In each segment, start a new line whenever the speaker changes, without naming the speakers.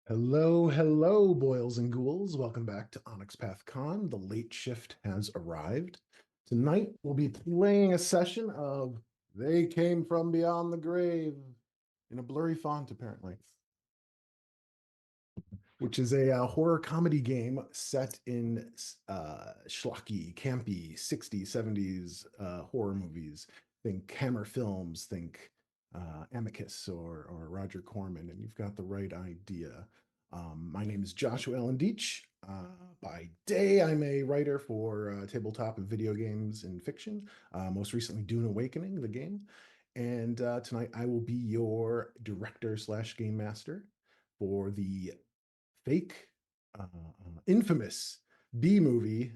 Hello, hello, boils and ghouls. Welcome back to Onyx Path Con. The late shift has arrived. Tonight, we'll be playing a session of They Came From Beyond the Grave in a blurry font, apparently, which is a horror comedy game set in schlocky, campy 60s, 70s horror movies. Think Hammer Films, think Amicus or Roger Corman, and you've got the right idea. My name is Joshua Allen Deetsch. By day, I'm a writer for tabletop and video games and fiction, most recently Dune Awakening, the game. And tonight I will be your director slash game master for the fake, infamous B movie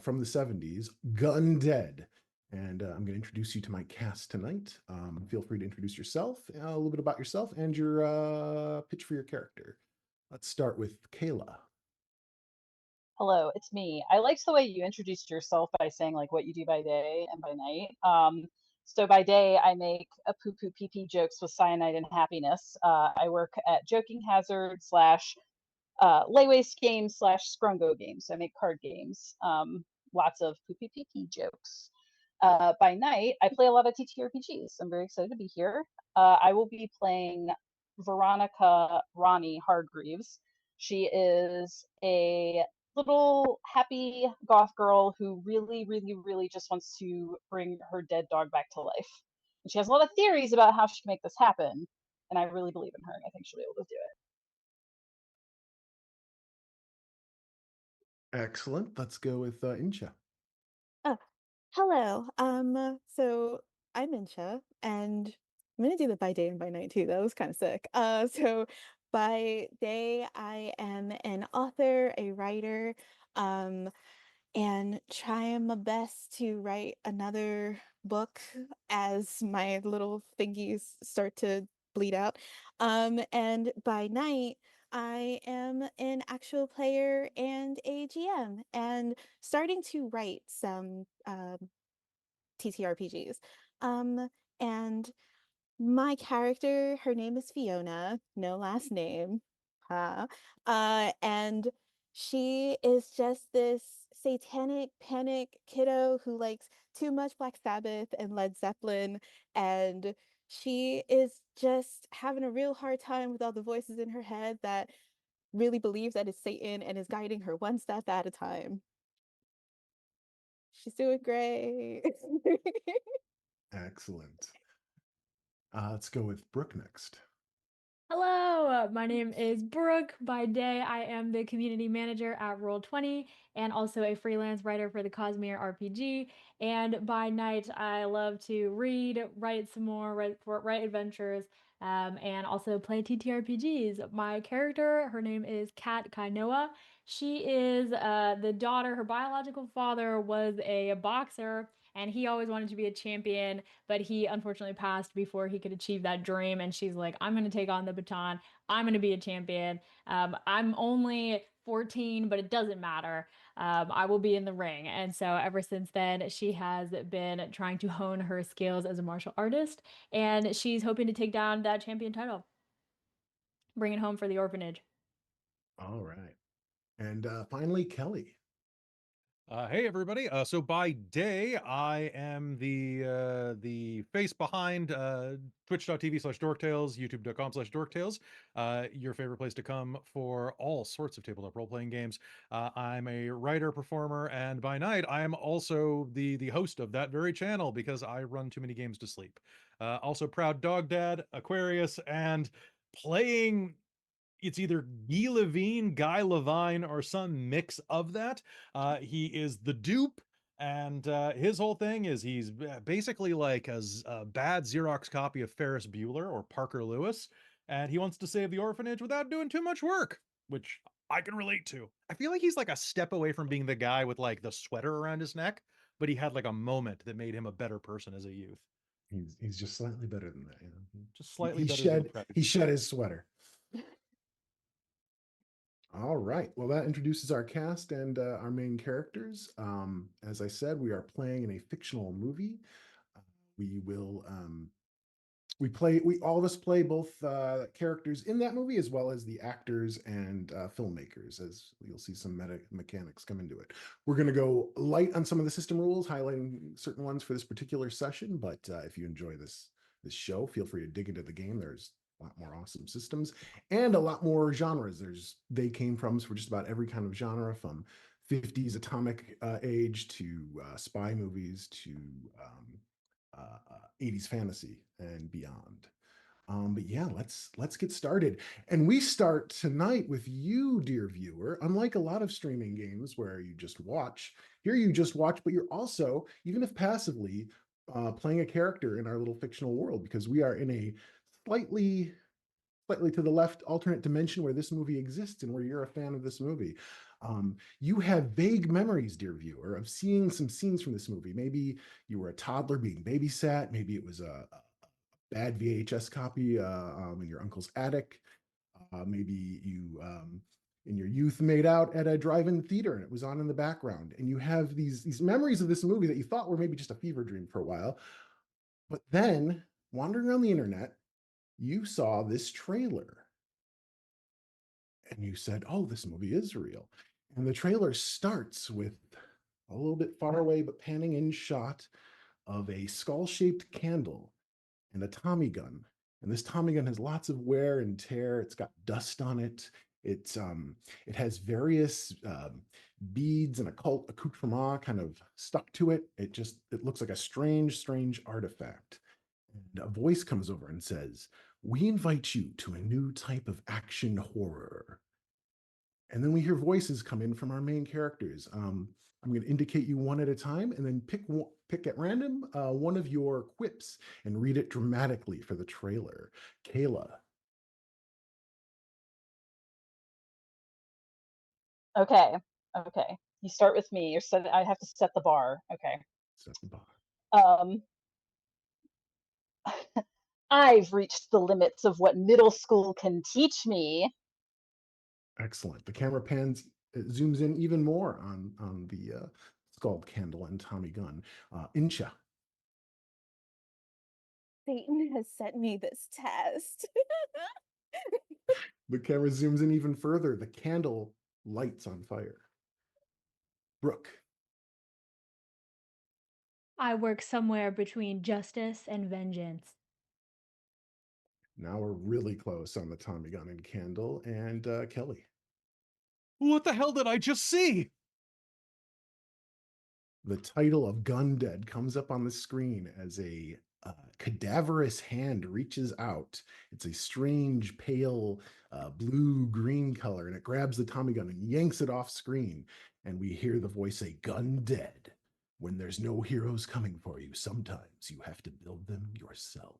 from the 70s, Gun Dead. And I'm going to introduce you to my cast tonight. Feel free to introduce yourself, a little bit about yourself, and your pitch for your character. Let's start with Kayla.
Hello, it's me. I liked the way you introduced yourself by saying like what you do by day and by night. So by day, I make a poo poo pee pee jokes with cyanide and happiness. I work at Joking Hazard slash Laywaste games slash Scrungo games. So I make card games. Lots of poo poo pee pee jokes. By night, I play a lot of TTRPGs. I'm very excited to be here. I will be playing Veronica Ronnie Hargreaves. She is a little happy goth girl who really, really, really just wants to bring her dead dog back to life. And she has a lot of theories about how she can make this happen. And I really believe in her, and I think she'll be able to do it.
Excellent. Let's go with Incha.
Oh, hello. So I'm Insha, and I'm gonna do the by day and by night too. That was kind of sick. So by day, I am an author, a writer, um, and trying my best to write another book as my little thingies start to bleed out. And by night, I am an actual player and a GM, and starting to write some TTRPGs. Um, and my character, her name is Fiona, no last name. And she is just this satanic panic kiddo who likes too much Black Sabbath and Led Zeppelin, and she is just having a real hard time with all the voices in her head that really believes that it's Satan and is guiding her one step at a time. She's doing great.
Excellent. Let's go with Brooke next.
Hello, my name is Brooke. By day, I am the community manager at Roll20 and also a freelance writer for the Cosmere RPG. And by night, I love to read, write some more, write adventures, and also play TTRPGs. My character, her name is Kat Kainoa. She is the daughter, her biological father was a boxer, and he always wanted to be a champion, but he unfortunately passed before he could achieve that dream. And she's like, I'm going to take on the baton. I'm going to be a champion. I'm only 14, but it doesn't matter. I will be in the ring. And so ever since then, she has been trying to hone her skills as a martial artist. And she's hoping to take down that champion title, bring it home for the orphanage.
All right. And finally, Kelly.
Hey everybody! So by day, I am the face behind twitch.tv/dorktales, youtube.com/dorktales, your favorite place to come for all sorts of tabletop role-playing games. I'm a writer, performer, and by night, I am also the host of that very channel because I run too many games to sleep. Also proud dog dad, Aquarius, and playing it's either Guy Levine, or some mix of that. He is the dupe, and his whole thing is he's basically like a bad Xerox copy of Ferris Bueller or Parker Lewis, and he wants to save the orphanage without doing too much work, which I can relate to. I feel like he's like a step away from being the guy with like the sweater around his neck, but he had like a moment that made him a better person as a youth.
He's just slightly better than that.
Just slightly
He
better than
shed
preppy.
he shed his sweater. All right. Well, that introduces our cast and our main characters. As I said, we are playing in a fictional movie. We will We all of us play both characters in that movie, as well as the actors and filmmakers, as you'll see some mechanics come into it. We're going to go light on some of the system rules, highlighting certain ones for this particular session. But if you enjoy this show, feel free to dig into the game. There's a lot more awesome systems and a lot more genres. They came from for just about every kind of genre, from 50s atomic age to spy movies to 80s fantasy and beyond. But yeah, let's get started. And we start tonight with you, dear viewer. Unlike a lot of streaming games where you just watch, here you just watch, but you're also, even if passively, playing a character in our little fictional world, because we are in a slightly to the left alternate dimension where this movie exists and where you're a fan of this movie. You have vague memories, dear viewer, of seeing some scenes from this movie. Maybe you were a toddler being babysat. Maybe it was a bad VHS copy in your uncle's attic. Maybe you, in your youth, made out at a drive-in theater and it was on in the background. And you have these memories of this movie that you thought were maybe just a fever dream for a while. But then, wandering around the internet, you saw this trailer and you said, oh, this movie is real. And the trailer starts with a little bit far away, but panning in shot of a skull-shaped candle and a Tommy gun. And this Tommy gun has lots of wear and tear. It's got dust on it. It has various beads and occult accoutrement kind of stuck to it. It looks like a strange artifact. And a voice comes over and says, we invite you to a new type of action horror. And then we hear voices come in from our main characters. I'm going to indicate you one at a time, and then pick at random one of your quips and read it dramatically for the trailer. Kayla.
Okay. Okay. You start with me. I have to set the bar. Okay.
Set the bar.
Um, I've reached the limits of what middle school can teach me.
Excellent. The camera pans, it zooms in even more on the skull candle and Tommy gun. Incha.
Satan has sent me this test.
The camera zooms in even further. The candle lights on fire. Brooke.
I work somewhere between justice and vengeance.
Now we're really close on the Tommy gun and candle. And Kelly.
What the hell did I just see?
The title of Gun Dead comes up on the screen as a cadaverous hand reaches out. It's a strange, pale blue-green color, and it grabs the Tommy gun and yanks it off screen. And we hear the voice say, Gun Dead. When there's no heroes coming for you, sometimes you have to build them yourself.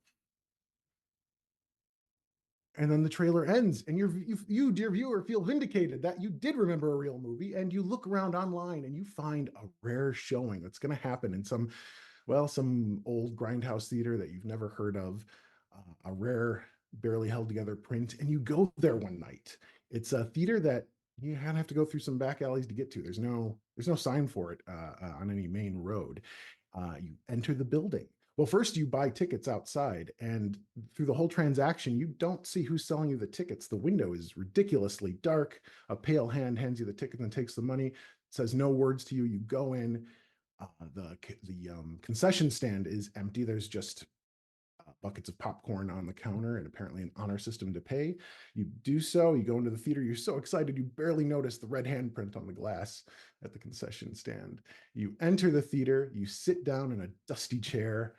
And then the trailer ends, and you, dear viewer, feel vindicated that you did remember a real movie, and you look around online and you find a rare showing that's going to happen in some old grindhouse theater that you've never heard of, a rare, barely held together print, and you go there one night. It's a theater that you have to go through some back alleys to get to. There's no sign for it on any main road. You enter the building. Well, first you buy tickets outside, and through the whole transaction, you don't see who's selling you the tickets. The window is ridiculously dark. A pale hand hands you the ticket and takes the money, says no words to you. You go in. The concession stand is empty. There's just buckets of popcorn on the counter and apparently an honor system to pay. You do so, you go into the theater, you're so excited you barely notice the red handprint on the glass at the concession stand. You enter the theater, you sit down in a dusty chair.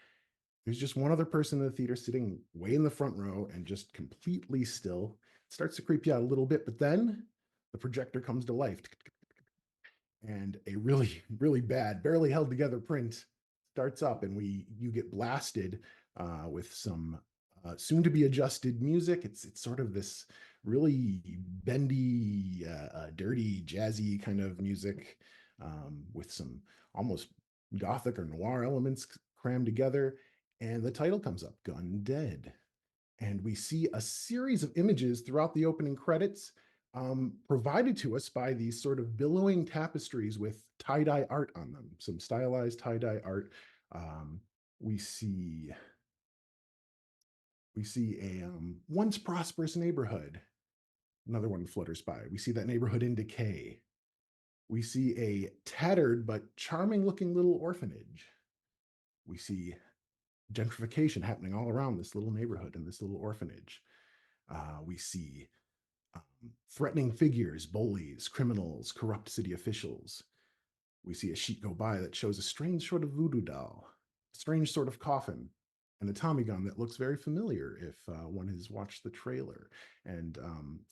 There's just one other person in the theater sitting way in the front row and just completely still. It starts to creep you out a little bit, but then the projector comes to life. And a really bad, barely held together print starts up, and you get blasted with some soon to be adjusted music. It's sort of this really bendy, dirty, jazzy kind of music with some almost gothic or noir elements crammed together. And the title comes up, Gun Dead. And we see a series of images throughout the opening credits provided to us by these sort of billowing tapestries with tie-dye art on them, some stylized tie-dye art. We see We see a once prosperous neighborhood. Another one flutters by. We see that neighborhood in decay. We see a tattered but charming looking little orphanage. We see gentrification happening all around this little neighborhood and this little orphanage. We see threatening figures, bullies, criminals, corrupt city officials. We see a sheet go by that shows a strange sort of voodoo doll, a strange sort of coffin, and a Tommy gun that looks very familiar if one has watched the trailer, and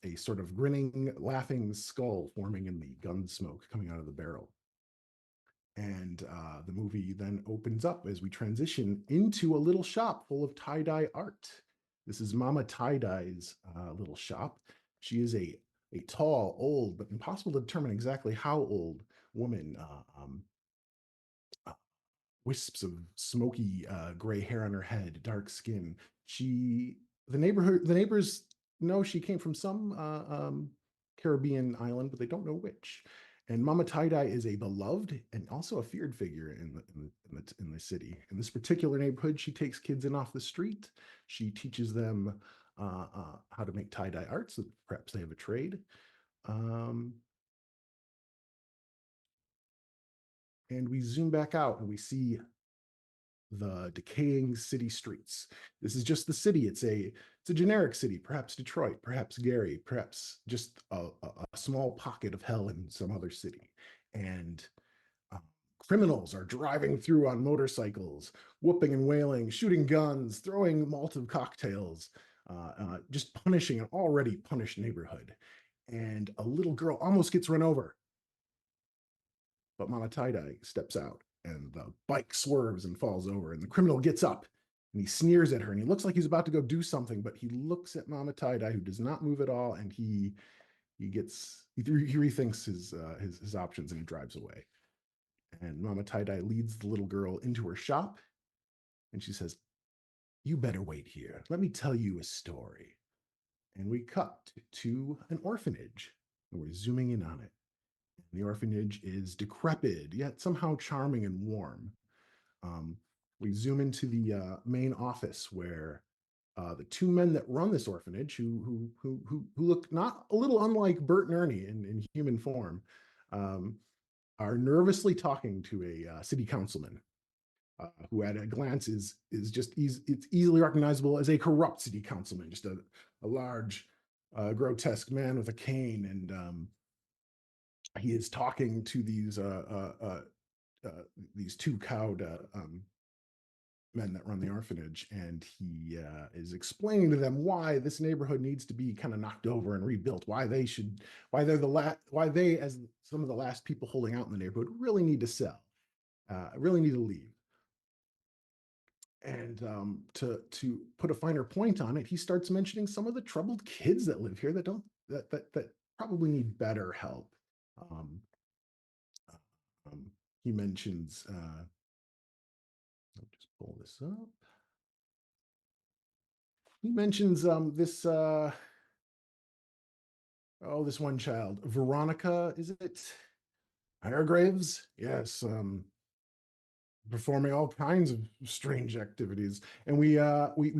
a sort of grinning, laughing skull forming in the gun smoke coming out of the barrel. And the movie then opens up as we transition into a little shop full of tie-dye art. This is Mama Tie-Dye's little shop. She is a tall, old, but impossible to determine exactly how old woman, wisps of smoky gray hair on her head, dark skin. The neighbors know she came from some Caribbean island, but they don't know which. And Mama Tie-Dye is a beloved and also a feared figure in the city. In this particular neighborhood, she takes kids in off the street. She teaches them how to make tie-dye art, so perhaps they have a trade. And we zoom back out and we see the decaying city streets. This is just the city. It's a generic city, perhaps Detroit, perhaps Gary, perhaps just a small pocket of hell in some other city. And criminals are driving through on motorcycles, whooping and wailing, shooting guns, throwing Molotov cocktails, just punishing an already punished neighborhood. And a little girl almost gets run over, but Mama Tie-Dye steps out and the bike swerves and falls over, and the criminal gets up and he sneers at her and he looks like he's about to go do something, but he looks at Mama Tie-Dye, who does not move at all, and he rethinks his options and he drives away. And Mama Tie-Dye leads the little girl into her shop and she says, "You better wait here. Let me tell you a story." And we cut to an orphanage and we're zooming in on it. The orphanage is decrepit, yet somehow charming and warm. We zoom into the main office where the two men that run this orphanage, who look not a little unlike Bert and Ernie in human form, are nervously talking to a city councilman, who at a glance is just it's easily recognizable as a corrupt city councilman, just a large, grotesque man with a cane, and he is talking to these two cowed men that run the orphanage, and he is explaining to them why this neighborhood needs to be kind of knocked over and rebuilt. Why they, as some of the last people holding out in the neighborhood, really need to sell, really need to leave. And to put a finer point on it, he starts mentioning some of the troubled kids that live here that probably need better help. Um, he mentions, I'll just pull this up. He mentions this this one child, Veronica, is it? Hargraves? Yes, performing all kinds of strange activities. And we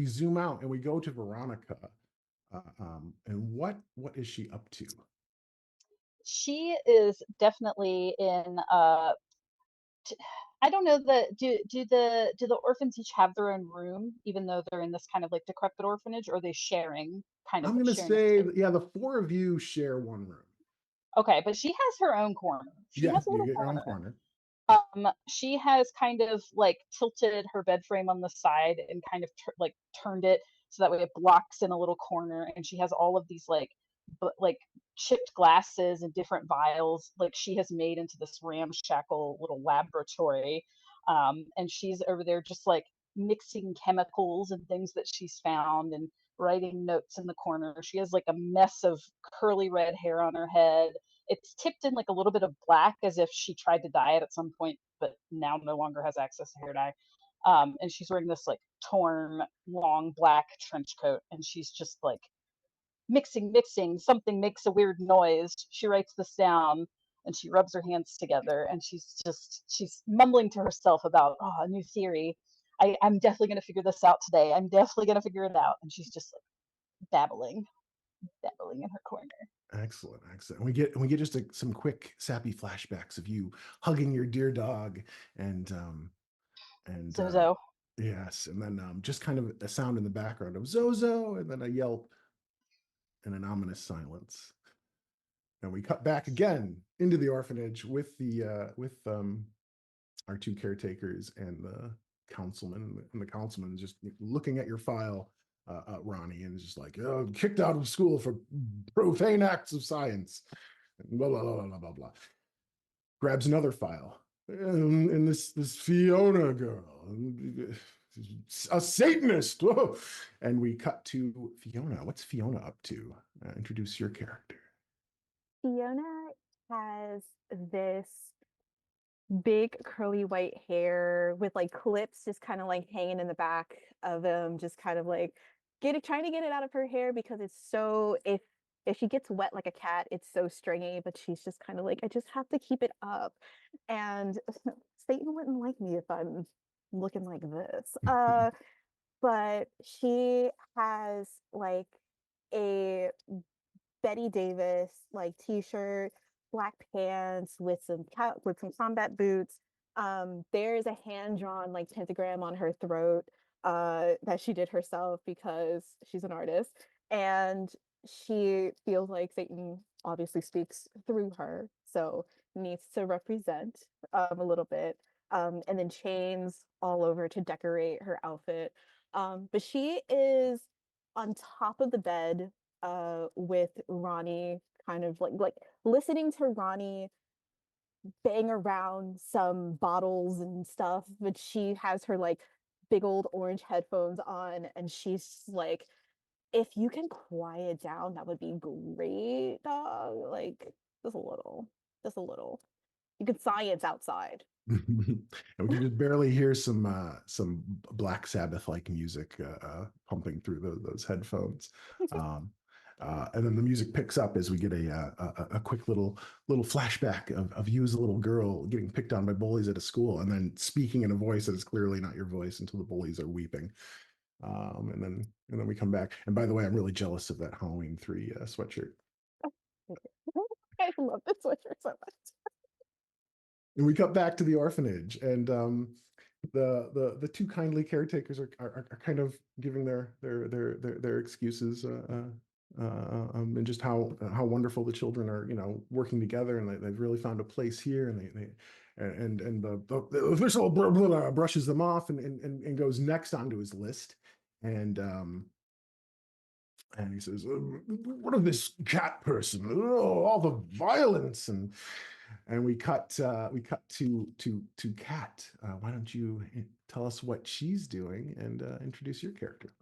zoom out and we go to Veronica. And what is she up to?
She is definitely in I don't know do the orphans each have their own room, even though they're in this kind of like decrepit orphanage, or are they sharing
I'm going to
sharing a
say,
space?
yeah, the four of you share one room.
Okay, but she has her own corner. She
Yeah,
has a
you
little
get your own
corner.
corner.
She has kind of like tilted her bed frame on the side and kind of like turned it so that way it blocks in a little corner, and she has all of these like chipped glasses and different vials like she has made into this ramshackle little laboratory. And she's over there just like mixing chemicals and things that she's found and writing notes in the corner. She has like a mess of curly red hair on her head. It's tipped in like a little bit of black as if she tried to dye it at some point, but now no longer has access to hair dye. And she's wearing this like torn, long black trench coat, and she's just like mixing. Something makes a weird noise. She writes this down and she rubs her hands together and she's mumbling to herself about a new theory. I'm definitely going to figure this out today. I'm definitely going to figure it out. And she's just like babbling in her corner.
Excellent, excellent. We get just some quick sappy flashbacks of you hugging your dear dog, and
Zozo.
yes, and then just kind of a sound in the background of Zozo, and then a yelp and an ominous silence. And we cut back again into the orphanage with our two caretakers and the councilman, and the councilman just looking at your file, Ronnie, and is just like, oh, kicked out of school for profane acts of science, and blah blah blah blah blah blah. Grabs another file, and this Fiona girl, a Satanist. Whoa. And we cut to Fiona. What's Fiona up to? Introduce your character.
Fiona has this big curly white hair with like clips just kind of like hanging in the back of them, just kind of like trying to get it out of her hair because it's so, if she gets wet like a cat, it's so stringy, but she's just kind of like, I just have to keep it up. And Satan wouldn't like me if I'm looking like this. But she has like a Betty Davis like t-shirt, black pants with some combat boots. There's a hand-drawn like pentagram on her throat that she did herself because she's an artist. And she feels like Satan obviously speaks through her, so needs to represent a little bit. And then chains all over to decorate her outfit. But she is on top of the bed with Ronnie, kind of like listening to Ronnie bang around some bottles and stuff, but she has her like big old orange headphones on, and she's like, if you can quiet down, that would be great, dog. Like just a little. You can science outside.
And we can just barely hear some Black Sabbath like music pumping through those headphones. And then the music picks up as we get a quick little flashback of you as a little girl getting picked on by bullies at a school, and then speaking in a voice that is clearly not your voice until the bullies are weeping. And then we come back. And by the way, I'm really jealous of that Halloween 3 sweatshirt.
I love this sweatshirt so much.
And we cut back to the orphanage, and the two kindly caretakers are kind of giving their excuses, and just how wonderful the children are, working together, and they've really found a place here, and the official brushes them off and goes next onto his list, and he says, "What of this cat person? Oh, all the violence!" And we cut to Kat. Why don't you tell us what she's doing and introduce your character?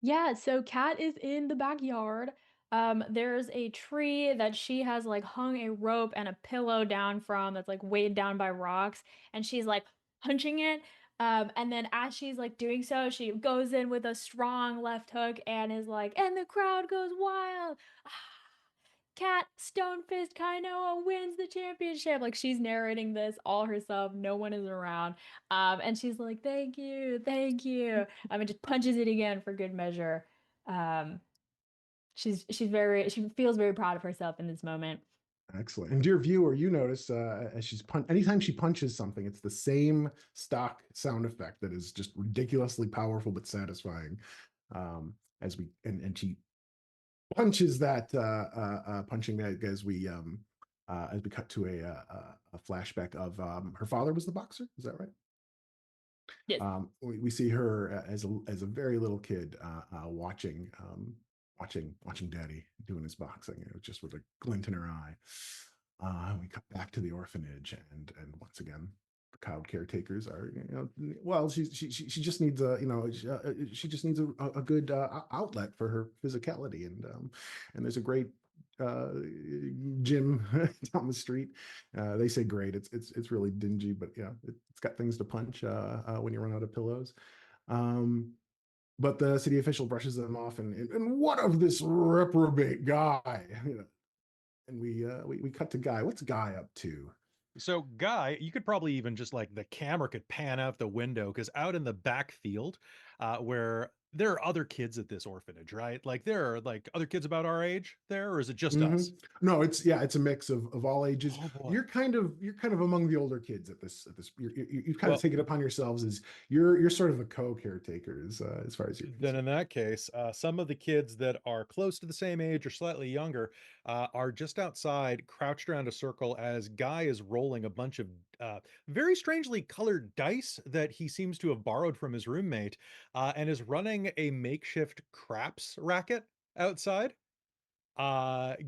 Yeah, so Kat is in the backyard. There's a tree that she has like hung a rope and a pillow down from that's like weighed down by rocks, and she's like punching it. And then as she's like doing so, she goes in with a strong left hook and is like, and the crowd goes wild. Kat Stonefist Kainoa wins the championship. Like she's narrating this all herself. No one is around. And she's like, thank you, thank you. And just punches it again for good measure. Um, she feels very proud of herself in this moment.
Excellent. And dear viewer, you notice as anytime she punches something, it's the same stock sound effect that is just ridiculously powerful but satisfying. As we and she punches that punching bag as we cut to a flashback of her father was the boxer. Is that right?
Yes.
We see her as a very little kid watching daddy doing his boxing, just with a glint in her eye. We cut back to the orphanage, and once again the cow caretakers are, well, she just needs she just needs a good outlet for her physicality, and there's a great gym down the street. They say great. It's really dingy, but it's got things to punch when you run out of pillows. But the city official brushes them off, and what of this reprobate guy? And we cut to Guy. What's Guy up to?
So, Guy, you could probably even just like the camera could pan out the window because out in the back field, where there are other kids at this orphanage, right? Like there are like other kids about our age there, or is it just us?
No, it's a mix of all ages.
Oh boy.
You're kind of among the older kids at this you've kind
Well-
of taken it upon yourselves as you're sort of the co-caretakers as far as you're
Then in that case, some of the kids that are close to the same age or slightly younger are just outside, crouched around a circle as Guy is rolling a bunch of very strangely colored dice that he seems to have borrowed from his roommate, and is running a makeshift craps racket outside,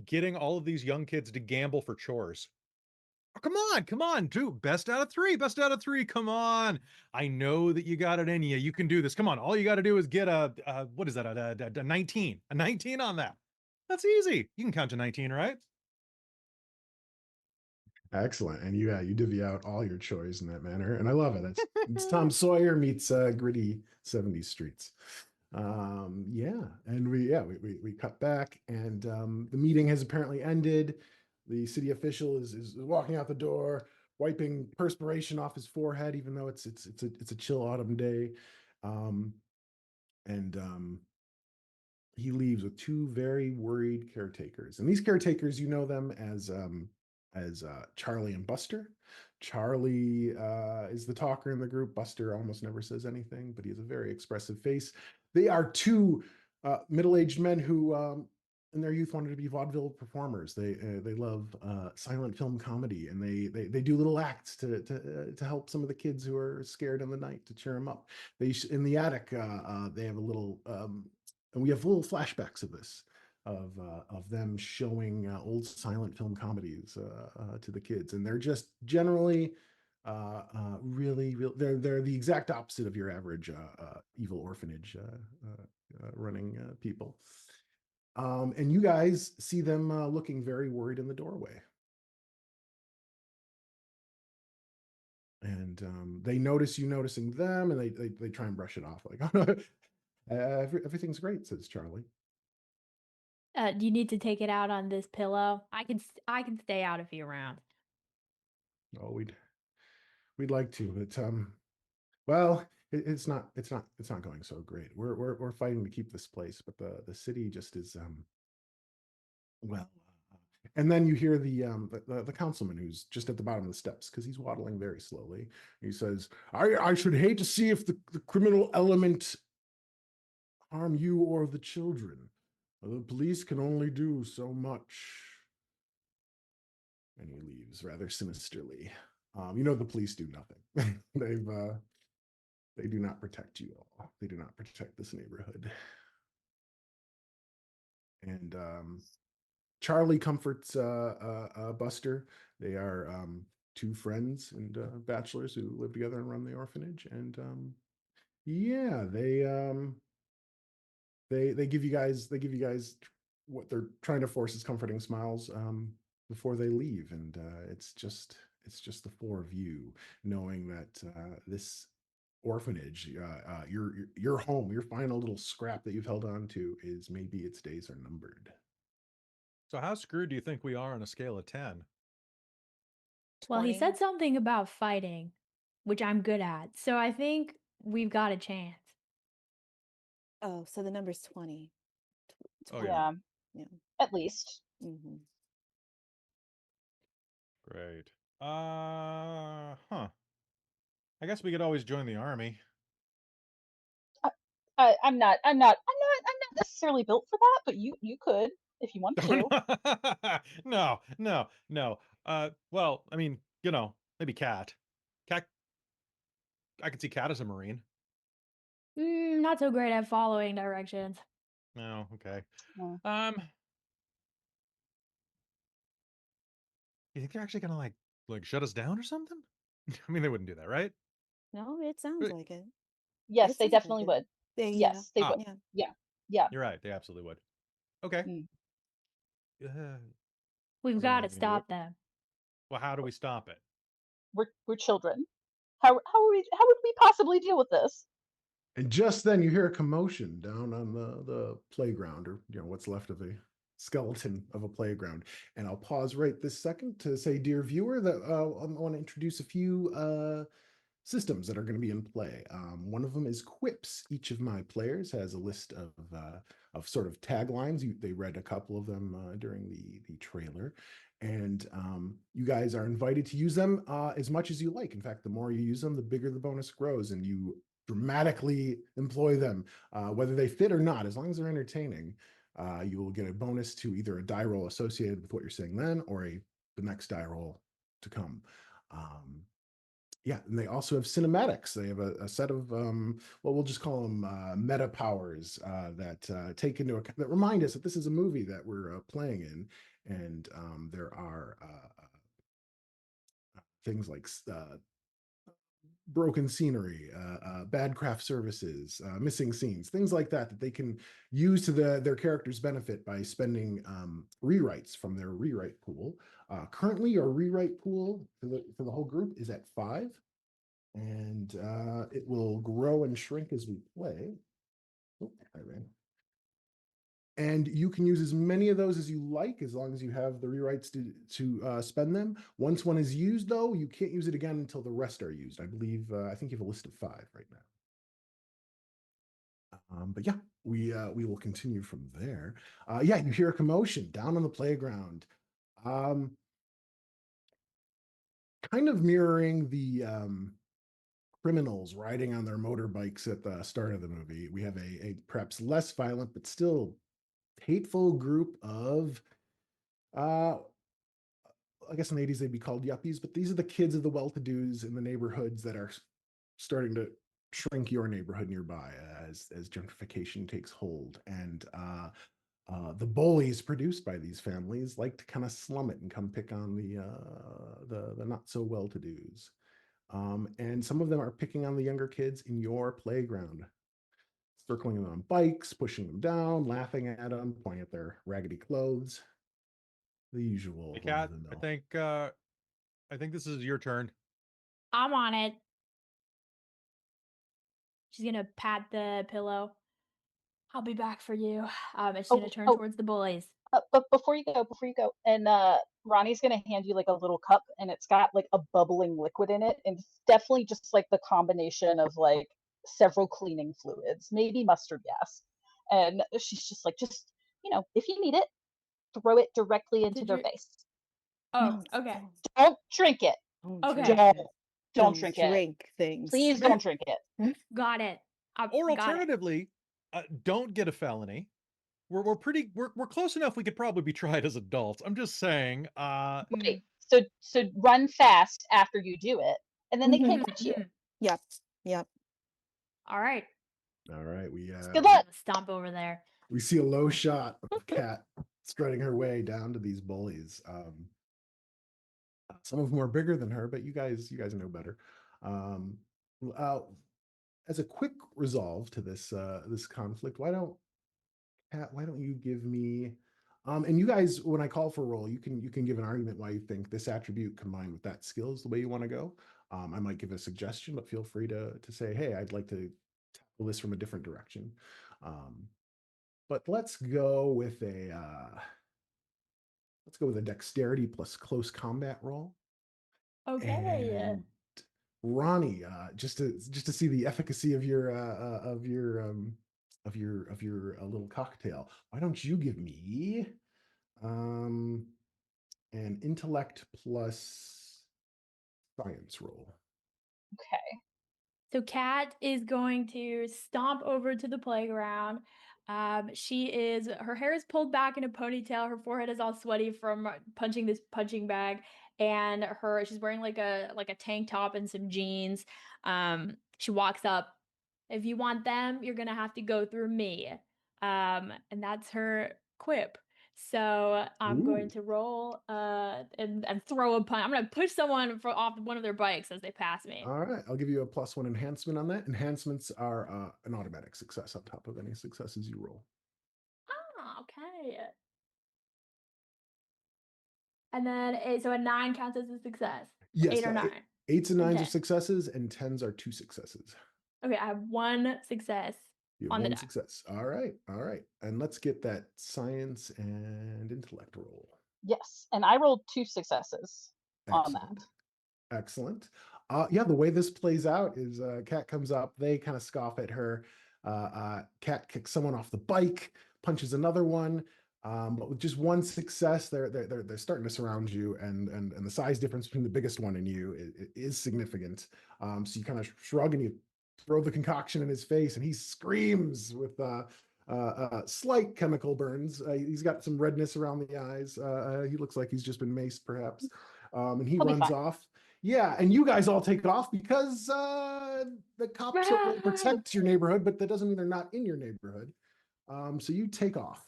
getting all of these young kids to gamble for chores. Oh, come on, dude. Best out of three. Come on. I know that you got it in you. You can do this. Come on. All you got to do is get what is that? A 19. A 19 on that. That's easy. You can count to 19, right?
excellent. And you divvy out all your chores in that manner, and I love it. It's Tom Sawyer meets gritty 70s streets. Yeah, and we cut back, and the meeting has apparently ended. The city official is walking out the door, wiping perspiration off his forehead, even though it's a chill autumn day. And he leaves with two very worried caretakers. And these caretakers, you know them as Charlie and Buster. Charlie is the talker in the group. Buster almost never says anything, but he has a very expressive face. They are two middle-aged men who, in their youth, wanted to be vaudeville performers. They love silent film comedy, and they do little acts to help some of the kids who are scared in the night, to cheer them up. In the attic, they have a little, and we have little flashbacks of this, of them showing old silent film comedies to the kids, and they're just generally really they're the exact opposite of your average evil orphanage running people. And you guys see them looking very worried in the doorway, and they notice you noticing them, and they try and brush it off, like, oh, no, everything's great, says Charlie.
You need to take it out on this pillow. I can stay out a few rounds.
Oh, we'd like to, but well, it's not going so great. We're fighting to keep this place, but the city just is well. And then you hear the councilman, who's just at the bottom of the steps because he's waddling very slowly. He says, I should hate to see if the criminal element harm you or the children. The police can only do so much. And he leaves rather sinisterly. You know, the police do nothing. They do not protect you all. They do not protect this neighborhood. And Charlie comforts Buster. They are two friends and bachelors who live together and run the orphanage. And yeah, they give you guys what they're trying to force is comforting smiles before they leave. And it's just the four of you knowing that this orphanage, your home, your final little scrap that you've held on to, is maybe its days are numbered.
So how screwed do you think we are on a scale of 10?
Well, he
20.
said something about fighting, which I'm good at. So I think we've got a chance.
Oh, so the number's 20.
Oh,
Yeah,
Yeah.
at least.
Mm-hmm.
Great. Huh. I guess we could always join the army.
I'm not necessarily built for that, but you could if you want to.
No. Well, I mean, maybe Cat. Cat. I could see Cat as a Marine.
Not so great at following directions.
No, okay.
No.
You think they're actually gonna like shut us down or something? I mean, they wouldn't do that, right?
No, it sounds
Really?
like it.
Yes,
It
they
sounds like
definitely
it.
would.
Yeah.
Yes, they would.
Ah,
Yeah.
Yeah, yeah.
you're right. They absolutely would. Okay.
Mm.
We've
Doesn't
got
really
to
mean to
stop them.
Well, how do we stop it?
We're children. How would we possibly deal with this?
And just then you hear a commotion down on the playground, or what's left of skeleton of a playground. And I'll pause right this second to say, dear viewer, that I want to introduce a few systems that are going to be in play. One of them is quips. Each of my players has a list of sort of taglines. They read a couple of them during the trailer, and you guys are invited to use them as much as you like. In fact, the more you use them, the bigger the bonus grows, and you dramatically employ them, whether they fit or not. As long as they're entertaining, you will get a bonus to either a die roll associated with what you're saying then, or the next die roll to come. Yeah, and they also have cinematics. They have a set of well, we'll just call them meta powers that take into account, that remind us that this is a movie that we're playing in, and there are things like broken scenery, bad craft services, missing scenes, things like that that they can use to their characters' benefit by spending rewrites from their rewrite pool. Currently, our rewrite pool for the whole group is at 5. And it will grow and shrink as we play. Oh, I ran. And you can use as many of those as you like, as long as you have the rewrites to spend them. Once one is used, though, you can't use it again until the rest are used. I believe, I think you have a list of 5 right now. But yeah, we will continue from there. Yeah, you hear a commotion down on the playground. Kind of mirroring the criminals riding on their motorbikes at the start of the movie. We have a perhaps less violent but still hateful group of I guess in the 80s they'd be called yuppies, but these are the kids of the well-to-dos in the neighborhoods that are starting to shrink your neighborhood nearby as gentrification takes hold. And the bullies produced by these families like to kind of slum it and come pick on the not so well-to-dos. And some of them are picking on the younger kids in your playground, circling them on bikes, pushing them down, laughing at them, pointing at their raggedy clothes. The usual.
Hey, Kat, I think this is your turn.
I'm on it. She's gonna pat the pillow. I'll be back for you. And she's gonna turn towards the bullies.
But before you go, and Ronnie's gonna hand you like a little cup, and it's got like a bubbling liquid in it, and it's definitely just like the combination of like several cleaning fluids, maybe mustard gas. And she's just like, just if you need it, throw it directly into their face.
Oh, okay.
Don't drink it.
Okay.
Don't drink it.
Drink things.
Please don't drink it.
Got it.
Or alternatively, don't get a felony. We're close enough. We could probably be tried as adults. I'm just saying.
Right. So run fast after you do it, and then they can't catch you.
Yep.
All right.
We
good luck.
Stomp over there.
We see a low shot of Kat strutting her way down to these bullies. Some of them are bigger than her, but you guys know better. As a quick resolve to this conflict, why don't you give me and you guys, when I call for a roll, you can give an argument why you think this attribute combined with that skill is the way you want to go. I might give a suggestion, but feel free to say, hey, I'd like to tackle this from a different direction. But let's go with a dexterity plus close combat roll.
Okay.
And Ronnie, just to see the efficacy of your little cocktail, why don't you give me an intellect plus science roll?
Okay.
So Kat is going to stomp over to the playground. Her hair is pulled back in a ponytail. Her forehead is all sweaty from punching this punching bag, and she's wearing like a tank top and some jeans. She walks up. If you want them, you're gonna have to go through me. And that's her quip. So I'm going to roll and throw a punch. I'm gonna push someone off one of their bikes as they pass me.
All right, I'll give you a +1 enhancement on that. Enhancements are an automatic success on top of any successes you roll.
Ah, okay. And then a 9 counts as a success.
Yes,
8 or 9.
8s and 9s are successes, and 10s are 2 successes.
Okay, I have 1 success.
You have
On the
one
die.
success. All right. And let's get that science and intellect roll.
Yes, and I rolled 2 successes on that.
Excellent. Yeah, the way this plays out is Cat comes up, they kind of scoff at her. Cat kicks someone off the bike, punches another one. But with just one success, they're starting to surround you, and the size difference between the biggest one and you is significant. So you kind of shrug and you throw the concoction in his face, and he screams with slight chemical burns. He's got some redness around the eyes. He looks like he's just been maced, perhaps. And he
He'll be
runs
fine.
off. Yeah, and you guys all take off because the cops will protect your neighborhood, but that doesn't mean they're not in your neighborhood. So you take off.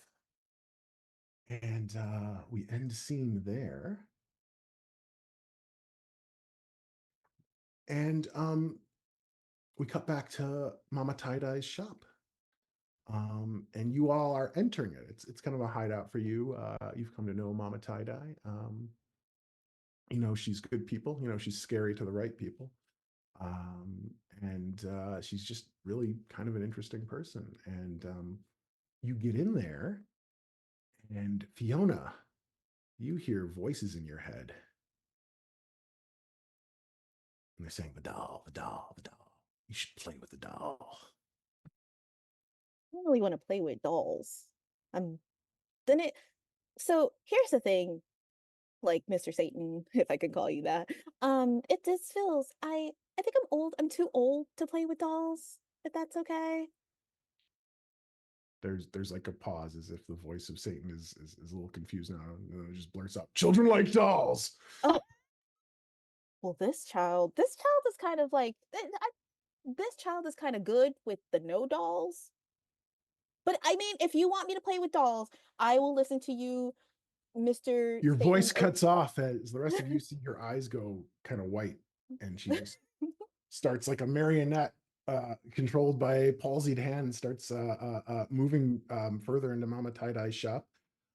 And we end scene there. And we cut back to Mama Tie-Dye's shop. And you all are entering it. It's kind of a hideout for you. You've come to know Mama Tie-Dye. You know, she's good people. You know, she's scary to the right people. And she's just really kind of an interesting person. And you get in there, and Fiona, you hear voices in your head. And they're saying, the doll, the doll, the doll. You should play with the doll.
I don't really want to play with dolls. Then it. So here's the thing, like Mr. Satan, if I could call you that. It just feels. I think I'm old. I'm too old to play with dolls. If that's okay.
There's like a pause as if the voice of Satan is a little confused now. And it just blurts out, children like dolls.
Oh. Well, this child is kind of like this child is kind of good with the no dolls. But I mean, if you want me to play with dolls, I will listen to you, Mr.
Your
Satan.
voice cuts off as the rest of you see your eyes go kind of white, and she just starts like a marionette controlled by a palsied hand, starts moving further into Mama Tie-Dye's shop.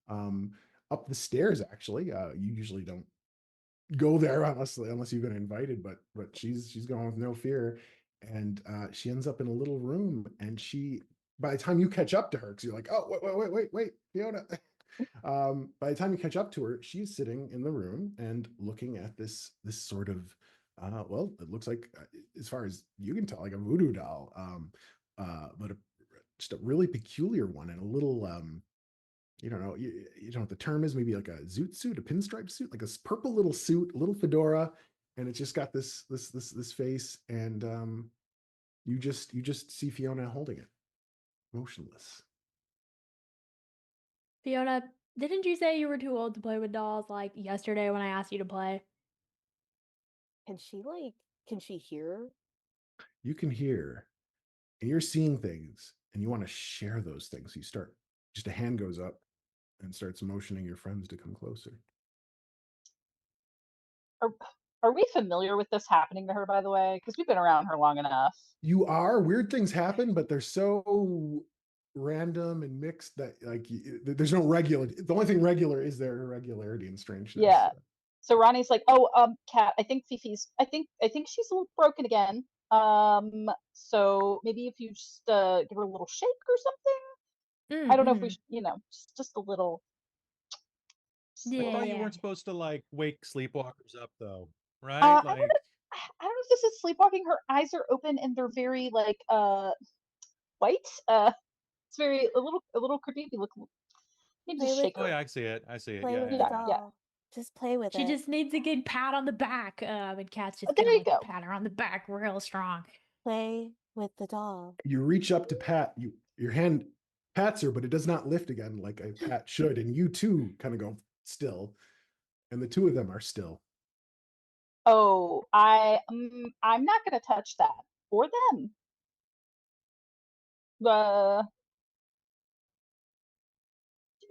Up the stairs, actually. You usually don't go there unless you've been invited, but she's going with no fear. And she ends up in a little room, and by the time you catch up to her, because you're like, oh, wait, Fiona. By the time you catch up to her, she's sitting in the room and looking at this sort of well, it looks like, as far as you can tell, like a voodoo doll, but just a really peculiar one, and a little you don't know, you know what the term is, maybe like a zoot suit, a pinstripe suit, like a purple little suit, a little fedora, and it's just got this face, and you just see Fiona holding it, motionless.
Fiona, didn't you say you were too old to play with dolls like yesterday when I asked you to play?
Can she hear?
You can hear, and you're seeing things, and you want to share those things. You start, just a hand goes up and starts motioning your friends to come closer.
Are we familiar with this happening to her, by the way? Because we've been around her long enough.
You are. Weird things happen, but they're so random and mixed that like there's no regular. The only thing regular is their irregularity and strangeness.
Yeah. So Ronnie's like, "Oh, Kat, I think Fifi's. I think she's a little broken again. So maybe if you just give her a little shake or something. I don't know if we should, just a little.
I thought you
Yeah.
weren't supposed to like wake sleepwalkers up, though, right?
I
Like,
don't know if this is sleepwalking. Her eyes are open and they're very like white. It's very a little creepy. Look, maybe just shake
oh
her.
yeah, I see it. I see it.
Play
Yeah,
with the
yeah,
doll.
yeah.
Yeah.
Just play with
She
it.
just needs a good pat on the back. And Kat's just
There
gonna
you go.
pat her on the back real strong.
Play with the doll.
You reach up to pat, your hand pats her, but it does not lift again like a pat should, and you too kind of go still, and the two of them are still.
Oh, I'm not gonna touch that or them.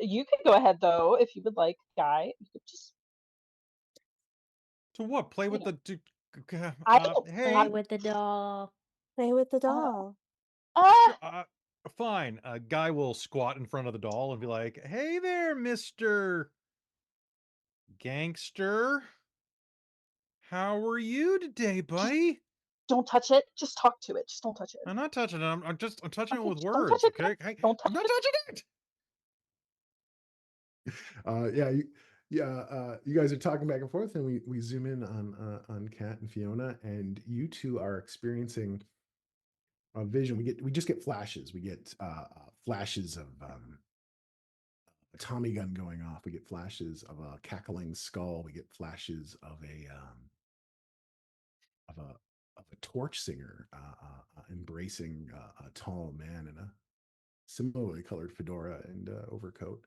You can go ahead though if you would like, Guy. You could just
To what? Play with
Yeah.
the
I will
hey,
Play with the doll.
Play with the doll.
sure, fine. A guy will squat in front of the doll and be like, "Hey there, Mister Gangster. How are you today, buddy?"
Don't touch it. Just talk to it. Just don't touch it.
I'm not touching it. I'm touching it
Okay,
with
just don't
words.
touch it.
Okay. Hey,
Don't
I'm
touch
not
it.
touching it.
You guys are talking back and forth, and we zoom in on Kat and Fiona, and you two are experiencing a vision. We just get flashes. We get flashes of a Tommy gun going off. We get flashes of a cackling skull. We get flashes of a torch singer embracing a tall man in a similarly colored fedora and overcoat.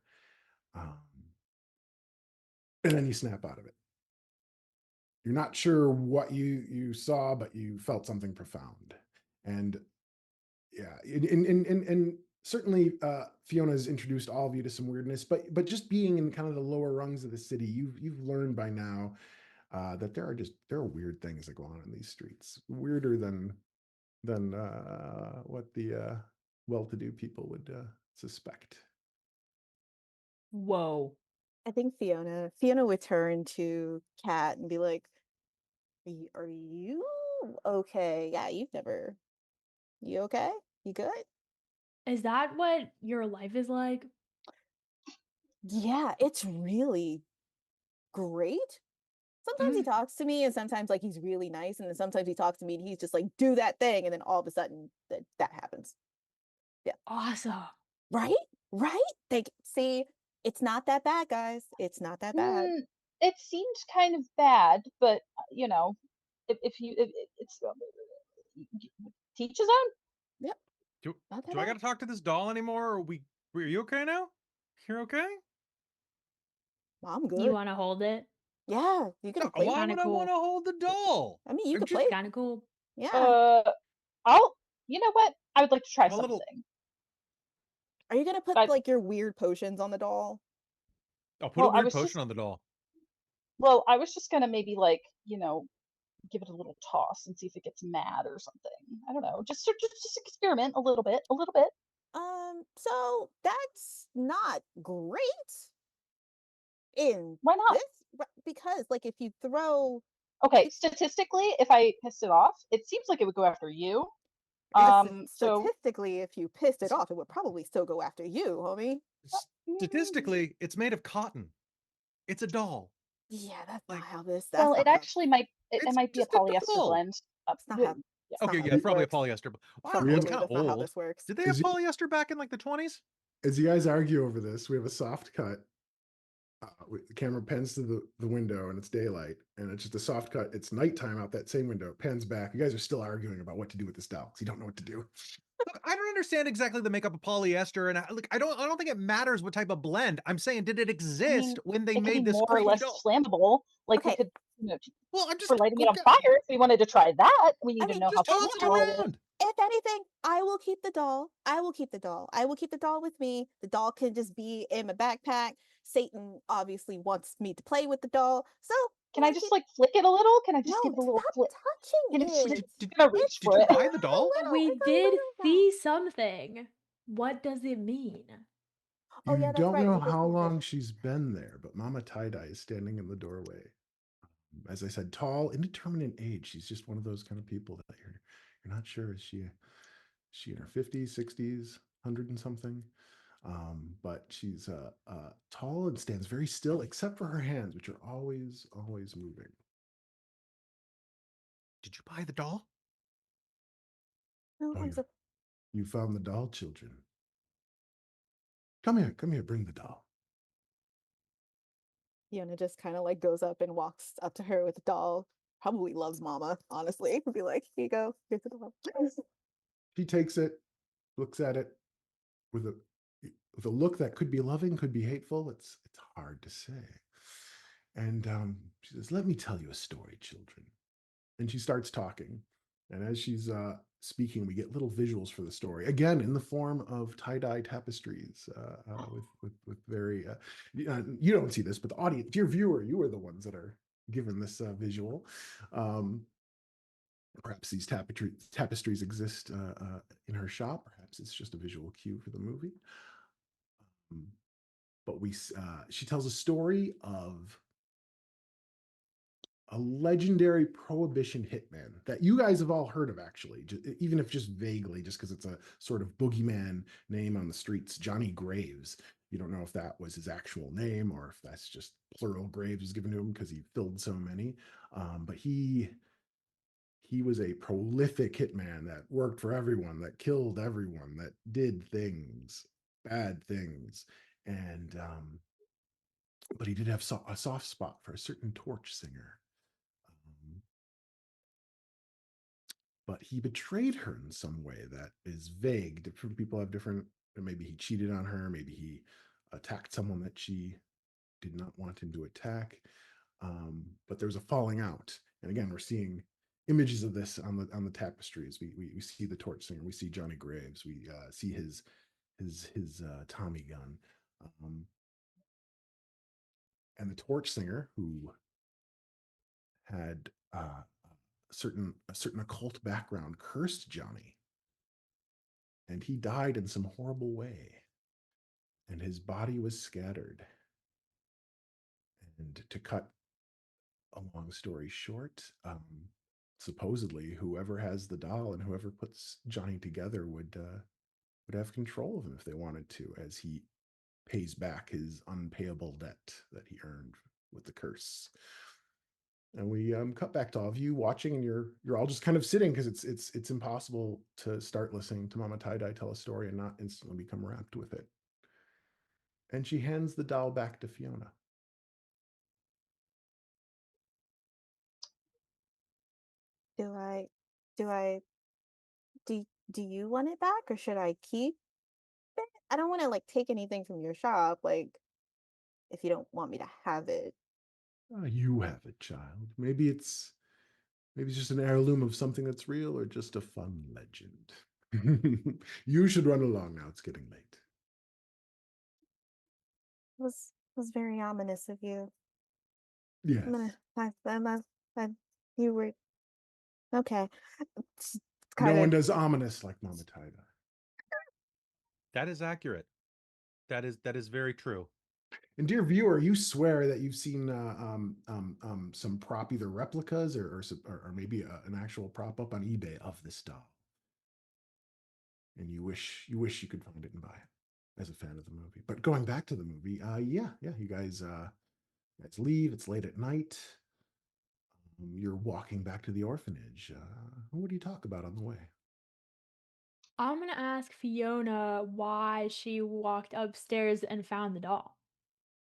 And then you snap out of it. You're not sure what you saw, but you felt something profound. And yeah, and certainly Fiona's introduced all of you to some weirdness, but just being in kind of the lower rungs of the city, you've learned by now that there are weird things that go on in these streets, weirder than what the well-to-do people would suspect.
Whoa.
I think Fiona would turn to Kat and be like, are you okay? Yeah, you okay? You good?
Is that what your life is like?
Yeah, it's really great. Sometimes he talks to me and sometimes like he's really nice, and then sometimes he talks to me and he's just like, do that thing, and then all of a sudden that happens.
Awesome.
Right? Right? They see, it's not that bad, guys. It's not that bad.
It seemed kind of bad, but you know, if you if it's teach his own.
Yep.
Do
Not that
I
bad.
got to talk to this doll anymore? Or are you okay now? You're okay?
I'm
You
good.
want to hold it?
Yeah, you can
No,
play.
why
Kinda
would I want
cool.
to hold the doll?
I mean, you
I'm
can
just
play.
Kind of cool.
Yeah.
I'll. You know what? I would like to try
I'm a little.
something.
Are you gonna put
But
like your weird potions on the doll?
I'll put a
well, I
weird
was
potion
just
on the doll.
well, I was just gonna maybe like give it a little toss and see if it gets mad or something. I don't know. Just experiment a little bit, a little bit.
So that's not great in
Why not?
this because like if you throw
Okay, statistically, if I pissed it off, it seems like it would go after you. So
statistically, if you pissed it off, it would probably still go after you, homie.
Statistically, it's made of cotton. It's a doll.
Yeah, that's
Like,
not how this. That's
well,
not
it
how.
actually might. It
it's
might be a
just a
polyester
doll.
blend.
It's not how.
Yeah.
It's not
Okay,
how
yeah,
this
it's probably a
works.
polyester. Well, I don't
Trust
know.
and
It's
believe
kind of
that's not how
old.
this works.
Did they have polyester back in like the 20s?
As you guys argue over this, we have a soft cut. The camera pans to the window and it's daylight, and it's just a soft cut. It's nighttime out that same window. It pans back. You guys are still arguing about what to do with this doll because you don't know what to do.
Look, I don't understand exactly the makeup of polyester, and I don't think it matters what type of blend. I'm saying, did it
I
exist
mean,
when they
it could be
made this
more or
crazy
less
doll?
flammable. Like we
Okay.
could,
Well, I'm
for
just
lighting it on fire. If we wanted to try that, we need
I
to
mean,
know how
just toss it
flammable it is.
around.
if anything, I will keep the doll. I will keep the doll. I will keep the doll with me. The doll can just be in my backpack. Satan obviously wants me to play with the doll, so
Can I just like flick it a little? Can I just give
no,
it a little
stop
flick?
touching
Can I just,
it.
just gonna reach
Did
for
you
it?
buy the doll?
We
It's a
did
little doll.
see something. What does it mean?
Oh
You
yeah, that's
don't
right.
know
We did
how
see
long
something.
she's been there, but Mama Tie-Dye is standing in the doorway. As I said, tall, indeterminate age. She's just one of those kind of people that you're not sure. Is she in her 50s, 60s, 100 and something? But she's tall and stands very still, except for her hands, which are always moving.
Did you buy the doll?
No,
Oh,
I'm so
you found the doll, children. Come here, bring the doll.
Fiona just kind of like goes up and walks up to her with the doll. Probably loves Mama, honestly. Would be like, here you go, here's the doll.
She takes it, looks at it with a look that could be loving, could be hateful. It's hard to say. And she says, "Let me tell you a story, children." And she starts talking. And as she's speaking, we get little visuals for the story, again in the form of tie-dye tapestries with very. You don't see this, but the audience, dear viewer, you are the ones that are given this visual. Perhaps these tapestries exist in her shop. Perhaps it's just a visual cue for the movie. But she tells a story of a legendary prohibition hitman that you guys have all heard of, actually, even if just vaguely, just because it's a sort of boogeyman name on the streets. Johnny Graves. You don't know if that was his actual name or if that's just plural Graves was given to him because he filled so many. But he was a prolific hitman that worked for everyone, that killed everyone, that did things, bad things, and but he did have a soft spot for a certain torch singer. Um, but he betrayed her in some way that is vague. Different people have different. Maybe he cheated on her. Maybe he attacked someone that she did not want him to attack. But there was a falling out, and again, we're seeing images of this on the tapestries. We see the torch singer. We see Johnny Graves. We see his Tommy gun, and the torch singer who had a certain occult background cursed Johnny, and he died in some horrible way, and his body was scattered. And to cut a long story short, supposedly whoever has the doll and whoever puts Johnny together would have control of him if they wanted to, as he pays back his unpayable debt that he earned with the curse. And we cut back to all of you watching, and you're all just kind of sitting because it's impossible to start listening to Mama Tie Dye tell a story and not instantly become wrapped with it. And she hands the doll back to Fiona.
Do I, do I, do you want it back or should I keep it? I don't want to like take anything from your shop, like if you don't want me to have it.
You have it, child. Maybe it's just an heirloom of something that's real or just a fun legend. You should run along now. It's getting late.
Was very ominous of you.
Yes.
I'm gonna, you were, okay. It's
No
kind
one
of,
does ominous like Mama Tie Dye.
That is accurate. That is very true.
And dear viewer, you swear that you've seen some prop, either replicas or maybe an actual prop up on eBay of this doll, and you wish you could find it and buy it as a fan of the movie. But going back to the movie, yeah, you guys leave. It's late at night. You're walking back to the orphanage. What do you talk about on the way?
I'm gonna ask Fiona why she walked upstairs and found the doll.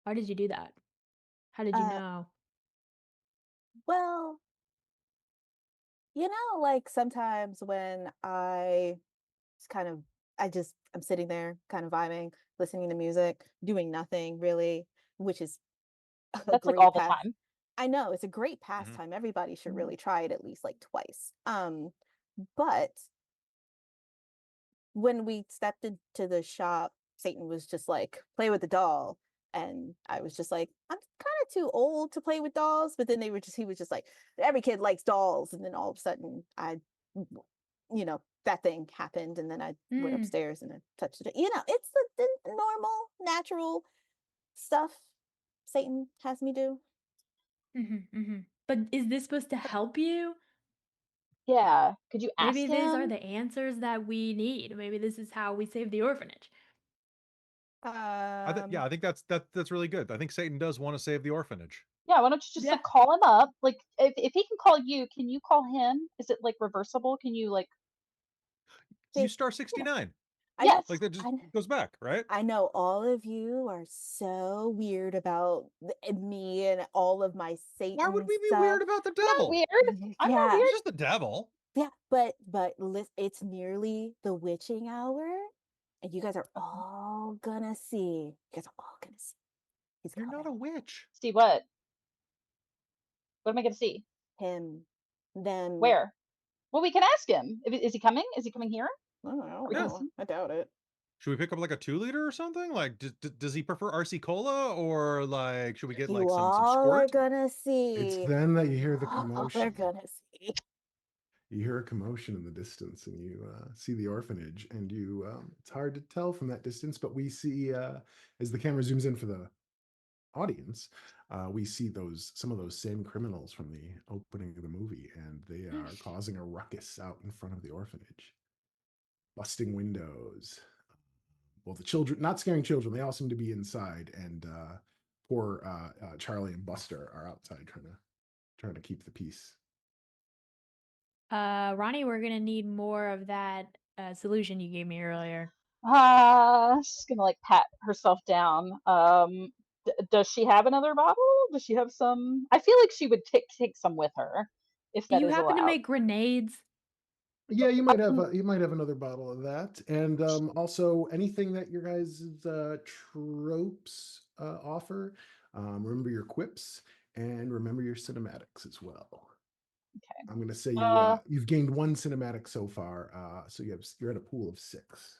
Why did you do that? How did you
uh,
know?
well, like sometimes when kind of, I'm sitting there kind of vibing, listening to music, doing nothing really, which is a
That's like
great
all the
path.
time.
I know it's a great
Mhm.
pastime. Everybody should
Mhm.
really try it at least like twice. But when we stepped into the shop, Satan was just like, play with the doll. And I was just like, I'm kind of too old to play with dolls. But then he was just like, every kid likes dolls. And then all of a sudden, that thing happened. And then I went
Mm,
upstairs and I touched it. It's the normal, natural stuff Satan has me do.
But is this supposed to help you?
Yeah. Could you
Maybe
ask
these are
him?
the answers that we need. Maybe this is how we save the orphanage.
I think that's really good. I think Satan does want to save the orphanage.
Yeah, why don't you just
Yeah.
like call him up? Like if he can call you, can you call him? Is it like reversible? Can you like
You
See,
star 69.
I know,
Like that just
I,
goes back, right?
I know all of you are so weird about me and all of my
Why would
Satan
we be
stuff.
weird about the
not
devil?
weird? I'm not
Yeah,
It's
weird.
just the devil.
yeah, but it's nearly the witching hour, and you guys are all gonna see. You guys are all gonna see. He's
You're not a
coming.
witch.
See what? What am I gonna see?
Him, them.
Where? Well, we can ask him. Is he coming? Is he coming here?
I don't know.
We can see.
I doubt it.
Should we pick up like a 2 liter or something? Like, does he prefer RC Cola, or like should we get like
You
some
all are
squirt?
gonna
It's
see.
then that you hear the
All are
commotion.
gonna see.
You hear a commotion in the distance, and you see the orphanage, and you it's hard to tell from that distance, but we see as the camera zooms in for the audience, we see some of those same criminals from the opening of the movie, and they are causing a ruckus out in front of the orphanage, busting windows. Well, the children, not scaring children, they all seem to be inside, and poor Charlie and Buster are outside trying to keep the peace.
Ronnie, we're gonna need more of that solution you gave me earlier.
She's gonna like pat herself down. Does she have another bottle? Does she have some? I feel like she would take some with her if
Do
that
you
is
happen to
allowed.
make grenades?
Yeah, you might have another bottle of that, and also anything that your guys' tropes offer. Remember your quips and remember your cinematics as well.
Okay.
I'm gonna say
Uh,
you've gained one cinematic so far, so you're at a pool of 6.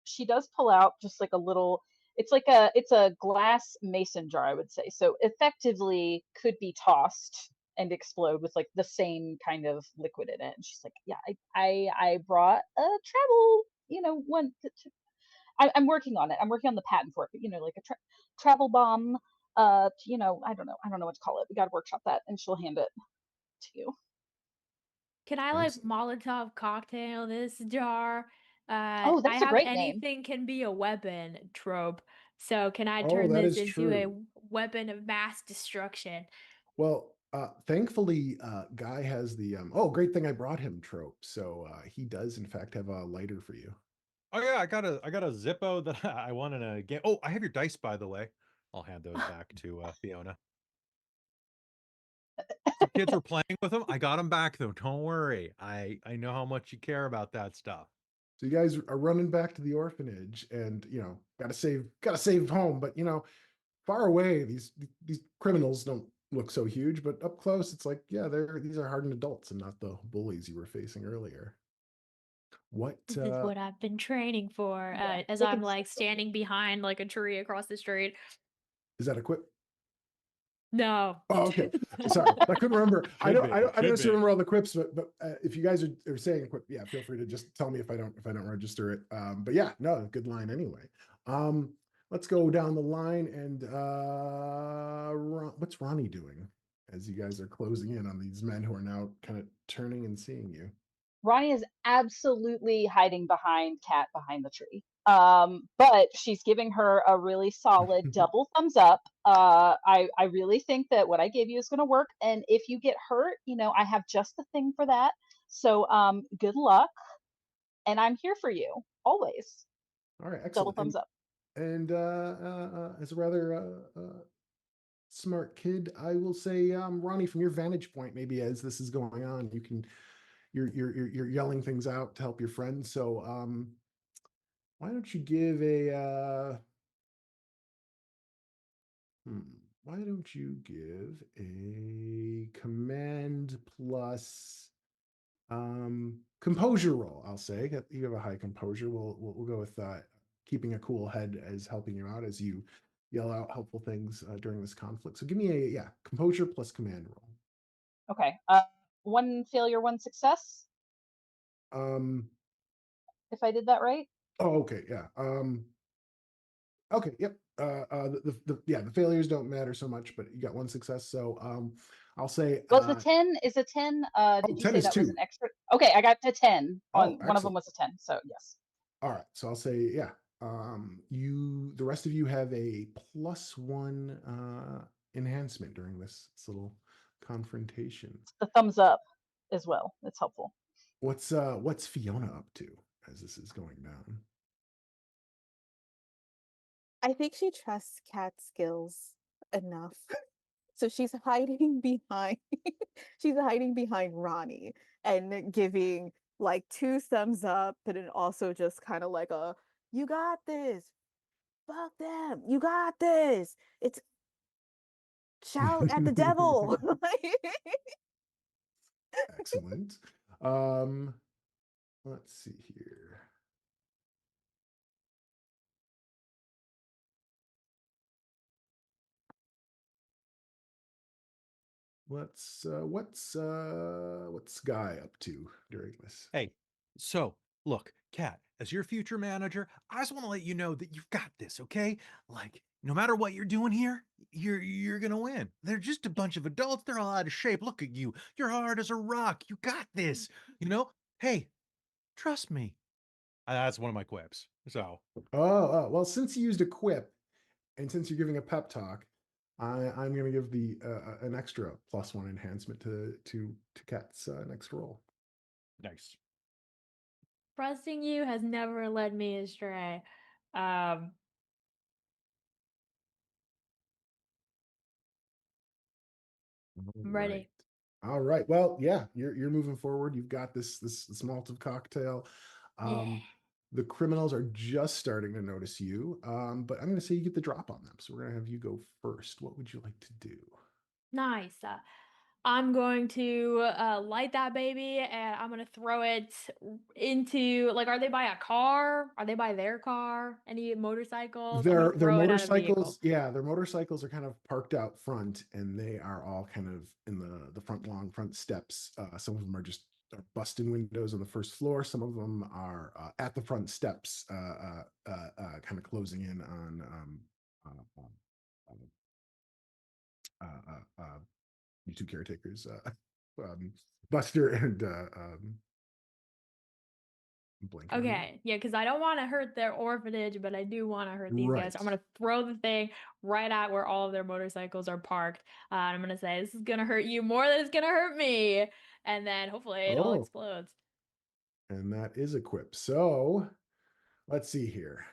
she does pull out just like a little. It's a glass mason jar, I would say. So effectively could be tossed and explode with like the same kind of liquid in it. And she's like, yeah, I brought a travel, one. I'm working on it. I'm working on the patent for it. But, like a travel bomb. I don't know what to call it. We got to workshop that, and she'll hand it to you.
Can I like
Excellent.
Molotov cocktail this jar?
Oh,
I
that's a
have
great name.
anything can be a weapon trope. So can I
Oh,
turn
that
this
is
into a
true.
weapon of mass destruction?
Well, thankfully, Guy has the oh, great thing I brought him trope. So he does, in fact, have a lighter for you.
Oh yeah, I got a Zippo that I won in a game. Oh, I have your dice, by the way. I'll hand those back to Fiona. Some kids were playing with them. I got them back though. Don't worry. I know how much you care about that stuff.
So you guys are running back to the orphanage, and gotta save home. But far away, these criminals don't look so huge, but up close, it's like, yeah, these are hardened adults and not the bullies you were facing earlier. What
This is what I've been training for.
Yeah,
As
they
I'm
can.
like standing behind like a tree across the street.
is that a quip?
No.
Oh, okay. Sorry, I couldn't remember. I
Should
don't.
be,
I don't
should
necessarily
be.
remember all the quips, but if you guys are saying a quip, yeah, feel free to just tell me if I don't register it. But yeah, no, good line anyway. Um, let's go down the line and what's Ronnie doing as you guys are closing in on these men who are now kind of turning and seeing you?
Ronnie is absolutely hiding behind Cat behind the tree. But she's giving her a really solid double thumbs up. I really think that what I gave you is going to work. And if you get hurt, I have just the thing for that. So good luck. And I'm here for you always.
All right,
Double
excellent.
thumbs up.
And as a rather smart kid, I will say, Ronnie, from your vantage point, maybe as this is going on, you're yelling things out to help your friends. So why don't you give why don't you give a command plus composure roll? I'll say that you have a high composure. We'll go with keeping a cool head as helping you out as you yell out helpful things during this conflict. So give me a composure plus command roll.
Okay. One failure, one success.
Um.
If I did that right.
Oh, okay. Yeah. Okay. Yep. The failures don't matter so much, but you got one success. So I'll say
Was the 10 is a 10? Did you
10
say
is
that was
2.
an extra? Okay, I got to 10 on
Oh,
one of them
excellent.
was a 10. So yes.
All right. So I'll say yeah. The rest of you have a +1 enhancement during this little confrontation.
The thumbs up as well. It's helpful.
What's Fiona up to as this is going down?
I think she trusts Cat's skills enough. So she's hiding behind she's hiding behind Ronnie and giving like 2 thumbs up, but then also just kind of like a you got this. Fuck them. You got this. It's shout at the devil.
Excellent. Um, let's see here. What's Guy up to during this?
Hey, so look, Kat, as your future manager, I just want to let you know that you've got this, okay? Like, no matter what you're doing here, you're gonna win. They're just a bunch of adults. They're all out of shape. Look at you. You're hard as a rock. You got this. You know. Hey, trust me. That's one of my quips. So
Well, since you used a quip, and since you're giving a pep talk, I'm going to give the an extra +1 enhancement to Kat's next roll.
nice.
Trusting you has never led me astray. Um, I'm ready.
All right. Well, yeah, you're moving forward. You've got this malted cocktail.
Yeah.
The criminals are just starting to notice you, but I'm going to say you get the drop on them. So we're going to have you go first. What would you like to do?
Nice. I'm going to light that baby and I'm going to throw it into, like, are they by a car? Are they by their car? Any motorcycles? I'm going to
Their
throw it at a vehicle.
motorcycles, yeah, their motorcycles are kind of parked out front, and they are all kind of in the front steps. Some of them are just busting windows on the first floor. Some of them are at the front steps, kind of closing in on you two caretakers, Buster and I'm blanking on
Okay, yeah, because I don't want to hurt their orphanage, but I do want to hurt these guys.
Right.
I'm going to throw the thing right at where all of their motorcycles are parked. And I'm going to say, this is going to hurt you more than it's going to hurt me. And then hopefully it all
Oh,
explodes.
and that is a quip. So let's see here.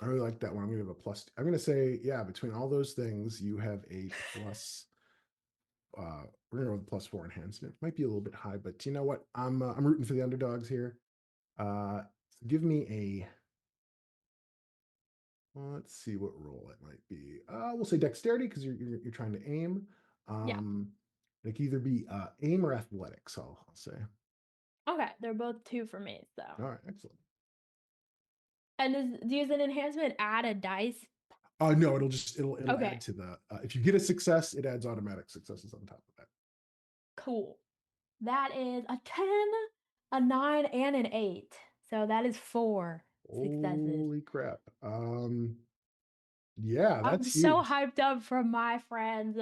I really like that one. I'm gonna give a plus. I'm gonna say, yeah, between all those things, you have a plus. We're gonna go with +4 enhancement. Might be a little bit high, but you know what? I'm rooting for the underdogs here. Give me a. Let's see what roll it might be. We'll say dexterity because you're trying to aim.
Yeah.
It can either be aim or athletics. I'll say.
Okay, they're both 2 for me, so.
All right, excellent.
And does an enhancement add a dice?
No, it'll
Okay.
add to the. If you get a success, it adds automatic successes on top of that.
Cool. That is a 10, a 9, and an 8. So that is 4 successes.
Holy crap. Yeah,
I'm
that's
so
huge.
hyped up for my friends.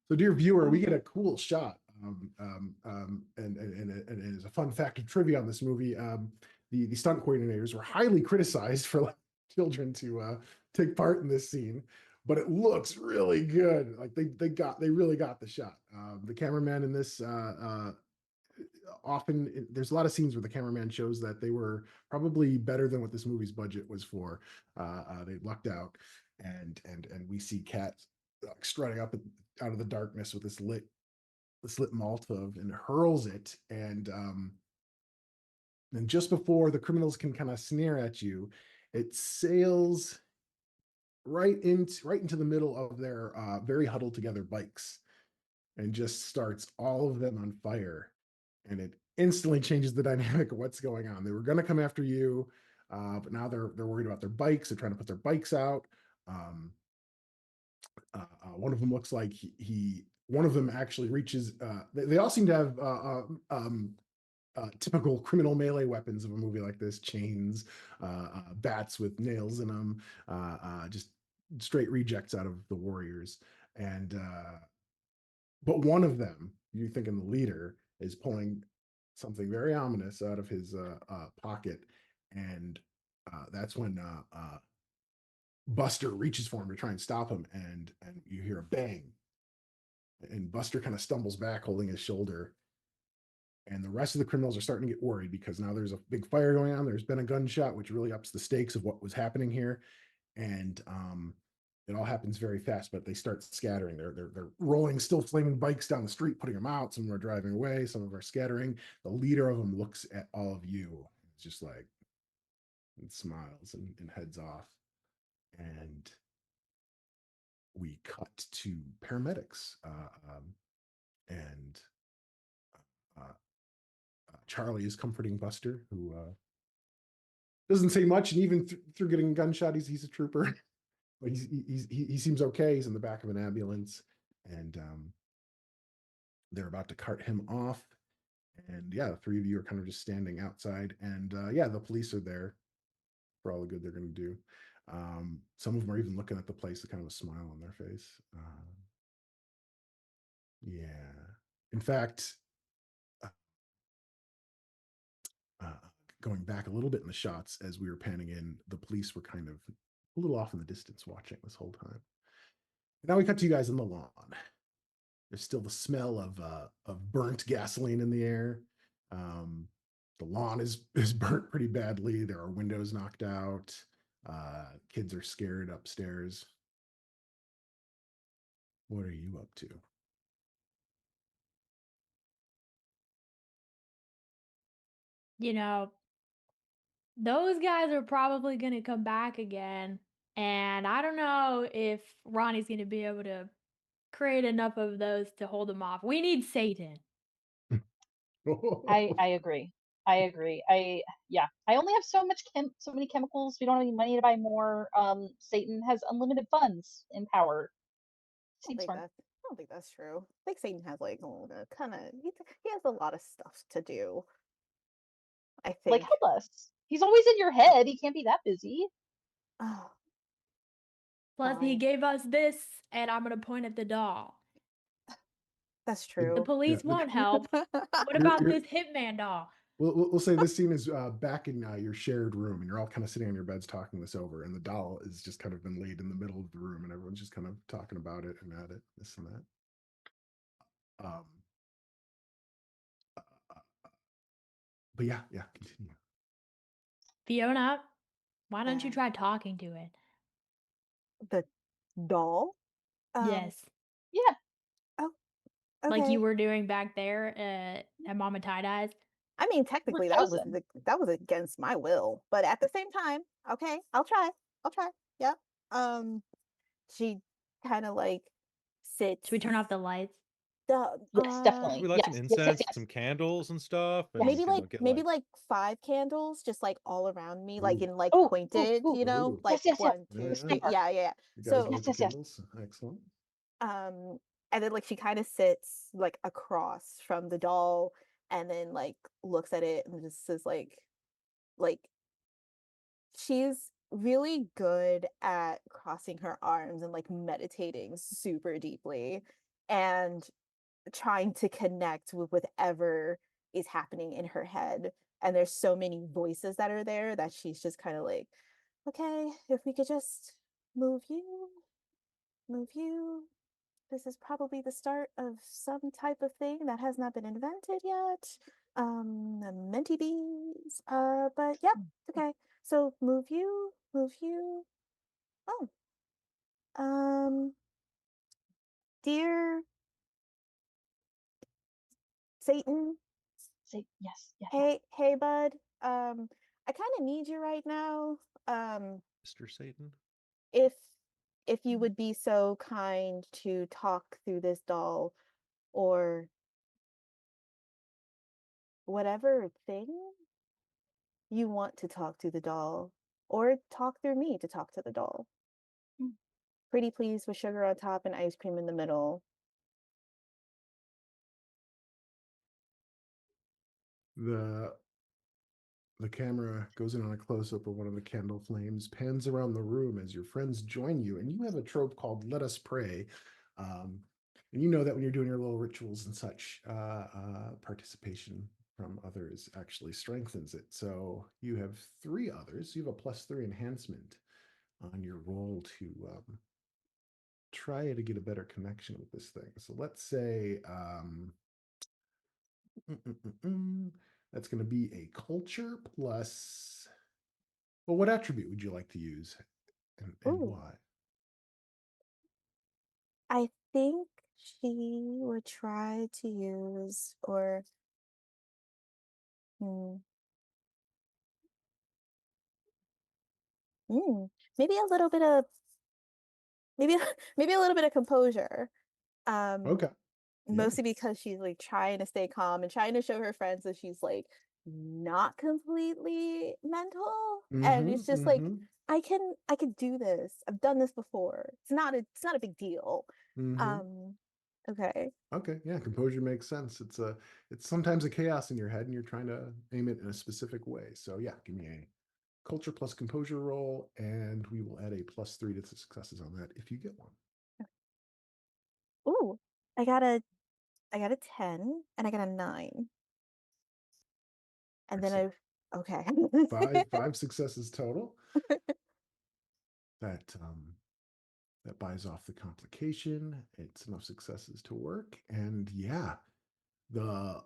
So, dear viewer, we get a cool shot. And as a fun fact of trivia on this movie, the stunt coordinators were highly criticized for letting children to take part in this scene, but it looks really good. Like they really got the shot. The cameraman in this often there's a lot of scenes where the cameraman shows that they were probably better than what this movie's budget was for. They lucked out, and we see Kat strutting up out of the darkness with this lit Molotov and hurls it, and just before the criminals can kind of sneer at you, it sails right into the middle of their very huddled together bikes and just starts all of them on fire. And it instantly changes the dynamic of what's going on. They were going to come after you, but now they're worried about their bikes. They're trying to put their bikes out. One of them looks like one of them actually reaches. They all seem to have typical criminal melee weapons of a movie like this: chains, bats with nails in them, just straight rejects out of the Warriors. And but one of them, you thinking the leader, is pulling something very ominous out of his pocket, and that's when Buster reaches for him to try and stop him, and you hear a bang, and Buster kind of stumbles back, holding his shoulder. And the rest of the criminals are starting to get worried because now there's a big fire going on. There's been a gunshot, which really ups the stakes of what was happening here, and it all happens very fast. But they start scattering. They're rolling still flaming bikes down the street, putting them out. Some of them are driving away. Some of them are scattering. The leader of them looks at all of you, it's just like, and smiles and heads off. And we cut to paramedics, and Charlie is comforting Buster, who doesn't say much, and even through getting a gunshot, he's a trooper. But he seems okay. He's in the back of an ambulance, and they're about to cart him off. And yeah, the three of you are kind of just standing outside, and yeah, the police are there for all the good they're going to do. Some of them are even looking at the place with kind of a smile on their face. Yeah. In fact, uh, uh, going back a little bit in the shots as we were panning in, the police were kind of a little off in the distance watching this whole time. Now we cut to you guys on the lawn. There's still the smell of burnt gasoline in the air. The lawn is burnt pretty badly. There are windows knocked out. Kids are scared upstairs. What are you up to?
You know, those guys are probably going to come back again. And I don't know if Ronnie's going to be able to create enough of those to hold them off. We need Satan.
I agree. I agree. I only have so many chemicals. We don't have any money to buy more. Satan has unlimited funds and power. Seems smart.
I don't think that's true. I think Satan has like kind of he has a lot of stuff to do. I
Like,
think.
help us. He's always in your head. He can't be that busy.
Oh,
Plus, he
fine.
gave us this, and I'm going to point at the doll.
That's
The
true.
police won't help. What about this hitman doll?
We'll say this scene is back in your shared room, and you're all kind of sitting on your beds talking this over, and the doll is just kind of been laid in the middle of the room, and everyone's just kind of talking about it and at it, this and that. But yeah, continue.
Fiona, why don't you
Yeah.
try talking to it?
The doll?
Yes.
Yeah.
Oh,
Like
okay.
you were doing back there at Mama Tie-Dye's.
I mean, technically that was against my will, but at the same time, okay, I'll try. Yep. She kind of like sits.
Should we turn off the lights?
Yes, definitely.
We light some
Yes.
incense, some candles and stuff, and
Maybe
you know,
like
get
maybe like 5 candles just like all around me, like
Ooh.
in like
Ooh,
pointed,
ooh,
you know,
Ooh.
like
Yes.
1,
Yeah,
2,
yeah.
3. Yeah.
You guys
So
light the
yes.
candles. Excellent.
um and then like she kind of sits like across from the doll and then like looks at it and just says like she's really good at crossing her arms and like meditating super deeply and trying to connect with whatever is happening in her head. And there's so many voices that are there that she's just kind of like, okay, if we could just move you. This is probably the start of some type of thing that has not been invented yet. Menti bees. But yep, okay. So move you. Oh, dear Satan.
Say yes.
Hey, bud. I kind of need you right now.
Mr. Satan.
If you would be so kind to talk through this doll or whatever thing you want to talk to the doll or talk through me to talk to the doll. Pretty please with sugar on top and ice cream in the middle.
The camera goes in on a close-up of one of the candle flames, pans around the room as your friends join you, and you have a trope called "Let Us Pray," and you know that when you're doing your little rituals and such, participation from others actually strengthens it. So you have 3 others. You have a +3 enhancement on your roll to try to get a better connection with this thing. So let's say that's going to be a culture plus. Well, what attribute would you like to use, and
Ooh,
why?
I think she would try to use or hmm, maybe a little bit of maybe maybe a little bit of composure. Um,
Okay. Yeah.
Mostly because she's like trying to stay calm and trying to show her friends that she's like not completely mental. And
Mm-hmm.
it's just like
Mm-hmm.
I can do this. I've done this before. It's not a big deal.
Mm-hmm.
Um, okay.
Okay. Yeah. Composure makes sense. It's sometimes a chaos in your head, and you're trying to aim it in a specific way. So yeah, give me culture plus composure roll, and we will add a +3 to the successes on that if you get one.
Ooh, I got a 10 and I got a 9. And then
Excellent.
okay.
Five successes total. That that buys off the complication. It's enough successes to work, and yeah, the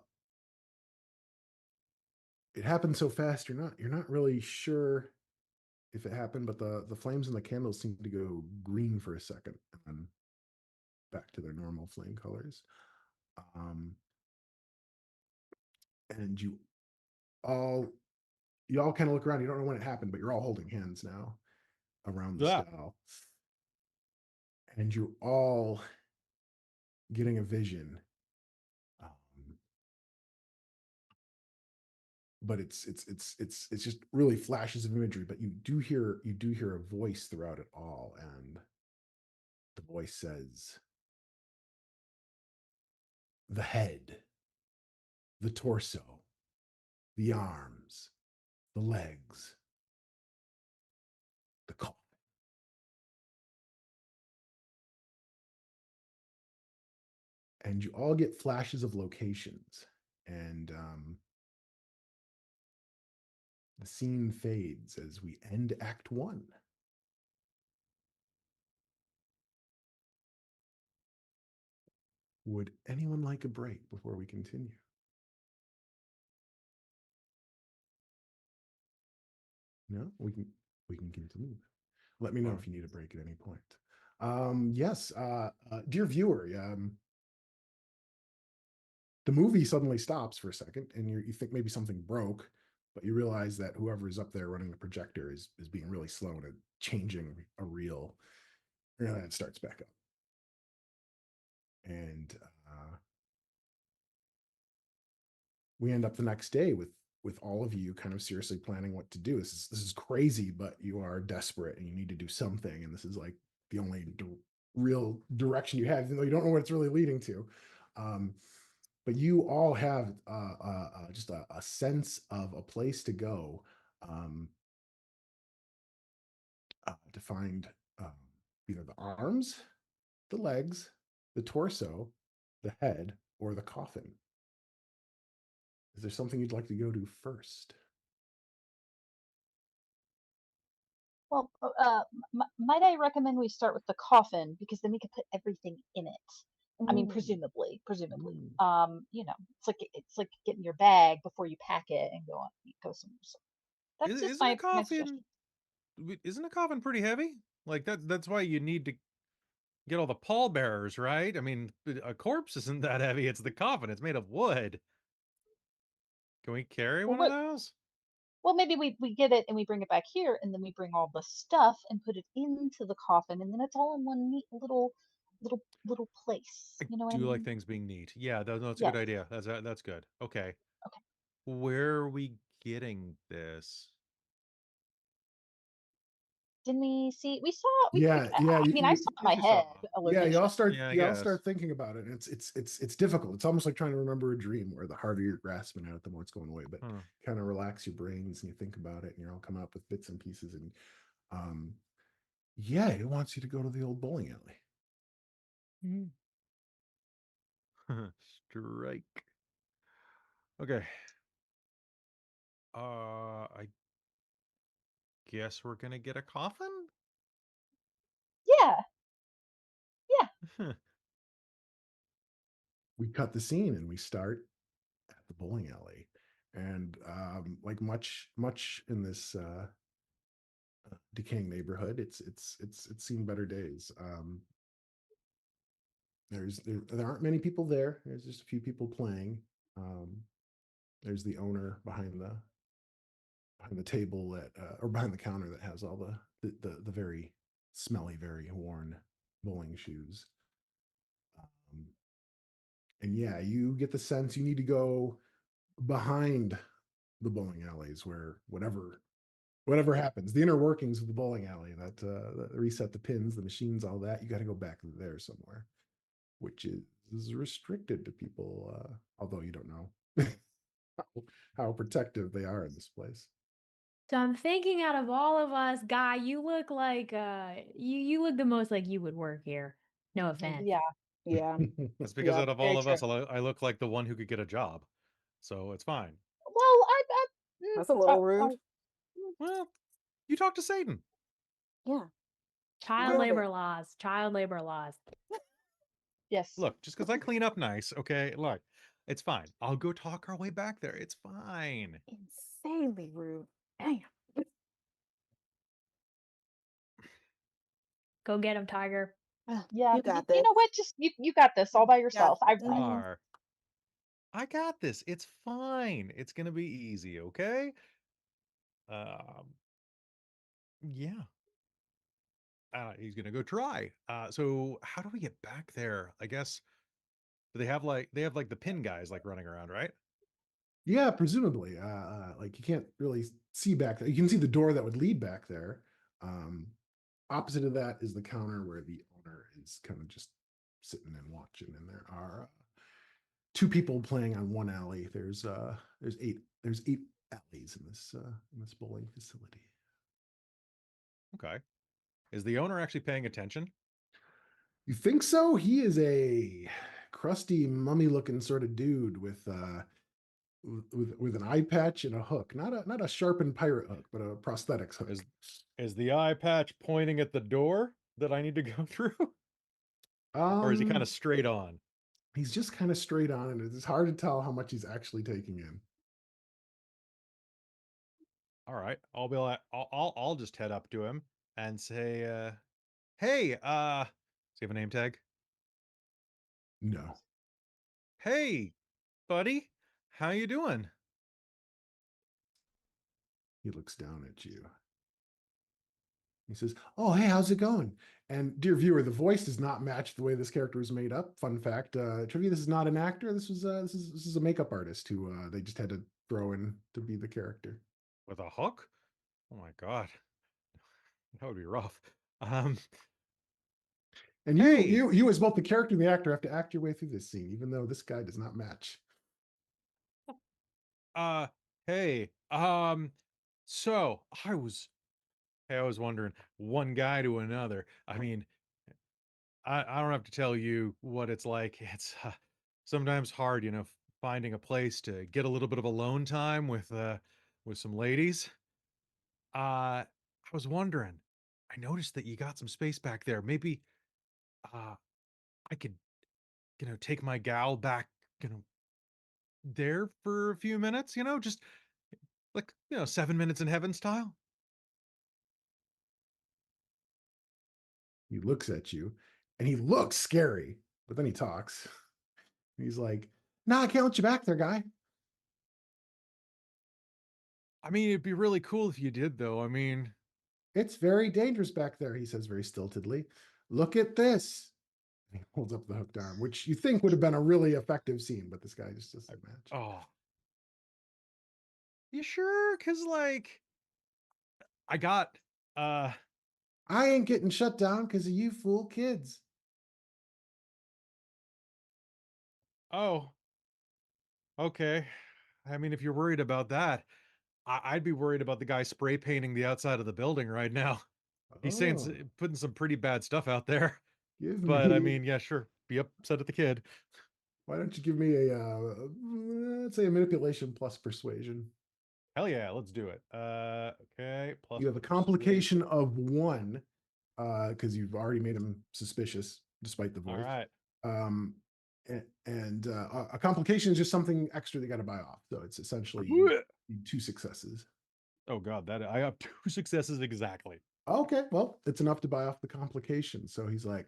it happened so fast. You're not really sure if it happened, but the flames in the candles seem to go green for a second, and then back to their normal flame colors. Um, and all you all kind of look around. You don't know when it happened, but you're all holding hands now around the
Yeah.
skull, and you're all getting a vision. Um, but it's just really flashes of imagery. But you do hear a voice throughout it all, and the voice says, "The head, the torso, the arms, the legs, the coffin." And you all get flashes of locations, and the scene fades as we end Act 1. Would anyone like a break before we continue? No, we can continue. Let me know
Sure.
if you need a break at any point. Yes, dear viewer, the movie suddenly stops for a second, and you think maybe something broke, but you realize that whoever is up there running the projector is being really slow and changing a reel, and then it starts back up. And we end up the next day with all of you kind of seriously planning what to do. This is crazy, but you are desperate and you need to do something, and this is like the only real direction you have, even though you don't know what it's really leading to. Um, but you all have just a sense of a place to go, um, to find either the arms, the legs, the torso, the head, or the coffin. Is there something you'd like to go to first?
Well, might I recommend we start with the coffin because then we can put everything in it. I mean,
Mm.
presumably.
Mm.
It's like getting your bag before you pack it and go somewhere. So that's just
Isn't a
my suggestion.
coffin isn't a coffin pretty heavy? Like that's why you need to get all the pallbearers, right? I mean, a corpse isn't that heavy. It's the coffin. It's made of wood. Can we carry
Well,
one of
what?
those?
Well, maybe we get it and we bring it back here, and then we bring all the stuff and put it into the coffin, and then it's all in one neat little place.
I
You know what I
do like
mean?
things being neat. Yeah, that's a good
Yes.
idea. That's good. Okay.
Okay.
Where are we getting this?
Didn't we see? We.
Yeah,
I mean, I saw in
Guess
my
we saw.
head a
yeah.
location.
Yeah, I
Y'all
guess.
start thinking about it. And it's difficult. It's almost like trying to remember a dream, where the harder you're grasping at it, the more it's going away. But
Huh.
kind of relax your brains and you think about it, and you're all coming up with bits and pieces. And um, yeah, it wants you to go to the old bowling alley.
Strike. Okay. I guess we're gonna get a coffin?
Yeah. Yeah.
We cut the scene and we start at the bowling alley, and like much in this decaying neighborhood, it's seen better days. There aren't many people there. There's just a few people playing. Um, there's the owner behind the table that or behind the counter that has all the very smelly, very worn bowling shoes. Um, and yeah, you get the sense you need to go behind the bowling alleys where whatever happens, the inner workings of the bowling alley, that reset the pins, the machines, all that, you got to go back there somewhere, which is restricted to people, although you don't know how protective they are in this place.
So I'm thinking out of all of us, Guy, you look like you look the most like you would work here. No offense.
Yeah. Yeah.
That's because
Yeah.
out of
Very
all of
true.
us, I look like the one who could get a job, so it's fine.
Well,
That's a little rude.
Well, you talk to Satan.
Yeah.
Child
Rude it.
labor laws. Child labor laws.
yes.
Look, just because I clean up nice, okay? Look, it's fine. I'll go talk our way back there. It's fine.
Insanely rude. Damn.
Go get him, Tiger.
Yeah.
You got
You
this.
know what? Just you got this all by yourself.
Mhm.
I got this. It's fine. It's gonna be easy, okay? Yeah. He's gonna go try. So how do we get back there? I guess they have like the pin guys like running around, right?
Yeah, presumably. Like you can't really see back there. You can see the door that would lead back there. Opposite of that is the counter where the owner is kind of just sitting and watching. And there are two people playing on one alley. There's eight alleys in this bowling facility.
Okay. Is the owner actually paying attention?
You think so? He is a crusty, mummy-looking sort of dude with an eye patch and a hook. Not a sharpened pirate hook, but a prosthetics hook.
Is the eye patch pointing at the door that I need to go through? Or is he kind of straight on?
He's just kind of straight on, and it's hard to tell how much he's actually taking in.
All right. I'll be like, I'll just head up to him and say, hey, does he have a name tag?
No.
Hey, buddy, how you doing?
He looks down at you. He says, "Oh, hey, how's it going?" And dear viewer, the voice does not match the way this character is made up. Fun fact, trivia: this is not an actor. This is a makeup artist who they just had to throw in to be the character.
With a hook? Oh my god, that would be rough. Um,
And
hey,
you as both the character and the actor have to act your way through this scene, even though this guy does not match.
uh, hey, so I was wondering, one guy to another. I mean, I don't have to tell you what it's like. It's sometimes hard, finding a place to get a little bit of alone time with some ladies. I was wondering, I noticed that you got some space back there. Maybe uh I could, take my gal back, there for a few minutes, just like, 7 minutes in heaven style.
He looks at you, and he looks scary, but then he talks. He's like, "Nah, I can't let you back there, guy.
I mean, it'd be really cool if you did though. I mean,
It's very dangerous back there," he says very stiltedly. "Look at this." He holds up the hooked arm, which you think would have been a really effective scene, but this guy just doesn't match.
oh, you sure? Cause like I got uh
I ain't getting shut down because of you fool kids.
oh, okay. I mean, if you're worried about that, I'd be worried about the guy spray painting the outside of the building right now. He's saying
Oh,
putting some pretty bad stuff out there.
give
But I
me.
mean, yeah, sure. Be upset at the kid.
Why don't you give me a let's say a manipulation plus persuasion?
Hell yeah, let's do it. Okay, plus
You have a complication of one because you've already made him suspicious despite the
All
voice.
right.
And a complication is just something extra they got to buy off. So it's essentially two successes.
Oh god, that I have 2 successes exactly.
Okay, well, it's enough to buy off the complication. So it's like,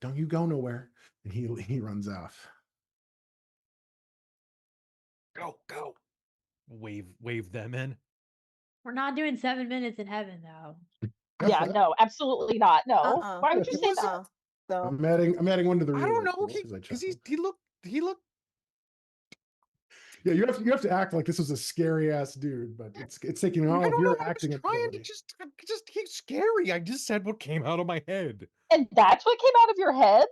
don't you go nowhere, and he runs off.
Go. Wave them in.
We're not doing 7 minutes in heaven though.
Yeah. No, absolutely not. No.
Uh-uh.
Why would you say that?
Uh-uh. So
I'm adding one to the
I
real
don't know,
pool because I
because
chuckled.
he looked.
Yeah, you have to act like this was a scary ass dude, but it's taking
I
all of
don't know.
your
I was
acting
trying to
ability.
just he's scary. I just said what came out of my head.
And that's what came out of your head?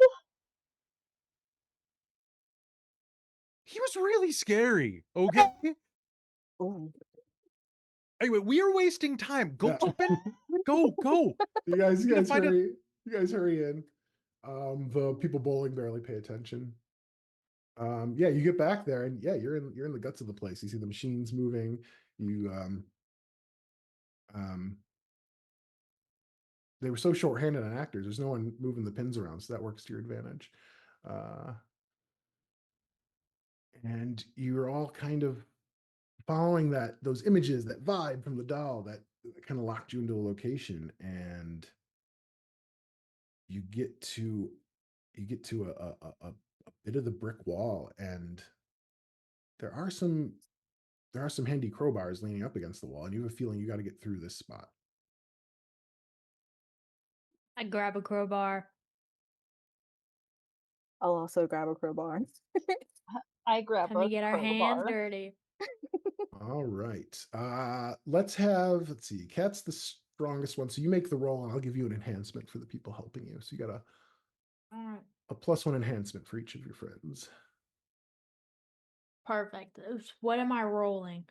He was really scary. Okay.
Ooh.
Anyway, we are wasting time. Go
Yeah.
keep it. Go.
You guys
You gotta find it.
hurry. You guys hurry in. The people bowling barely pay attention. Yeah, you get back there, and yeah, you're in the guts of the place. You see the machines moving. You they were so short-handed on actors. There's no one moving the pins around, so that works to your advantage. And you're all kind of following those images, that vibe from the doll that kind of locked you into a location, and you get to a bit of the brick wall, and there are some handy crowbars leaning up against the wall, and you have a feeling you got to get through this spot.
I grab a crowbar.
I'll also grab a crowbar.
I grab
Time
a
to get our hands
crowbar.
dirty.
All right. Let's see. Cat's the strongest one. So you make the roll, and I'll give you an enhancement for the people helping you. So you got
Alright,
a +1 enhancement for each of your friends.
perfect. What am I rolling?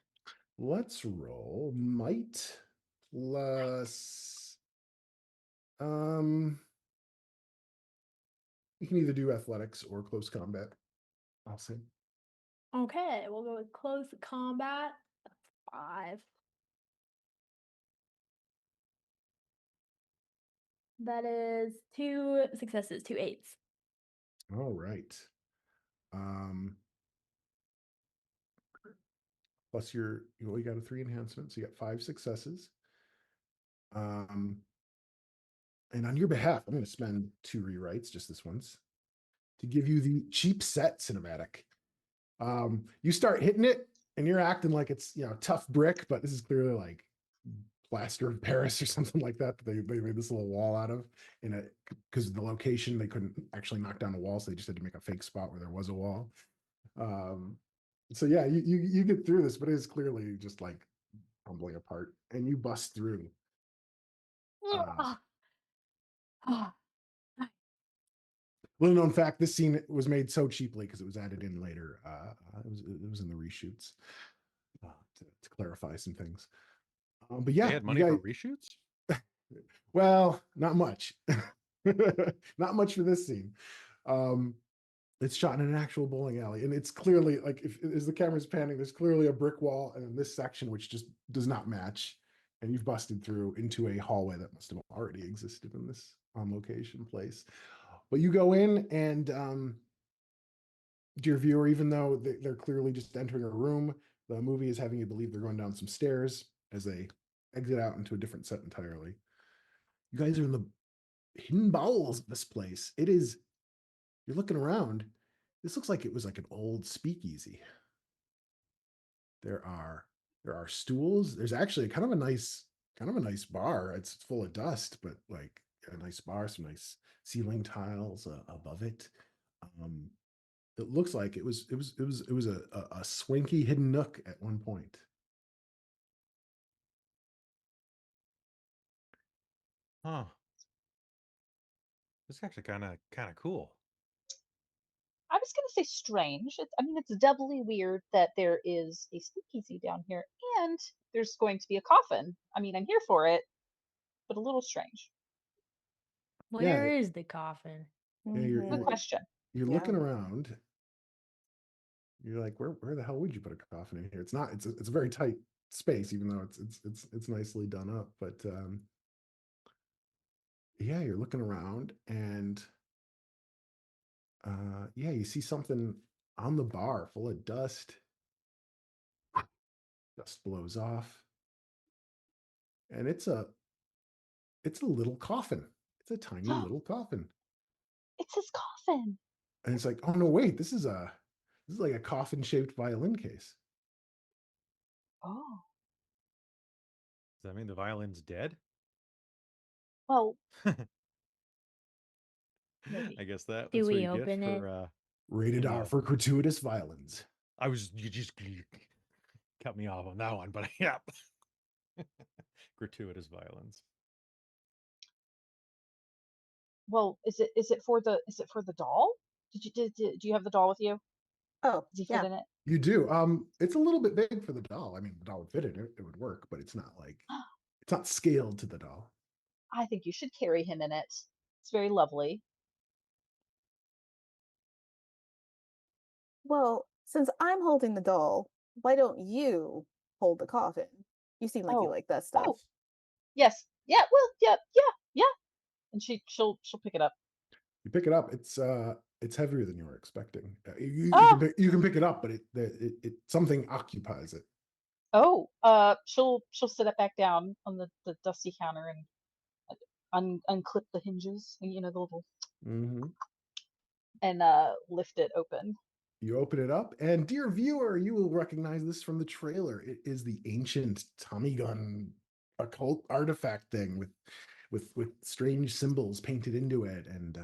Let's roll might plus you can either do athletics or close combat. I'll say.
Okay, we'll go with close combat. That's 5. That is 2 successes, 2 8s.
All right. Plus you got a 3 enhancement, so you got 5 successes. And on your behalf, I'm going to spend 2 rewrites, just this once, to give you the cheap set cinematic. You start hitting it, and you're acting like it's tough brick, but this is clearly like plaster of Paris or something like that. They made this little wall out of because of the location. They couldn't actually knock down a wall, so they just had to make a fake spot where there was a wall. So yeah, you get through this, but it is clearly just like crumbling apart, and you bust through. Little known fact: this scene was made so cheaply because it was added in later. It was in the reshoots to clarify some things. But yeah,
They had money for reshoots.
Well, not much. Not much for this scene. It's shot in an actual bowling alley, and it's clearly like as the camera's panning, there's clearly a brick wall, and in this section which just does not match, and you've busted through into a hallway that must have already existed in this on location place. But you go in, and dear viewer, even though they're clearly just entering a room, the movie is having you believe they're going down some stairs as they exit out into a different set entirely. You guys are in the hidden bowels of this place. You're looking around. This looks like it was like an old speakeasy. There are stools. There's actually kind of a nice bar. It's full of dust, but like a nice bar, some nice ceiling tiles above it. It looks like it was a swanky hidden nook at one point.
Huh. This is actually kind of cool.
I was going to say strange. It's doubly weird that there is a speakeasy down here and there's going to be a coffin. I'm here for it, but a little strange.
Where is the coffin?
Yeah,
Good question.
you're looking around. You're like, where the hell would you put a coffin in here? It's not. It's a very tight space, even though it's nicely done up. But yeah, you're looking around, and yeah, you see something on the bar full of dust. Dust blows off, and it's a little coffin. It's a tiny little coffin,
It's his coffin.
and it's like, oh no, wait, this is like a coffin shaped violin case.
Oh,
Does that mean the violin's dead?
well, maybe.
I guess that's
Do
what
we
you get
open it?
for
Rated R for gratuitous violins.
you just cut me off on that one, but yeah. Gratuitous violence.
Well, is it for the doll? Do you have the doll with you?
Oh,
Does he
yeah.
fit in it?
You do. It's a little bit big for the doll. I mean, the doll would fit in it, it would work, but it's not like it's not scaled to the doll.
I think you should carry him in it. It's very lovely.
Well, since I'm holding the doll, why don't you hold the coffin? You seem like you
Oh,
like that stuff.
oh, yes, yeah. Well, yeah, yeah, yeah. And she'll pick it up.
You pick it up. It's heavier than you were expecting.
Oh,
You can pick it up, but it something occupies it.
oh. She'll sit it back down on the dusty counter and unclip the hinges. You know, the little
Mm-hmm.
and lift it open.
You open it up, and dear viewer, you will recognize this from the trailer. It is the ancient Tommy gun occult artifact thing with strange symbols painted into it and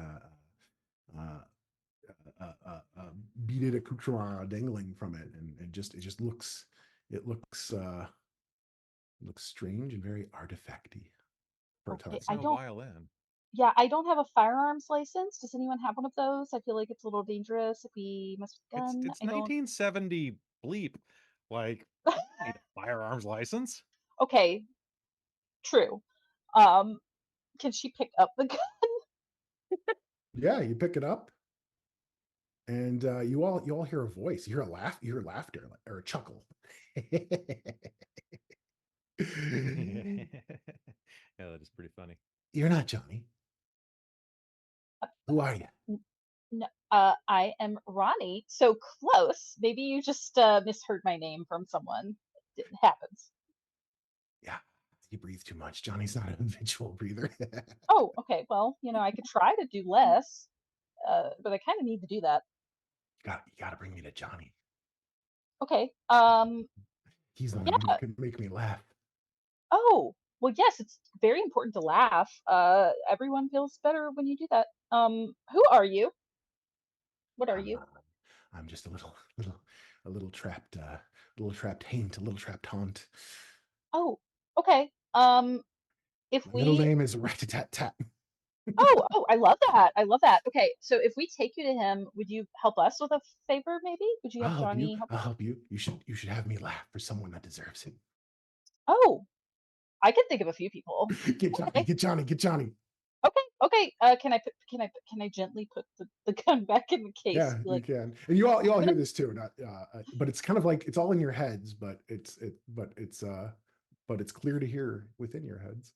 beaded accoutrement dangling from it, and it just looks it looks strange and very artifacty for a
Okay,
It's
Tommy
I
no
gun.
don't.
violin.
Yeah, I don't have a firearms license. Does anyone have one of those? I feel like it's a little dangerous if we mess with a gun.
It's
I don't.
1970 bleep. Like, I need a firearms license.
Okay, true. Um, can she pick up the gun?
Yeah, you pick it up, and you all hear a voice. You hear a laugh. You hear laughter or a chuckle.
Yeah, that is pretty funny.
You're not Johnny. Who are you?
No, I am Ronnie. So close. Maybe you just misheard my name from someone. It happens.
Yeah, you breathe too much. Johnny's not a habitual breather.
Oh, okay. Well, I could try to do less, but I kind of need to do that.
You gotta bring me to Johnny.
Okay.
He's the one who
Yeah.
can make me laugh.
Oh, well, yes, it's very important to laugh. Everyone feels better when you do that. Who are you? What are
I'm
you?
I'm just a little trapped haint, a little trapped haunt.
Oh, okay. If
My middle
we
name is Rat-a-tat-tat.
Oh, I love that. I love that. Okay, so if we take you to him, would you help us with a favor, maybe? Would you
I'll
have
help you.
Johnny help
I'll
us?
help you. You should have me laugh for someone that deserves it.
Oh, I can think of a few people.
Get Johnny,
Okay,
get Johnny, get Johnny.
okay. Can I gently put the gun back in the case?
Yeah,
Be
you
like,
can. And you all
I'm
hear
gonna.
this too, not but it's kind of like it's all in your heads, but it's clear to hear within your heads.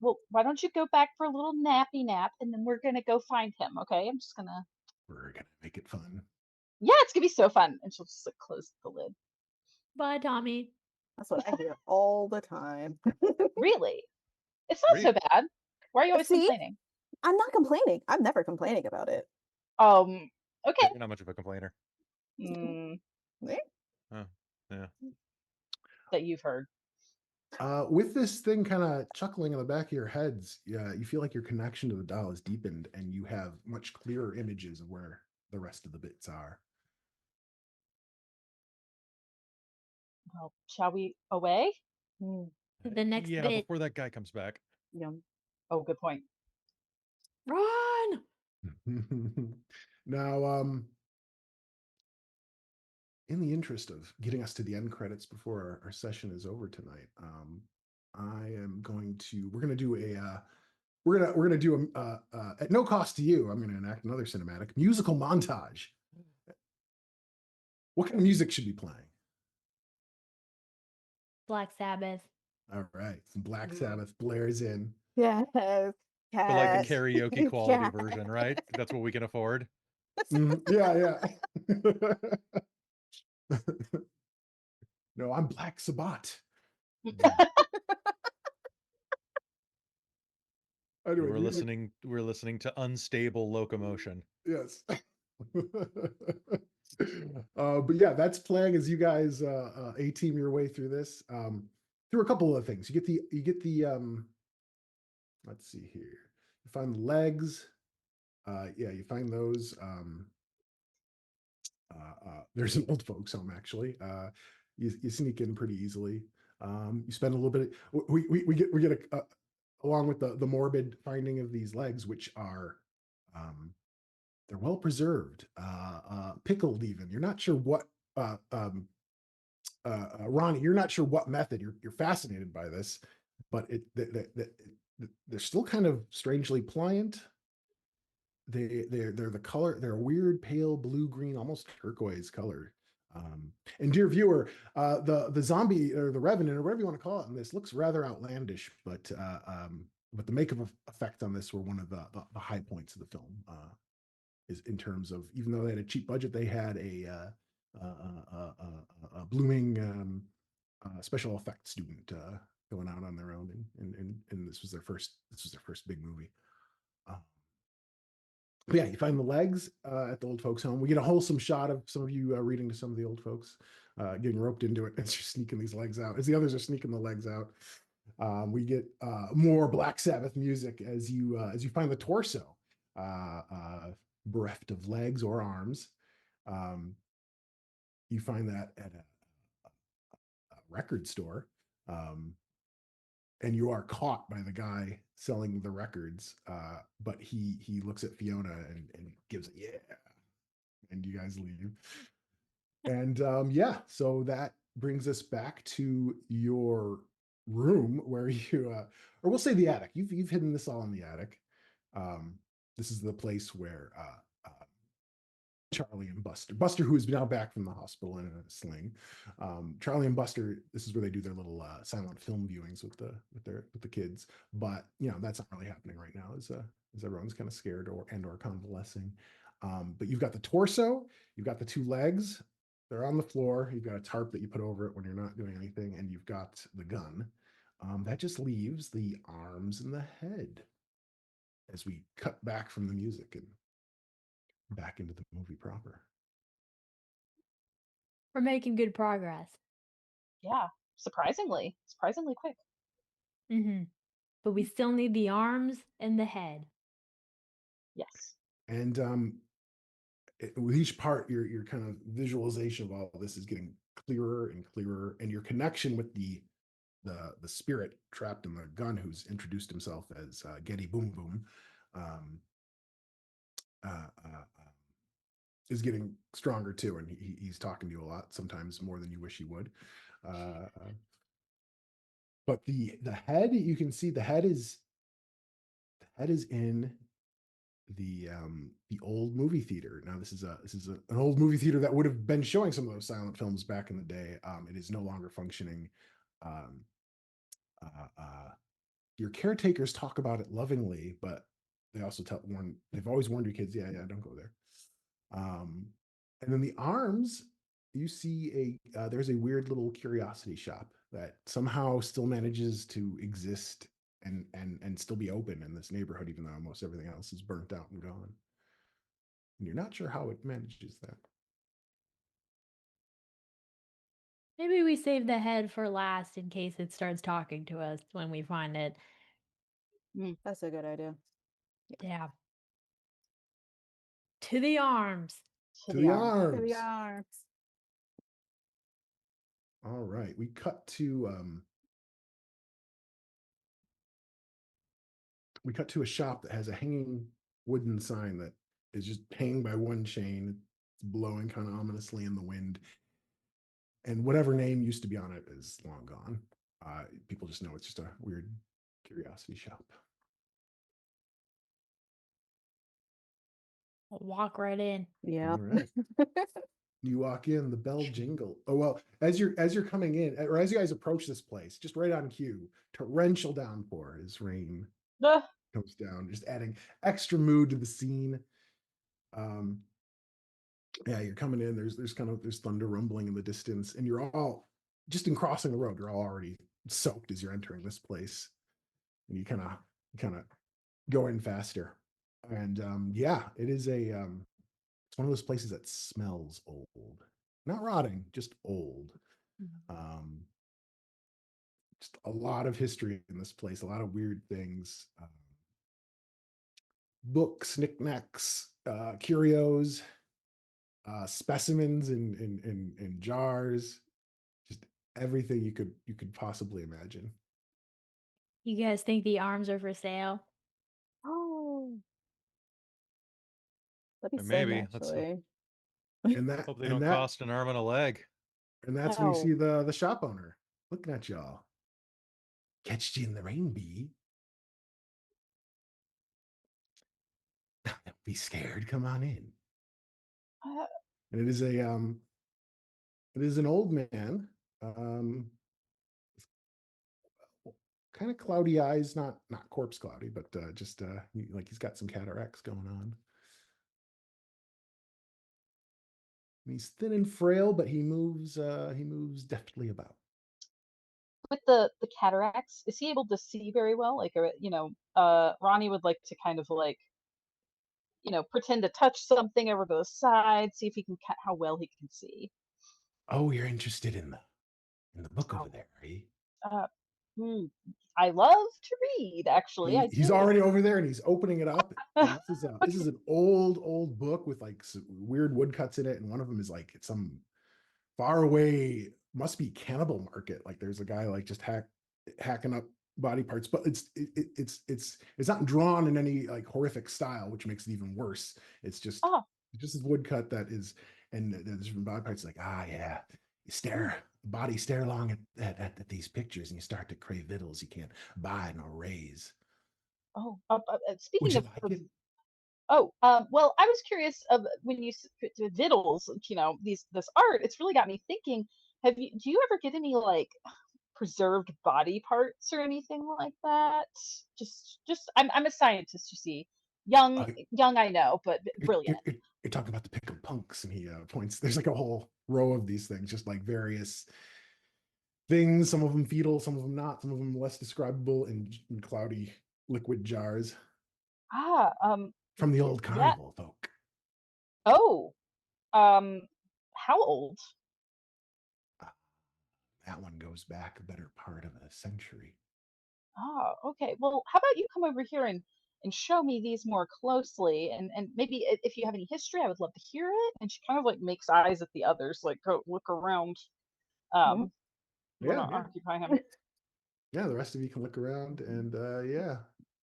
Well, why don't you go back for a little nappy nap, and then we're gonna go find him. Okay, I'm just gonna.
We're gonna make it fun.
Yeah, it's gonna be so fun. And she'll just like close the lid.
Bye, Tommy.
That's what I hear all the time.
Really, it's not
Really?
so bad. Why are you always
See,
complaining?
I'm not complaining. I'm never complaining about it.
Okay.
You're not much of a complainer.
Mm,
Eh?
Oh, yeah.
that you've heard.
With this thing kind of chuckling in the back of your heads, yeah, you feel like your connection to the dial is deepened and you have much clearer images of where the rest of the bits are.
Well, shall we away?
Mm,
The next
Yeah,
bit.
before that guy comes back.
yum.
Oh, good point.
Run!
Now, in the interest of getting us to the end credits before our session is over tonight, I am going to we're gonna do a we're gonna do a at no cost to you. I'm gonna enact another cinematic musical montage. What kind of music should be playing?
Black Sabbath.
All right, some Black
Mm.
Sabbath blares in.
Yes.
But like the
Yes.
karaoke quality
Yes.
version, right? That's what we can afford.
Yeah, yeah. No, I'm Black Sabbath. Anyway, music.
We're listening to Unstable Locomotion.
Yes. But yeah, that's playing as you guys a team your way through this. Through a couple of things. You get the let's see here. You find the legs. Yeah, you find those. There's an old folks home actually. You sneak in pretty easily. You spend a little bit. We get along with the morbid finding of these legs, which are they're well preserved, pickled even. You're not sure what Ronnie, you're not sure what method you're fascinated by this, but they're still kind of strangely pliant. They're the color, they're a weird pale blue green, almost turquoise color. And dear viewer, the zombie or the revenant or whatever you want to call it in this looks rather outlandish, but the makeup effect on this were one of the high points of the film. Is in terms of, even though they had a cheap budget, they had a blooming special effects student going out on their own, and this was their first big movie. But yeah, you find the legs at the old folks' home. We get a wholesome shot of some of you reading to some of the old folks, getting roped into it as you're sneaking these legs out, as the others are sneaking the legs out. We get more Black Sabbath music as you find the torso, bereft of legs or arms. You find that at a record store. And you are caught by the guy selling the records, but he looks at Fiona and gives it, yeah, and you guys leave. And yeah, so that brings us back to your room where you, or we'll say the attic. You've hidden this all in the attic. This is the place where Charlie and Buster, who is now back from the hospital in a sling. Charlie and Buster, this is where they do their little silent film viewings with the kids. But you know, that's not really happening right now, as everyone's kind of scared or convalescing. But you've got the torso, you've got the two legs, they're on the floor. You've got a tarp that you put over it when you're not doing anything, and you've got the gun. That just leaves the arms and the head as we cut back from the music and back into the movie proper.
We're making good progress.
Yeah, surprisingly quick.
But we still need the arms and the head.
Yes.
And with each part, your kind of visualization of all of this is getting clearer and clearer, and your connection with the spirit trapped in the gun, who's introduced himself as Getty Boom Boom, is getting stronger too, and he's talking to you a lot, sometimes more than you wish he would. But the head, you can see the head is in the old movie theater. Now this is an old movie theater that would have been showing some of those silent films back in the day. It is no longer functioning. Your caretakers talk about it lovingly, but they also they've always warned your kids, yeah, don't go there. And then the arms, you see there's a weird little curiosity shop that somehow still manages to exist and still be open in this neighborhood, even though almost everything else is burnt out and gone. And you're not sure how it manages that.
Maybe we save the head for last in case it starts talking to us when we find it.
That's a good idea.
Yeah. To the arms.
To the arms.
To the arms.
All right. We cut to a shop that has a hanging wooden sign that is just hanging by one chain. It's blowing kind of ominously in the wind. And whatever name used to be on it is long gone. People just know it's just a weird curiosity shop.
I'll walk right in.
Yeah.
All right. You walk in, the bell jingle. Oh well, as you're coming in, or as you guys approach this place, just right on cue, torrential downpour as rain comes down, just adding extra mood to the scene. Yeah, you're coming in. There's thunder rumbling in the distance, and you're all just in crossing the road. You're all already soaked as you're entering this place, and you kind of go in faster. And yeah, it is it's one of those places that smells old, not rotting, just old. Just a lot of history in this place, a lot of weird things, books, knickknacks, curios, specimens in jars, just everything you could possibly imagine.
You guys think the arms are for sale?
Oh, that'd be sick,
Maybe.
actually.
And that
Hope they
and
don't
that
cost an arm and a leg.
and that's when you
Oh.
see the shop owner looking at y'all. Catched you in the rain, bee. Don't be scared. Come on in.
Uh,
And it is an old man. Kind of cloudy eyes, not corpse cloudy, but just like he's got some cataracts going on. He's thin and frail, but he moves deftly about.
with the cataracts, is he able to see very well? Like, Ronnie would like to kind of like, pretend to touch something over to the side, see if he can how well he can see.
Oh, you're interested in the book over
Oh,
there, are you?
uh, hmm, I love to read. Actually, I
He's
do.
already over there and he's opening it up. And this is
Okay.
an old book with like some weird woodcuts in it, and one of them is like some far away, must be cannibal market. Like there's a guy like just hacking up body parts, but it's not drawn in any like horrific style, which makes it even worse. It's
Oh,
just this woodcut that is, and there's different body parts. Like yeah, you stare long at these pictures, and you start to crave victuals you can't buy nor raise.
oh.
Would
Speaking
you
of,
like it?
well, I was curious of when you to vittles, this art. It's really got me thinking. Do you ever get any like preserved body parts or anything like that? Just I'm a scientist, you see.
Uh,
Young, I know, but
you're,
brilliant.
you're, you're talking about the pickled punks, and he points. There's like a whole row of these things, just like various things. Some of them fetal, some of them not. Some of them less describable in cloudy liquid jars
Ah,
from the old
yeah.
carnival folk.
Oh, um, how old?
Uh, that one goes back a better part of a century.
Ah, okay. Well, how about you come over here and show me these more closely, and maybe if you have any history, I would love to hear it. And she kind of like makes eyes at the others, like go look around.
Mhm.
We're
Yeah,
not
yeah,
occupy him.
yeah. The rest of you can look around, and yeah.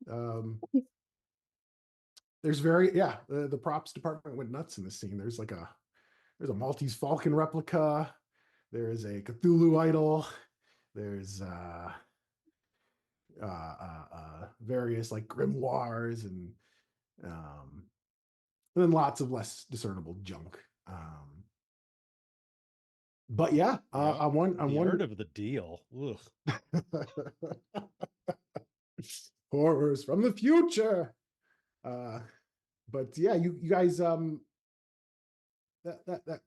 Um, there's the props department went nuts in this scene. There's a Maltese Falcon replica. There is a Cthulhu idol. There's various like grimoires um, and then lots of less discernible junk. But yeah,
The,
I
the art
wonder.
of the deal. Ugh.
Horrors from the future. Uh, but yeah, you guys, that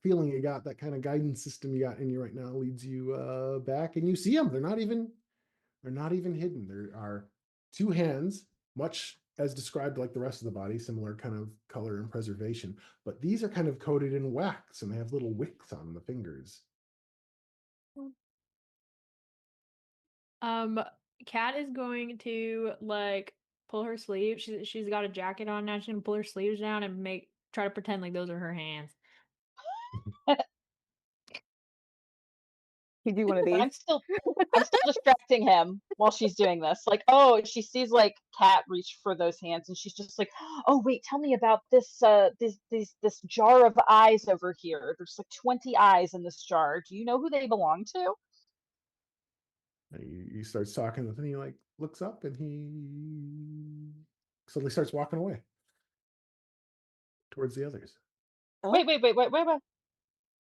feeling you got, that kind of guidance system you got in you right now, leads you back, and you see them. They're not even hidden. There are two hands, much as described like the rest of the body, similar kind of color and preservation, but these are kind of coated in wax, and they have little wicks on the fingers.
Um, Kat is going to like pull her sleeve. She's got a jacket on now. She's gonna pull her sleeves down and try to pretend like those are her hands.
You do one of
And
these.
I'm still distracting him while she's doing this. Like, oh, she sees like Cat reach for those hands, and she's just like, oh wait, tell me about this jar of eyes over here. There's like 20 eyes in this jar. Do you know who they belong to?
He starts talking with him. He like looks up, and he suddenly starts walking away towards the others.
Oh,
Wait.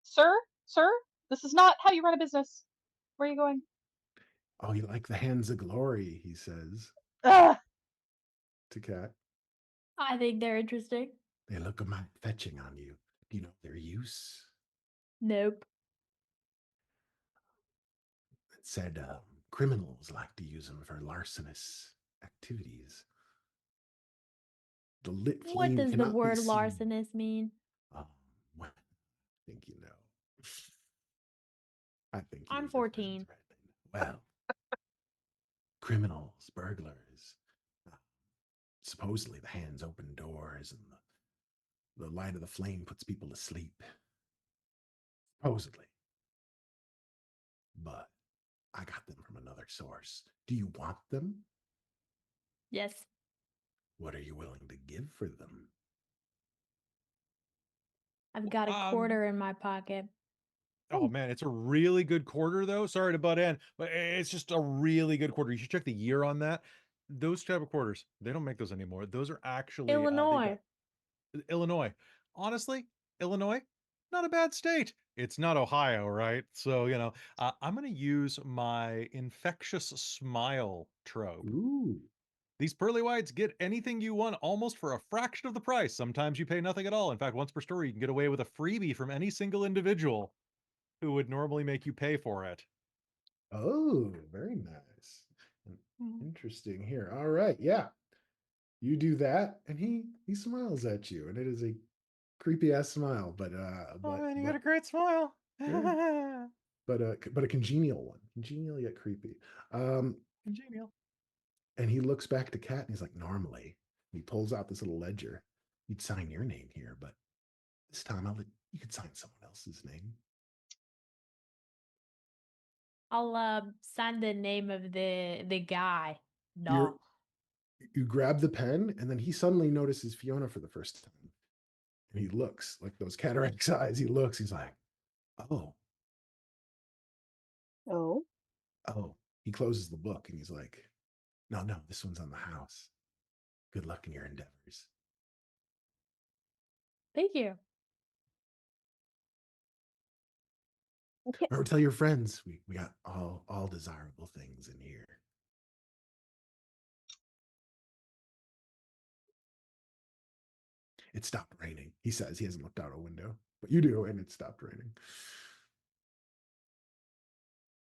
Sir, sir, this is not how you run a business. Where are you going?
Oh, you like the hands of glory, he says
Ugh.
to Cat.
I think they're interesting.
They look a mite fetching on you. Do you know their use?
Nope.
It said criminals like to use them for larcenous activities. The lit
What
flame
does the
cannot be
word
seen.
larcenous mean?
Well, I think you know. I think
I'm
yours are friends,
14.
Redmond. Well, criminals, burglars. uh, Supposedly the hands open doors, and the light of the flame puts people to sleep. Supposedly. But I got them from another source. Do you want them?
Yes.
What are you willing to give for them?
I've got a quarter in my pocket.
Oh man, it's a really good quarter though. Sorry to butt in, but it's just a really good quarter. You should check the year on that. Those type of quarters, they don't make those anymore. Those are actually
Illinois.
Illinois. Honestly, Illinois, not a bad state. It's not Ohio, right? So, I'm going to use my infectious smile trope.
Ooh.
These pearly whites get anything you want almost for a fraction of the price. Sometimes you pay nothing at all. In fact, once per store, you can get away with a freebie from any single individual who would normally make you pay for it.
Oh, very nice. Interesting here. All right. Yeah. You do that, and he smiles at you, and it is a creepy ass smile, but
Man, you got a great smile.
Yeah. but a congenial one. Congenial yet creepy.
Congenial.
And he looks back to Kat and he's like, normally, he pulls out this little ledger. You'd sign your name here, but this time you could sign someone else's name.
I'll sign the name of the guy. No.
You grab the pen, and then he suddenly notices Fiona for the first time. And he looks like those cataracts eyes. He looks, he's like, oh.
Oh.
Oh. He closes the book and he's like, no, this one's on the house. Good luck in your endeavors.
Thank you.
Okay.
Or tell your friends we got all desirable things in here. It stopped raining. He says he hasn't looked out a window, but you do, and it stopped raining.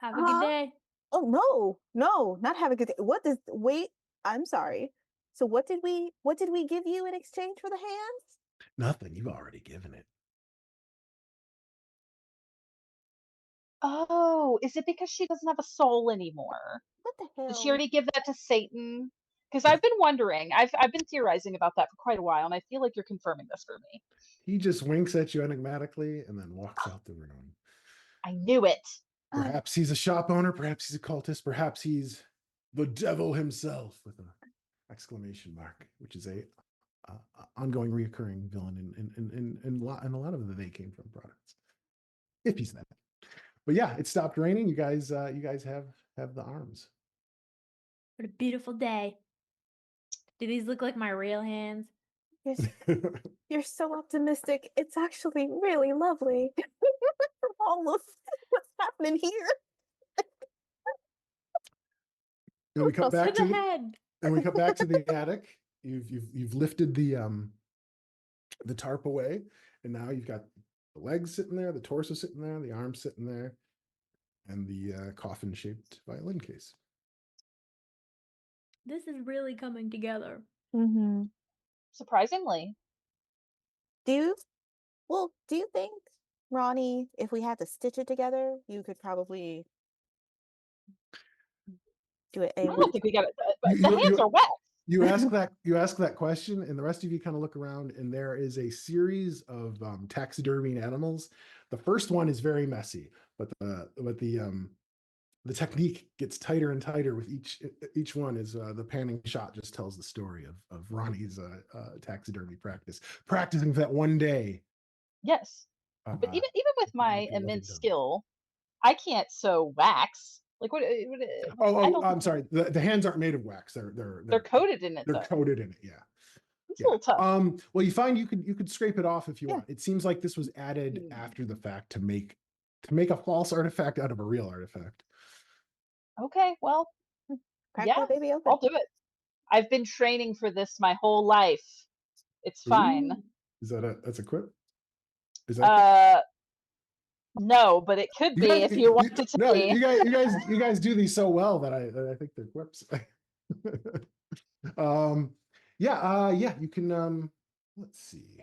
Have a good day.
Oh no, not have a good day. Wait, I'm sorry. So what did we give you in exchange for the hands?
Nothing. You've already given it.
Oh, is it because she doesn't have a soul anymore?
What the hell?
Did she already give that to Satan? Because I've been wondering. I've been theorizing about that for quite a while, and I feel like you're confirming this for me.
He just winks at you enigmatically and then walks out the room.
I knew it.
Perhaps he's a shop owner. Perhaps he's a cultist. Perhaps he's the devil himself with an exclamation mark, which is a ongoing reoccurring villain in a lot of the They Came From products. If he's that. But yeah, it stopped raining. You guys have the arms.
What a beautiful day. Do these look like my real hands?
You're so optimistic. It's actually really lovely. All of what's happening here.
And we cut back
to
to
the head.
and we cut back to the attic. You've lifted the tarp away, and now you've got the legs sitting there, the torso sitting there, the arms sitting there, and the coffin-shaped violin case.
This is really coming together.
Mm-hmm.
Surprisingly.
Do you think, Ronnie, if we had to stitch it together, you could probably do it?
I don't think we got it. The hands are wet.
You ask that question, and the rest of you kind of look around, and there is a series of taxidermied animals. The first one is very messy, but the technique gets tighter and tighter with each one as the panning shot just tells the story of Ronnie's taxidermy practicing for that one day.
Yes, but even with my immense skill, I can't sew wax. Like what?
I'm sorry. The hands aren't made of wax.
They're coated in it.
They're coated in it. Yeah.
It's a little tough.
Well, you find you could scrape it off if you want. It seems like this was added after the fact to make a false artifact out of a real artifact.
Okay, well,
yeah, baby,
I'll do it. I've been training for this my whole life. It's fine.
Is that that's a quip? Is that
no, but it could be if you want it to
no,
be.
You guys do these so well that I think they're quips. Yeah, you can let's see.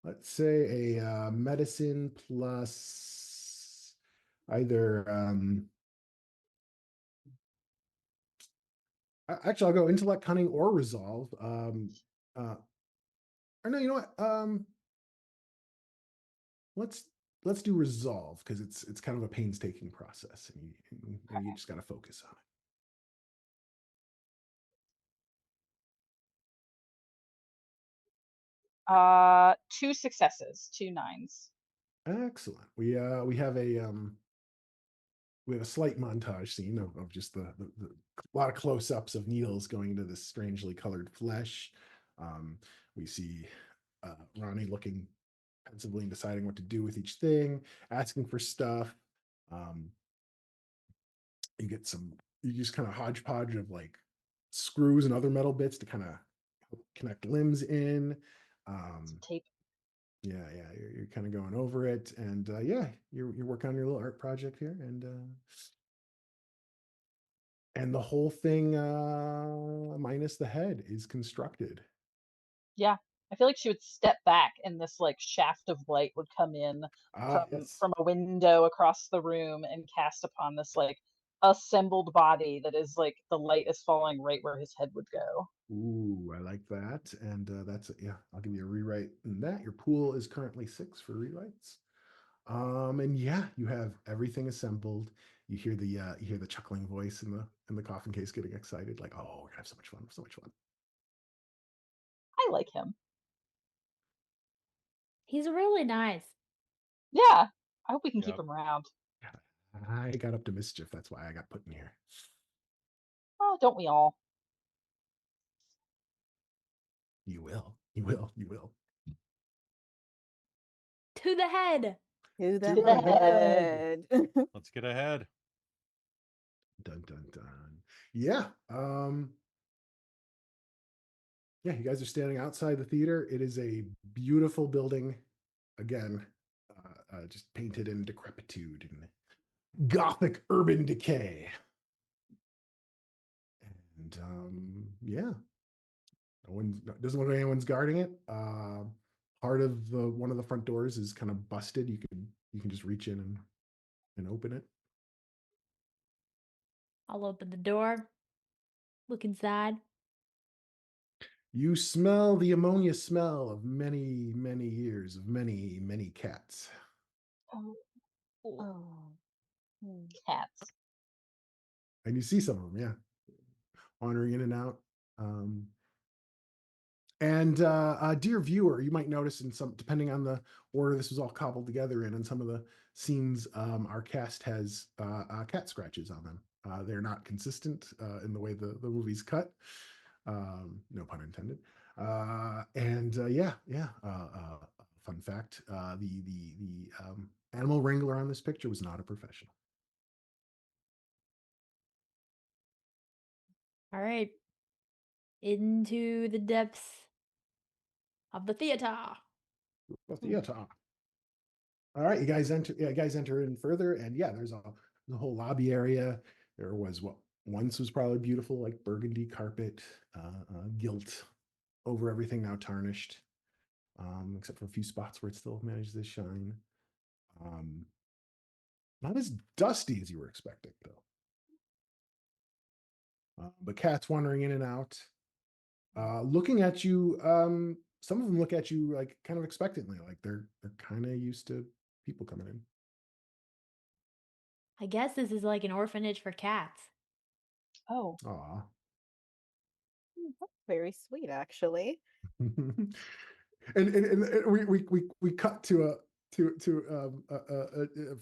Let's say a medicine plus either actually I'll go intellect, cunning, or resolve. Or no, you know what? Let's do resolve because it's kind of a painstaking process, and you just got to focus on it.
2 successes, 2 9s.
Excellent. We have a slight montage scene of just the a lot of close-ups of needles going into this strangely colored flesh. We see Ronnie looking pensively and deciding what to do with each thing, asking for stuff. Um, you just kind of hodgepodge of like screws and other metal bits to kind of connect limbs in.
Tape.
Yeah, you're kind of going over it, and yeah, you're working on your little art project here, and the whole thing, minus the head, is constructed.
Yeah. I feel like she would step back and this like shaft of light would come in
Yes.
from a window across the room and cast upon this like assembled body that is like the light is falling right where his head would go.
Ooh, I like that, and yeah. I'll give you a rewrite in that. Your pool is currently 6 for rewrites. And yeah, you have everything assembled. You hear the chuckling voice in the coffin case getting excited, like, oh, we're gonna have so much fun, so much fun.
I like him.
He's really nice.
Yeah. I hope we can keep
Yep.
him around.
I got up to mischief. That's why I got put in here.
Oh, don't we all?
You will. You will. You will.
To the head.
To the
To the
head.
Let's get ahead.
Dun dun dun. Yeah. Yeah, you guys are standing outside the theater. It is a beautiful building. Again, just painted in decrepitude and gothic urban decay. And yeah, doesn't look like anyone's guarding it. Part of the one of the front doors is kind of busted. You can just reach in and open it.
I'll open the door. Look inside.
You smell the ammonia smell of many, many years of many, many cats.
Oh,
Oh. Hmm.
cats.
And you see some of them, yeah, wandering in and out. Um, and dear viewer, you might notice in some, depending on the order this was all cobbled together in some of the scenes, our cast has cat scratches on them. They're not consistent in the way the movie's cut. No pun intended. Fun fact: the animal wrangler on this picture was not a professional.
All right. Into the depths of the theater.
But yeah, all right, you guys enter. Yeah, you guys enter in further, and yeah, there's a whole lobby area. There was what once was probably beautiful, like burgundy carpet, gilt over everything, now tarnished, except for a few spots where it still manages to shine. Um, Not as dusty as you were expecting, though. But cats wandering in and out, looking at you. Some of them look at you like kind of expectantly, like they're kind of used to people coming in.
I guess this is like an orphanage for cats.
Oh,
Aw.
That's very sweet, actually.
And we cut to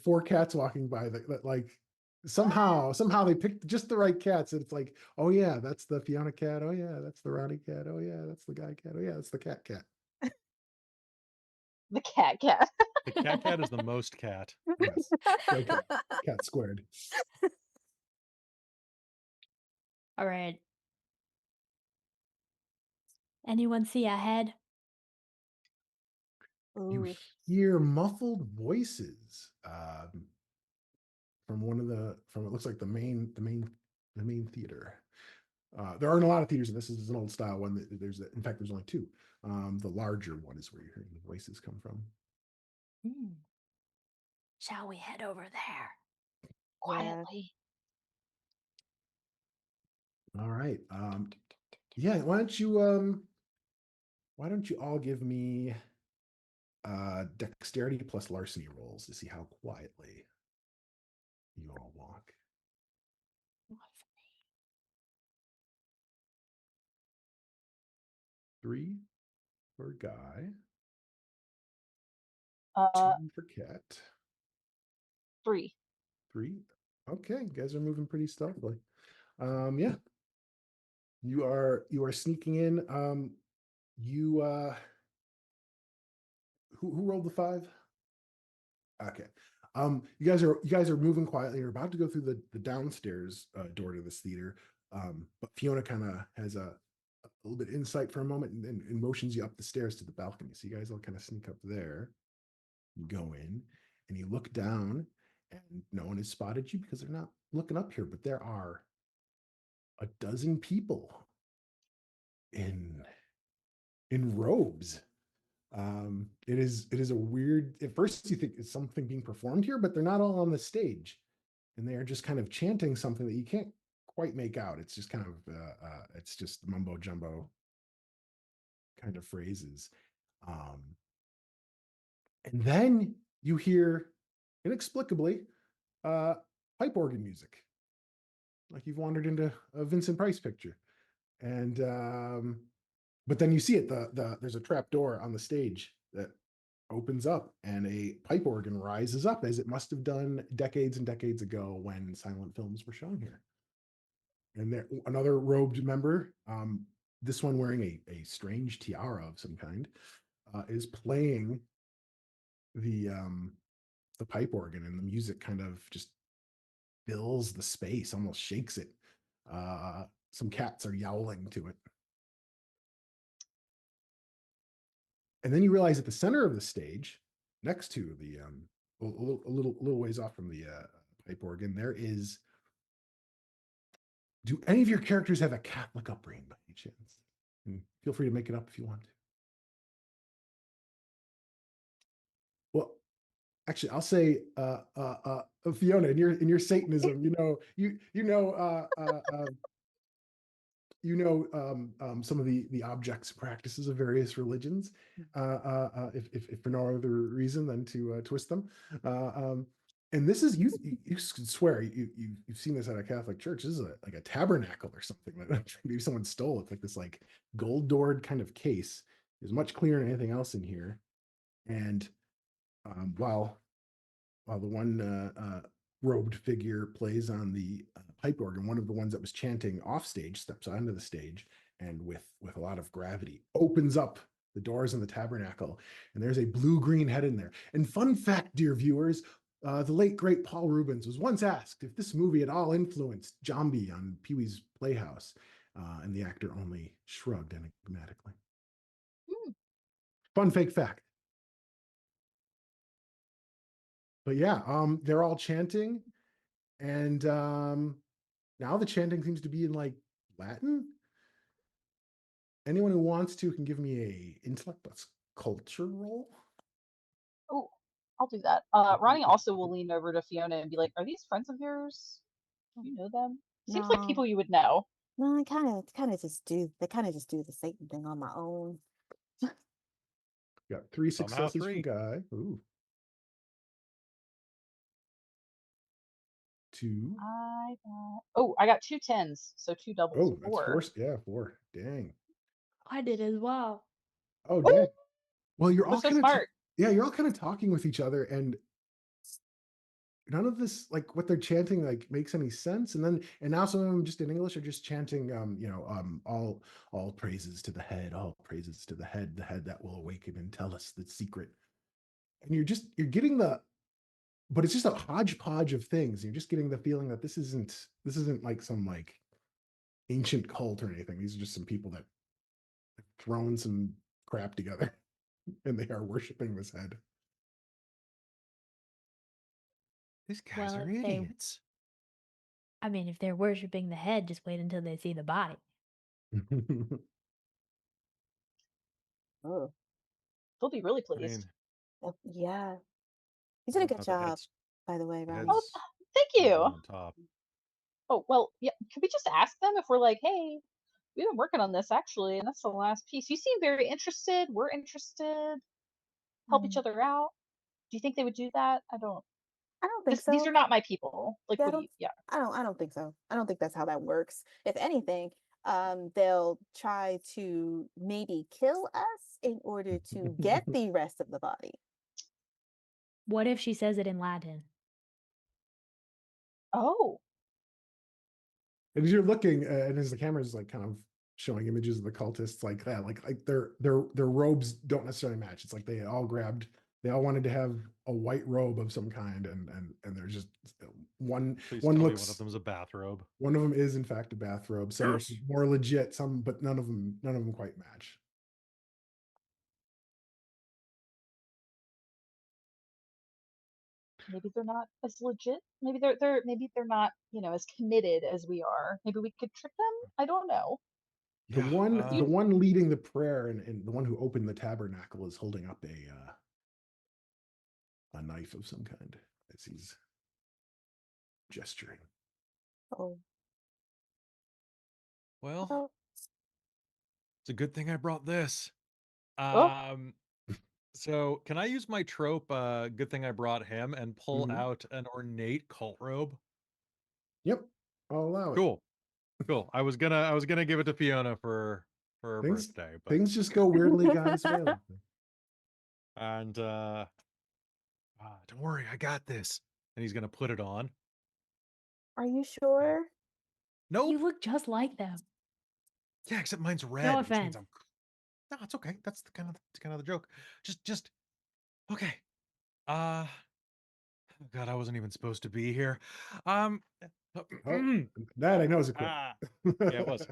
four cats walking by that like somehow they picked just the right cats, and it's like, oh yeah, that's the Fiona cat, oh yeah, that's the Ronnie cat, oh yeah, that's the guy cat, oh yeah, that's the cat.
the cat.
The cat is the most cat.
Yes. Okay. Cat squared.
All right. Anyone see a head?
You
Ooh.
hear muffled voices from from it looks like the main theater. There aren't a lot of theaters, and this is an old style one. In fact, there's only two. The larger one is where you're hearing the voices come from.
Shall we head over there?
Quietly.
All right. Yeah. Why don't you all give me dexterity plus larceny rolls to see how quietly you all walk. 3, for Guy.
Uh,
2 for Cat.
3.
3. Okay, you guys are moving pretty stealthily. Yeah. You are sneaking in. You who rolled the 5? Okay. You guys are moving quietly. You're about to go through the downstairs door to this theater. But Fiona kind of has a little bit insight for a moment and motions you up the stairs to the balcony. So you guys all kind of sneak up there, you go in, and you look down, and no one has spotted you because they're not looking up here, but there are a dozen people in robes. It is a weird. At first, you think it's something being performed here, but they're not all on the stage, and they are just kind of chanting something that you can't quite make out. It's just kind of it's just mumbo jumbo kind of phrases. Um, and then you hear inexplicably pipe organ music, like you've wandered into a Vincent Price picture, and but then you see it. There's a trap door on the stage that opens up and a pipe organ rises up as it must have done decades and decades ago when silent films were shown here. And there another robed member, this one wearing a strange tiara of some kind, is playing the pipe organ, and the music kind of just fills the space, almost shakes it. Some cats are yowling to it. And then you realize at the center of the stage, next to the a little ways off from the pipe organ, there is. Do any of your characters have a Catholic upbringing by any chance? And feel free to make it up if you want to. Well, actually, I'll say Fiona, in your Satanism, some of the objects and practices of various religions, if for no other reason than to twist them. And this is you could swear you've seen this at a Catholic church. This is like a tabernacle or something that maybe someone stole. It's like this like gold doored kind of case. Is much clearer than anything else in here. And while the one robed figure plays on the pipe organ, one of the ones that was chanting off stage steps onto the stage and with a lot of gravity opens up the doors in the tabernacle, and there's a blue-green head in there. And fun fact, dear viewers, the late great Paul Rubens was once asked if this movie at all influenced Jambi on Pee-wee's Playhouse, and the actor only shrugged enigmatically. Fun fake fact. But yeah, they're all chanting, and now the chanting seems to be in like Latin. Anyone who wants to can give me a intellect plus culture roll.
Oh, I'll do that. Ronnie also will lean over to Fiona and be like, "Are these friends of yours? Do you know them? Seems like
No,
people you would know."
no, I kind of just do. They kind of just do the Satan thing on my own.
Got 3
Somehow
successes from
3.
Guy. Ooh. 2.
I got 2 10s, so 2 doubles.
Oh, that's
4.
4. Yeah, 4. Dang.
I did as well.
Oh,
Woo!
dang. Well, you're
We're
all
so
kind of
smart.
yeah, you're all kind of talking with each other, and none of this, like what they're chanting, like makes any sense. And now some of them just in English are just chanting, all praises to the head, all praises to the head that will awaken and tell us the secret. And you're getting but it's just a hodgepodge of things. You're just getting the feeling that this isn't like some like ancient cult or anything. These are just some people that have thrown some crap together and they are worshiping this head.
These guys
Well,
are
if they-
idiots.
I mean, if they're worshiping the head, just wait until they see the body.
Oh,
They'll be really
I
pleased.
mean,
yeah. You did a good
the
job,
head's,
by the way,
the
Ronnie.
Oh,
head's
thank
kind of
you.
on top.
Oh, well, yeah. Could we just ask them if we're like, "Hey, we've been working on this actually, and that's the last piece. You seem very interested. We're interested. Help each
Mm,
other out." Do you think they would do that? I don't.
I don't think
These
so.
are not my people. Like,
Yeah,
what do you? Yeah.
I don't think so. I don't think that's how that works. If anything, they'll try to maybe kill us in order to get the rest of the body.
What if she says it in Latin?
Oh,
And as you're looking, and as the camera's like kind of showing images of the cultists like that, like their robes don't necessarily match. It's like they all wanted to have a white robe of some kind, and there's just one
Please
one
tell me
looks
one of them's a bathrobe.
one of them is in fact a bathrobe. Some are more legit, some, but none of them quite match.
maybe they're not as legit. Maybe they're not, as committed as we are. Maybe we could trick them. I don't know.
The
Yeah,
one leading the prayer and the one who opened the tabernacle is holding up a knife of some kind as he's gesturing.
Oh,
well,
well,
it's a good thing I brought this.
Oh,
So can I use my trope, good thing I brought him, and pull
Mhm.
out an ornate cult robe?
Yep, I'll allow it.
Cool. Cool. I was gonna give it to Fiona for her
Things
birthday, but
things just go weirdly God's way.
and don't worry, I got this. And he's gonna put it on.
are you sure?
Nope.
You look just like them.
Yeah, except mine's red,
No
which means
offense.
I'm no, it's okay. That's kind of the joke. Just okay. Oh God, I wasn't even supposed to be here. Um
Oh, that I know is a quip.
ah, yeah, it was.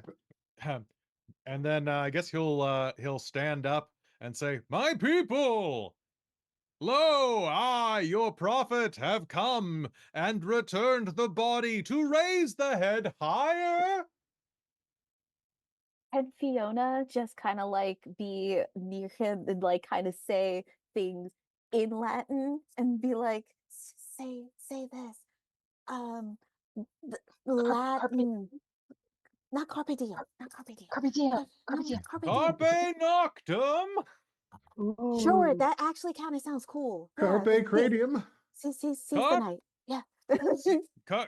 And then I guess he'll stand up and say, "My people, lo, I, your prophet, have come and returned the body to raise the head higher."
Can Fiona just kind of like be near him and like kind of say things in Latin and be like, say this, um,
carpe,
Latin, not carpe diem, not carpe diem,
carpe diem, carpe
no,
diem.
carpe diem.
Carpe noctem.
Sure,
Ooh.
that actually kind of sounds cool. Yeah,
Carpe cranium.
seize the
Carp,
night. Yeah.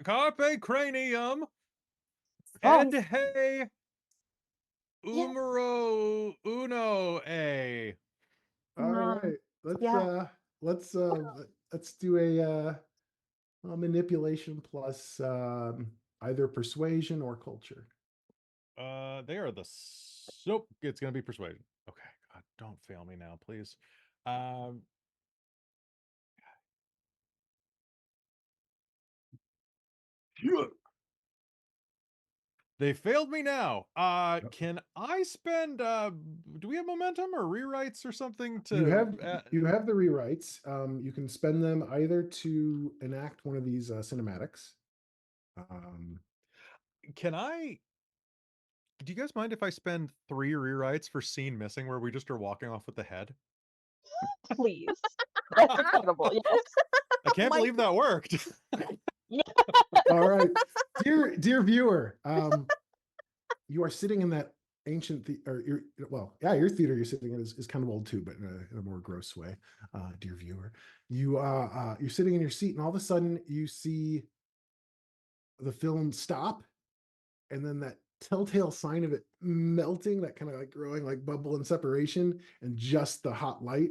carpe cranium.
Oh,
Ed hey
Yeah.
umero uno a.
All right,
Yeah.
let's let's do a manipulation plus either persuasion or culture.
They are nope, it's gonna be persuasion. Okay, God, don't fail me now, please. Um, they failed me now.
Yep.
Can I spend do we have momentum or rewrites or something
You
to
have the rewrites. You can spend them either to enact one of these cinematics. Um,
can I do you guys mind if I spend 3 rewrites for scene missing where we just are walking off with the head?
please. That's incredible. Yes.
I can't
My
believe that worked.
Yeah.
all right, dear viewer, you are sitting in that ancient your theater you're sitting in is kind of old too, but in a more gross way. Dear viewer, you're sitting in your seat, and all of a sudden you see the film stop, and then that telltale sign of it melting, that kind of like growing like bubble and separation, and just the hot light,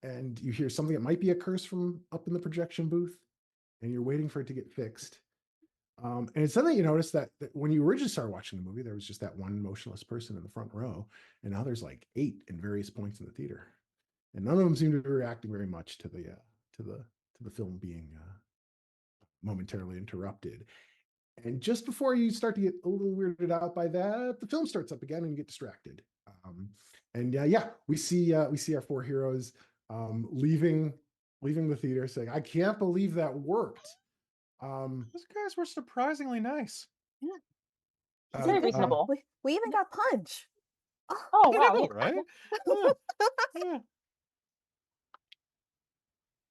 and you hear something that might be a curse from up in the projection booth, and you're waiting for it to get fixed. And it's something you notice that when you originally started watching the movie, there was just that one motionless person in the front row, and now there's like 8 in various points in the theater, and none of them seem to be reacting very much to the film being momentarily interrupted. And just before you start to get a little weirded out by that, the film starts up again and you get distracted. And we see our 4 heroes leaving the theater, saying, "I can't believe that worked."
Those guys were surprisingly nice.
Yeah.
Very reasonable.
We even got punch. Oh,
Oh,
I
wow.
know,
Yeah.
right? Yeah, yeah.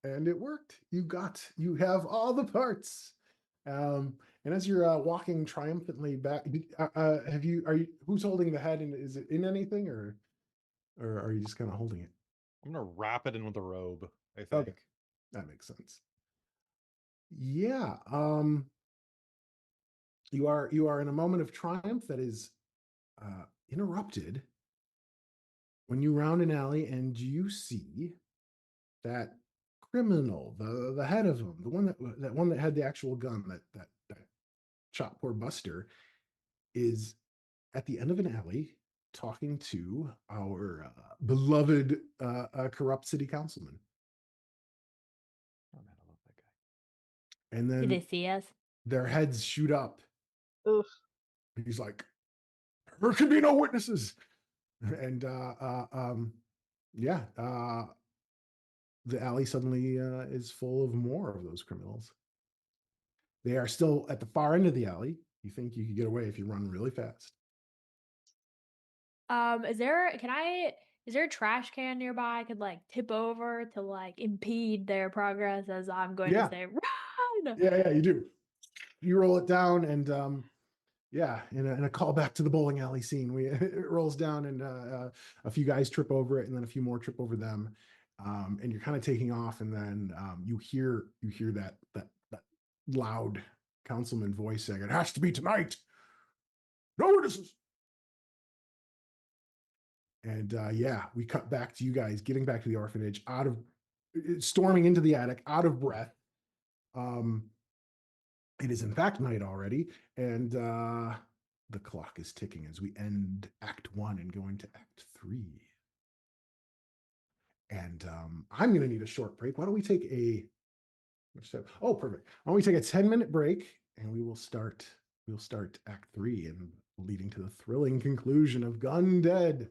and it worked. You have all the parts. And as you're walking triumphantly back, who's holding the head, and is it in anything, or are you just kind of holding it?
I'm gonna wrap it in with a robe, I think.
Okay, that makes sense. Yeah. You are in a moment of triumph that is interrupted when you round an alley and you see that criminal, the head of him, the one that had the actual gun that shot poor Buster, is at the end of an alley talking to our beloved corrupt city councilman.
Oh man, I love that guy.
And
Did
then
they see us?
their heads shoot up.
Oof.
He's like, there can be no witnesses. And yeah, the alley suddenly is full of more of those criminals. They are still at the far end of the alley. You think you could get away if you run really fast.
Is there a trash can nearby I could like tip over to like impede their progress as I'm going
Yeah.
to say run?
Yeah, you do. You roll it down, and yeah, in a callback to the bowling alley scene, it rolls down, and a few guys trip over it, and then a few more trip over them, and you're kind of taking off, and then you hear that loud councilman voice saying, "It has to be tonight. No witnesses." And yeah, we cut back to you guys getting back to the orphanage, storming into the attic, out of breath. It is in fact night already, and the clock is ticking as we end Act 1 and go into Act 3. And I'm going to need a short break. Why don't we take oh, perfect. Why don't we take a 10-minute break, and we'll start Act 3, and leading to the thrilling conclusion of Gun Dead.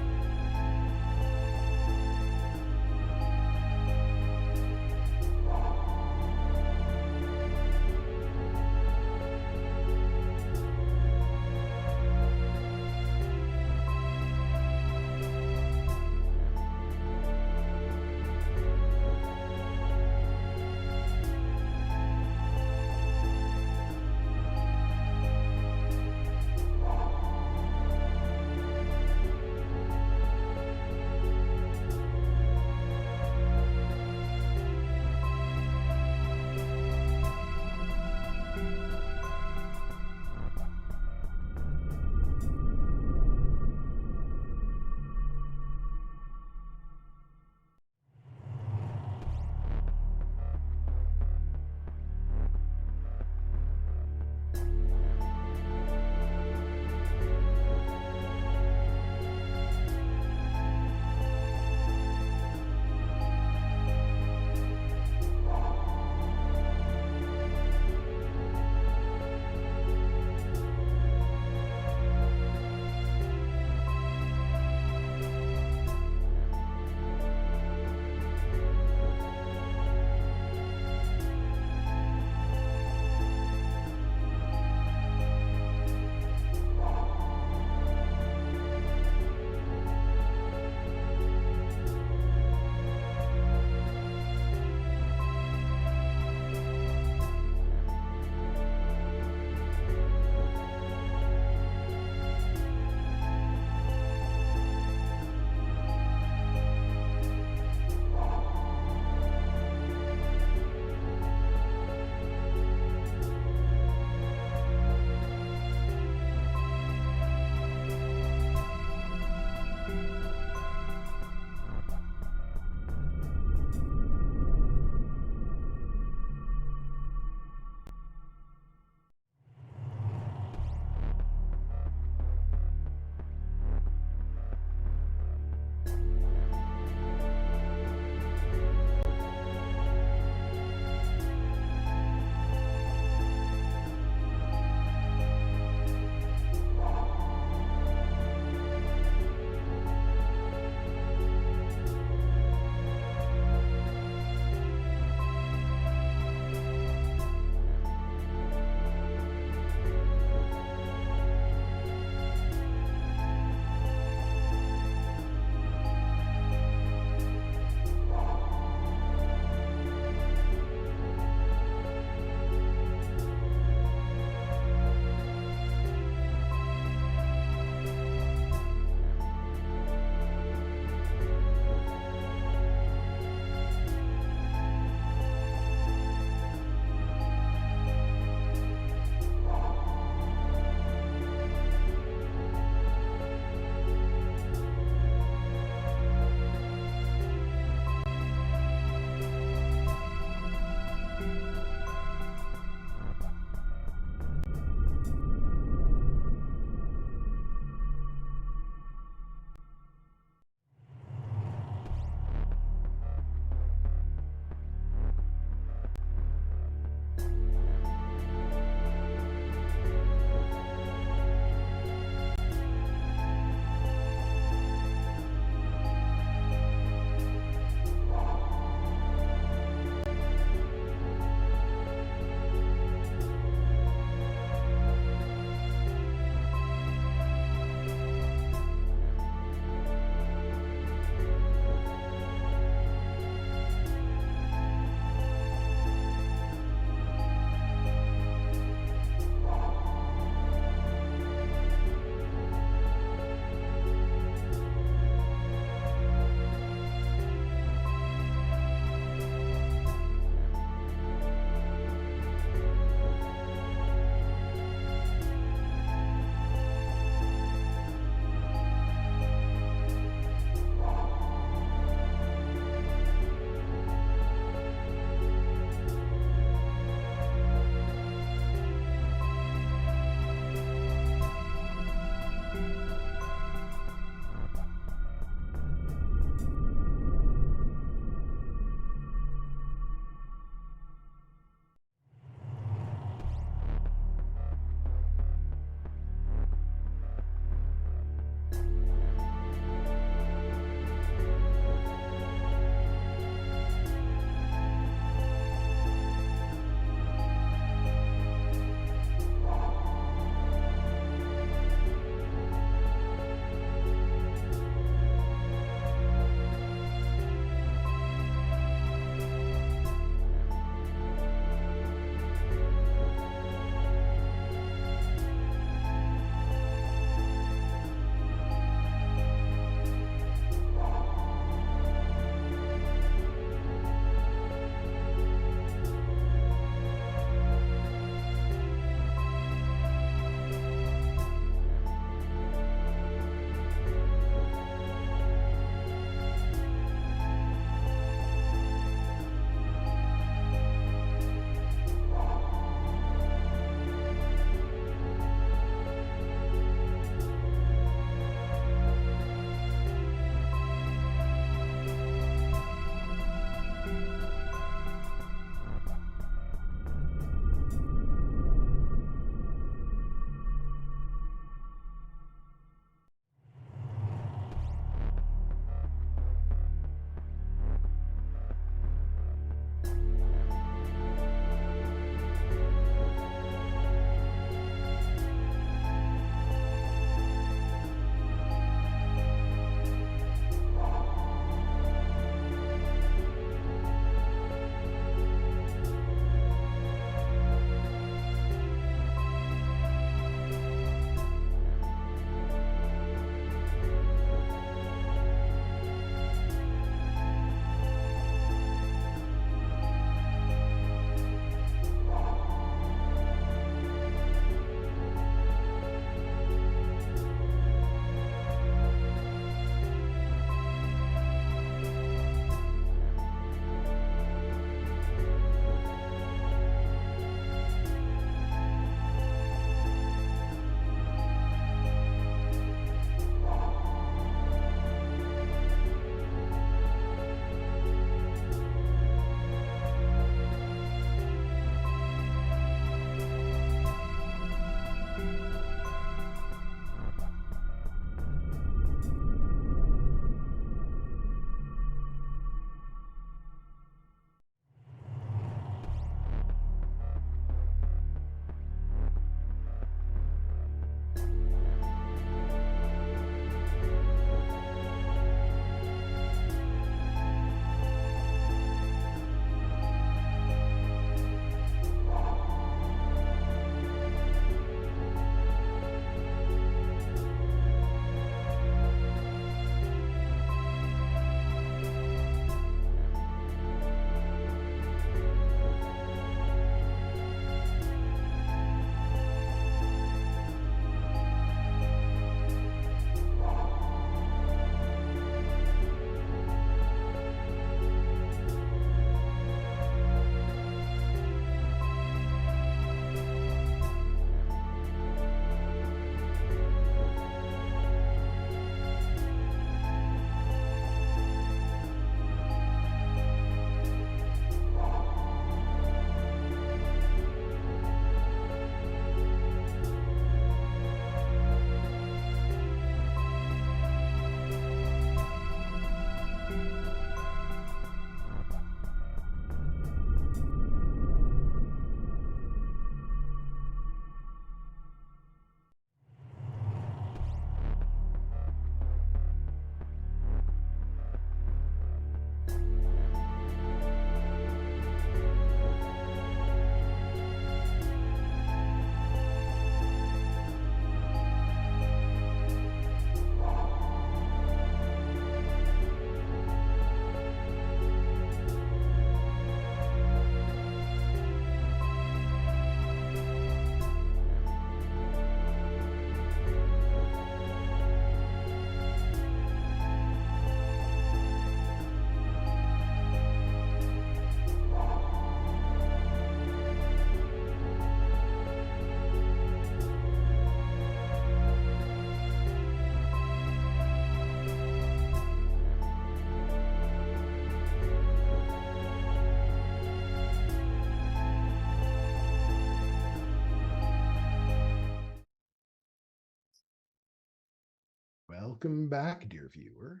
welcome back, dear viewer.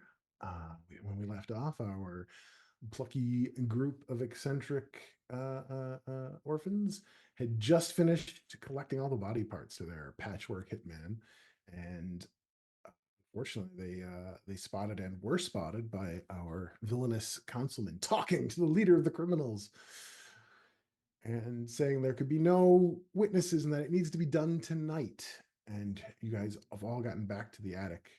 When we left off, our plucky group of eccentric orphans had just finished collecting all the body parts to their patchwork hitman, and fortunately, they spotted and were spotted by our villainous councilman talking to the leader of the criminals and saying there could be no witnesses and that it needs to be done tonight. And you guys have all gotten back to the attic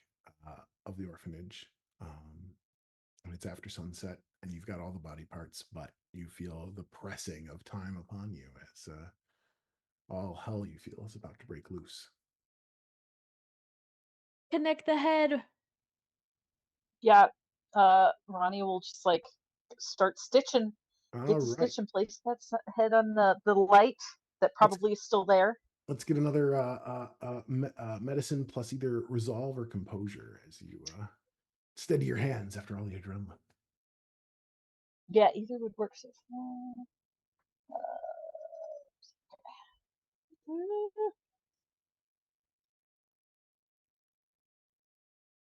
of the orphanage. And it's after sunset, and you've got all the body parts, but you feel the pressing of time upon you as all hell you feel is about to break loose.
Connect the head.
Yeah, Ronnie will just like start stitching,
All
get to
right,
stitch and place that head on the light that probably is still there.
let's get another medicine plus either resolve or composure as you steady your hands after all the adrenaline.
Yeah, either would work. So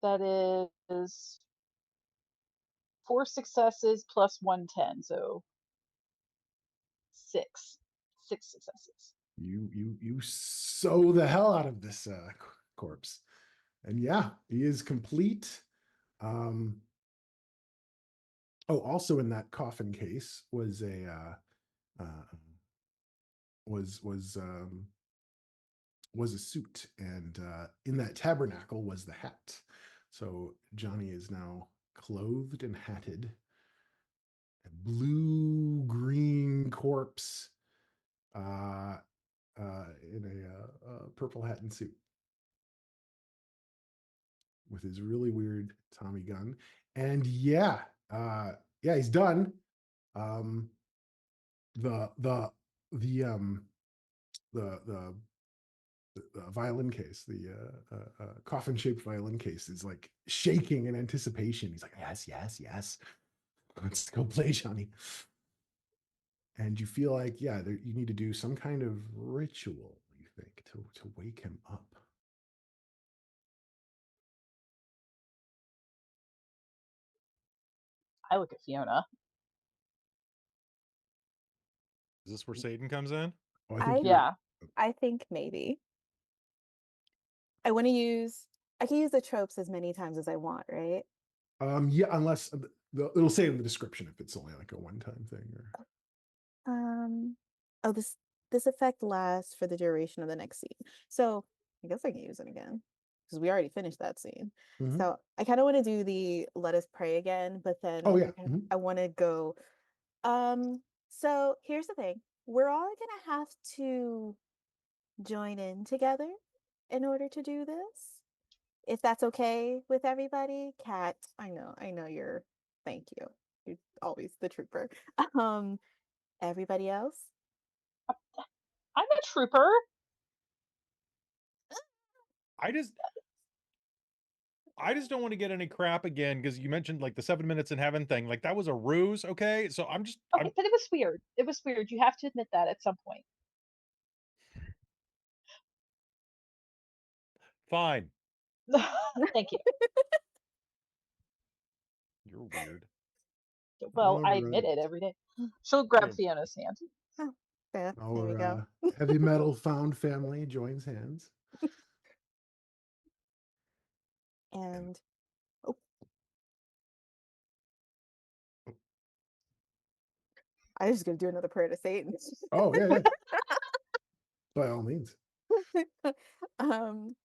that is 4 successes plus 110, so 6 successes.
You sew the hell out of this corpse, and yeah, he is complete. Oh, also in that coffin case was a was a suit, and in that tabernacle was the hat. So Johnny is now clothed and hatted, a blue green corpse uh, in a purple hat and suit with his really weird Tommy gun. And yeah, he's done. Um, the the the the violin case, the coffin shaped violin case is like shaking in anticipation. He's like, yes, yes, yes. Let's go play, Johnny. And you feel like, yeah, you need to do some kind of ritual, you think, to wake him up.
I look at Fiona.
Is this where Satan comes in?
Oh, I think
Yeah.
I think maybe. I want to use. I can use the tropes as many times as I want, right?
Yeah, unless it'll say in the description if it's only like a one-time thing or.
Oh, this effect lasts for the duration of the next scene. So I guess I can use it again because we already finished that scene.
Mhm.
So I kind of want to do the let us pray again, but then
Oh yeah.
I want to go. So here's the thing: we're all gonna have to join in together in order to do this. If that's okay with everybody, Kat, I know you're. Thank you. You're always the trooper. Um, everybody else.
I'm a trooper.
I just don't want to get any crap again because you mentioned like the 7 minutes in heaven thing. Like that was a ruse, okay? So I'm
Okay, but it was weird. It was weird. You have to admit that at some point.
fine.
Thank you.
You're weird.
Well, I
All
admit
right.
it every day. She'll grab
Yeah.
Fiona's hand.
Oh, there we
Our
go.
heavy metal found family joins hands.
And oh, I was just gonna do another prayer to Satan.
Oh yeah, yeah. By all means.
um,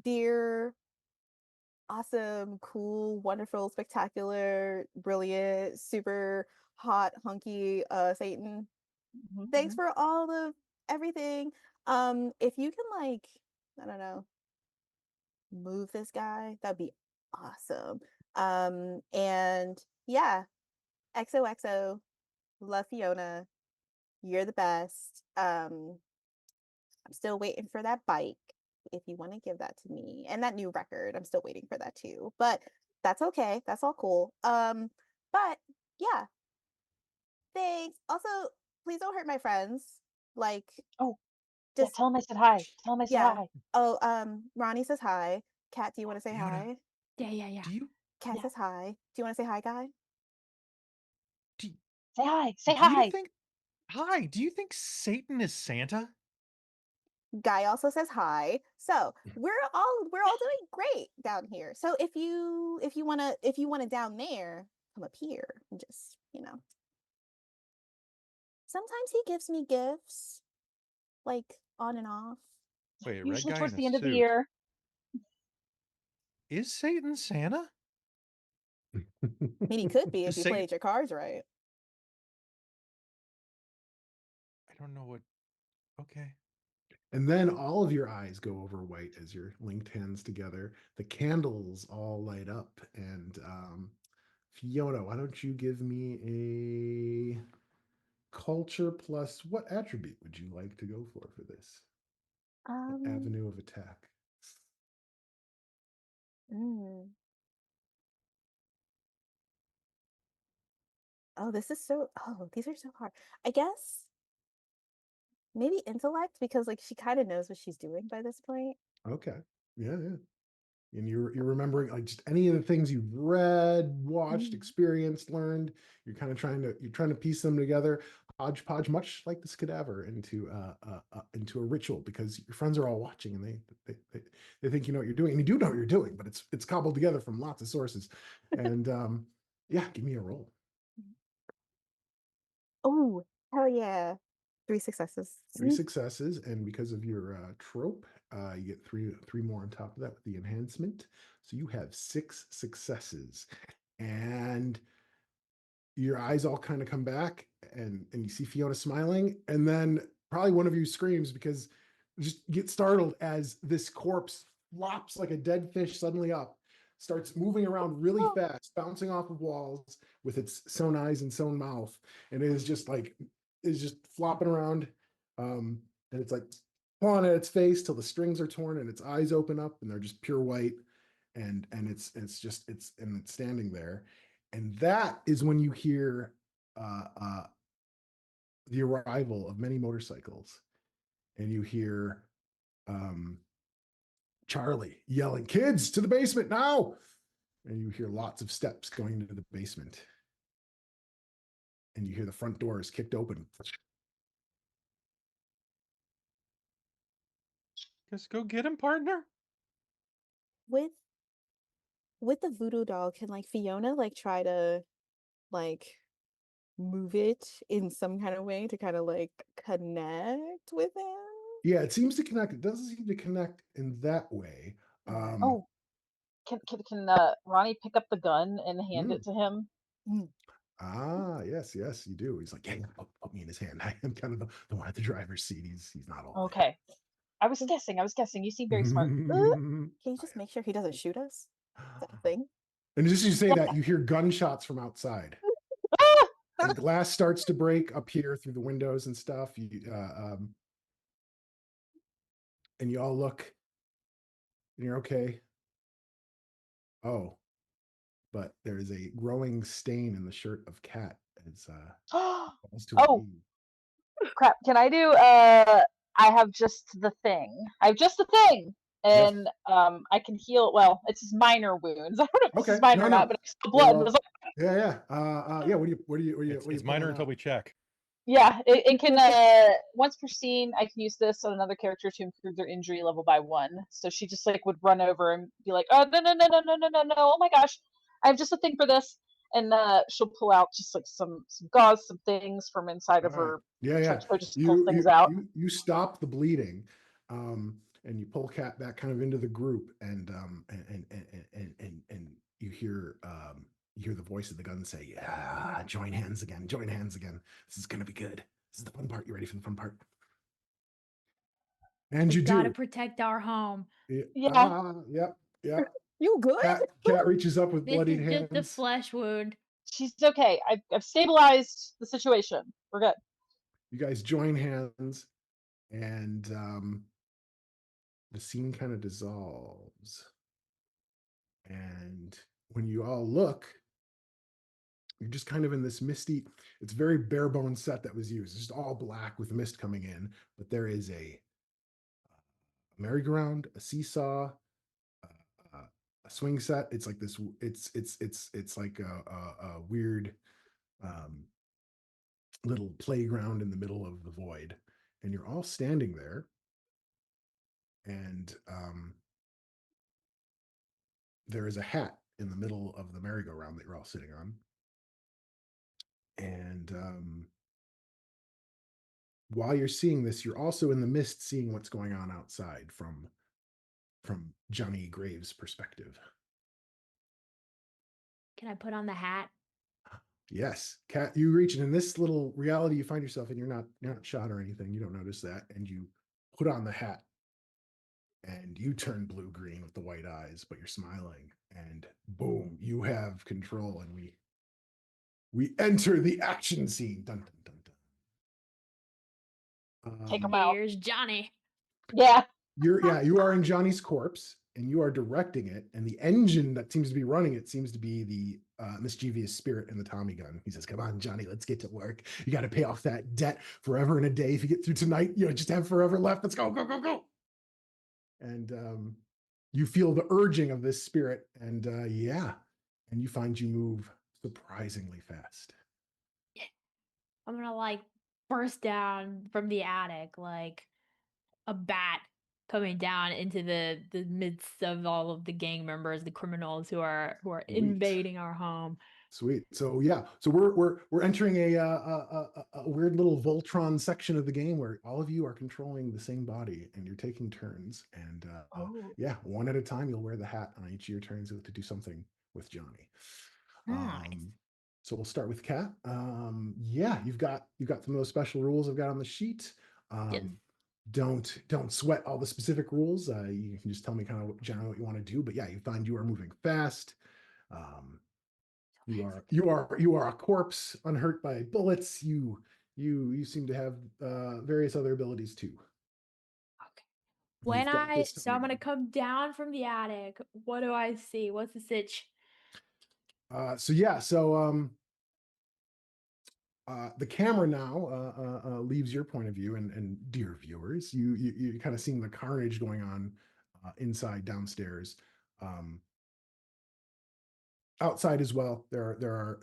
dear, awesome, cool, wonderful, spectacular, brilliant, super hot, hunky, Satan. Thanks for all of everything. If you can like, I don't know, move this guy, that'd be awesome. And yeah, XOXO, love Fiona. You're the best. I'm still waiting for that bike. If you want to give that to me, and that new record, I'm still waiting for that too. But that's okay. That's all cool. But yeah, thanks. Also, please don't hurt my friends. Like,
Oh, yeah,
just
tell him I said hi. Tell him I said
yeah.
hi.
Oh, Ronnie says hi. Kat, do you want to say
Fiona,
hi?
Yeah.
Do you
Kat
Yeah.
says hi. Do you want to say hi, Guy?
do,
Say hi. Say
do you
hi.
think hi? Do you think Satan is Santa?
Guy also says hi. So we're all doing great down here. So if you wanna down there, come up here and just, Sometimes he gives me gifts, like on and off.
Wait, red
Usually
guy
towards
in a
the end of the
suit.
year.
Is Satan Santa?
I mean, he could be if
Does
you
Satan?
played your cards right.
I don't know what. Okay.
And then all of your eyes go over white as you're linked hands together. The candles all light up. And Fiona, why don't you give me a culture plus what attribute would you like to go for this? What
Um,
avenue of attack?
mm. Oh, these are so hard. I guess maybe intellect because like she kind of knows what she's doing by this point.
Okay. Yeah, yeah. And you're remembering like just any of the things you've read, watched,
Mm.
experienced, learned. You're trying to piece them together, hodgepodge, much like this cadaver, into a ritual because your friends are all watching and they think you know what you're doing, and you do know what you're doing, but it's cobbled together from lots of sources. And yeah, give me a roll.
Oh, hell yeah. 3 successes.
3 successes, and because of your trope, you get three more on top of that with the enhancement. So you have 6 successes, and your eyes all kind of come back, and you see Fiona smiling, and then probably one of you screams because just get startled as this corpse flops like a dead fish suddenly up, starts moving around really
Oh.
fast, bouncing off of walls with its sewn eyes and sewn mouth, and it is just flopping around, and it's like clawing at its face till the strings are torn and its eyes open up and they're just pure white, and it's standing there, and that is when you hear uh, uh, the arrival of many motorcycles, and you hear um, Charlie yelling, "Kids, to the basement now!" And you hear lots of steps going into the basement, and you hear the front doors kicked open.
Guess go get him, partner.
With with the voodoo doll, can like Fiona like try to like move it in some kind of way to kind of like connect with him?
Yeah, it seems to connect. It doesn't seem to connect in that way.
Okay.
Oh, can Ronnie pick up the gun and hand
Mm.
it to him?
Mm.
Yes, yes, you do. He's like, yeah, put me in his hand. I am kind of the one at the driver's seat. He's not all
Okay. I was
Can,
guessing. I was guessing. You seem very smart.
there.
can you just make sure he doesn't shoot us? Is that a thing?
And just as you say that, you hear gunshots from outside,
Ah!
and glass starts to break up here through the windows and stuff. And you all look, and you're okay. Oh, but there is a growing stain in the shirt of Cat as falls to her
Oh,
knees.
crap. Can I do I have just the thing. I have just the thing.
Yes.
And I can heal, well, it's just minor wounds. I don't know if this is
Okay.
minor
No,
or not,
no.
but I saw
Yeah.
blood and
Well.
was like,
Yeah. Yeah. Yeah. What are
It's
you
minor
pulling
until
out?
we check.
yeah, it can once per scene I can use this on another character to improve their injury level by 1. So she just like would run over and be like, oh no, oh my gosh, I have just a thing for this. And she'll pull out just like some gauze, some things from inside
All
of
right.
her
Yeah. Yeah.
trench coat, just pull things
You
out.
you you stop the bleeding, and you pull Cat back kind of into the group, and you hear the voice of the gun say, "Yeah, join hands again. Join hands again. This is gonna be good. This is the fun part. You ready for the fun part?" And
We
you
gotta
do.
protect our home.
Yeah.
Yep. Yep.
You good?
Cat reaches up with
This
bloodied
is just a
hands.
flesh wound.
She's okay. I've stabilized the situation. We're good.
You guys join hands, and the scene kind of dissolves. And when you all look, you're just kind of in this misty, it's very bare bones set that was used. It's just all black with mist coming in, but there is a merry-go-round, a seesaw, swing set. It's like this. It's like a weird little playground in the middle of the void, and you're all standing there, and there is a hat in the middle of the merry-go-round that you're all sitting on, and while you're seeing this, you're also in the mist seeing what's going on outside from Johnny Graves' perspective.
Can I put on the hat?
Yes, Cat, you reach, and in this little reality you find yourself in, you're not shot or anything. You don't notice that, and you put on the hat, and you turn blue-green with the white eyes, but you're smiling, and boom, you have control, and we enter the action scene. Dun dun dun dun.
Take 'em out.
Here's Johnny.
Yeah.
You are in Johnny's corpse, and you are directing it, and the engine that seems to be running it seems to be the mischievous spirit in the Tommy gun. He says, "Come on, Johnny, let's get to work. You got to pay off that debt forever and a day. If you get through tonight, just have forever left. Let's go, go, go, go." And you feel the urging of this spirit, and and you find you move surprisingly fast.
I'm gonna like burst down from the attic like a bat coming down into the midst of all of the gang members, the criminals who are
Sweet.
invading our home.
Sweet. So so we're entering a weird little Voltron section of the game where all of you are controlling the same body and you're taking turns. And one at a time, you'll wear the hat on each of your turns to do something with Johnny.
Nice.
So we'll start with Kat. You've got some of those special rules I've got on the sheet.
Yes.
Don't sweat all the specific rules. You can just tell me kind of generally what you want to do. But yeah, you find you are moving fast. You are a corpse unhurt by bullets. You seem to have various other abilities too.
Okay. I'm gonna
Gun.
come down from the attic. What do I see? What's the sitch?
The camera now leaves your point of view, and dear viewers, you're kind of seeing the carnage going on inside downstairs. Outside as well, there are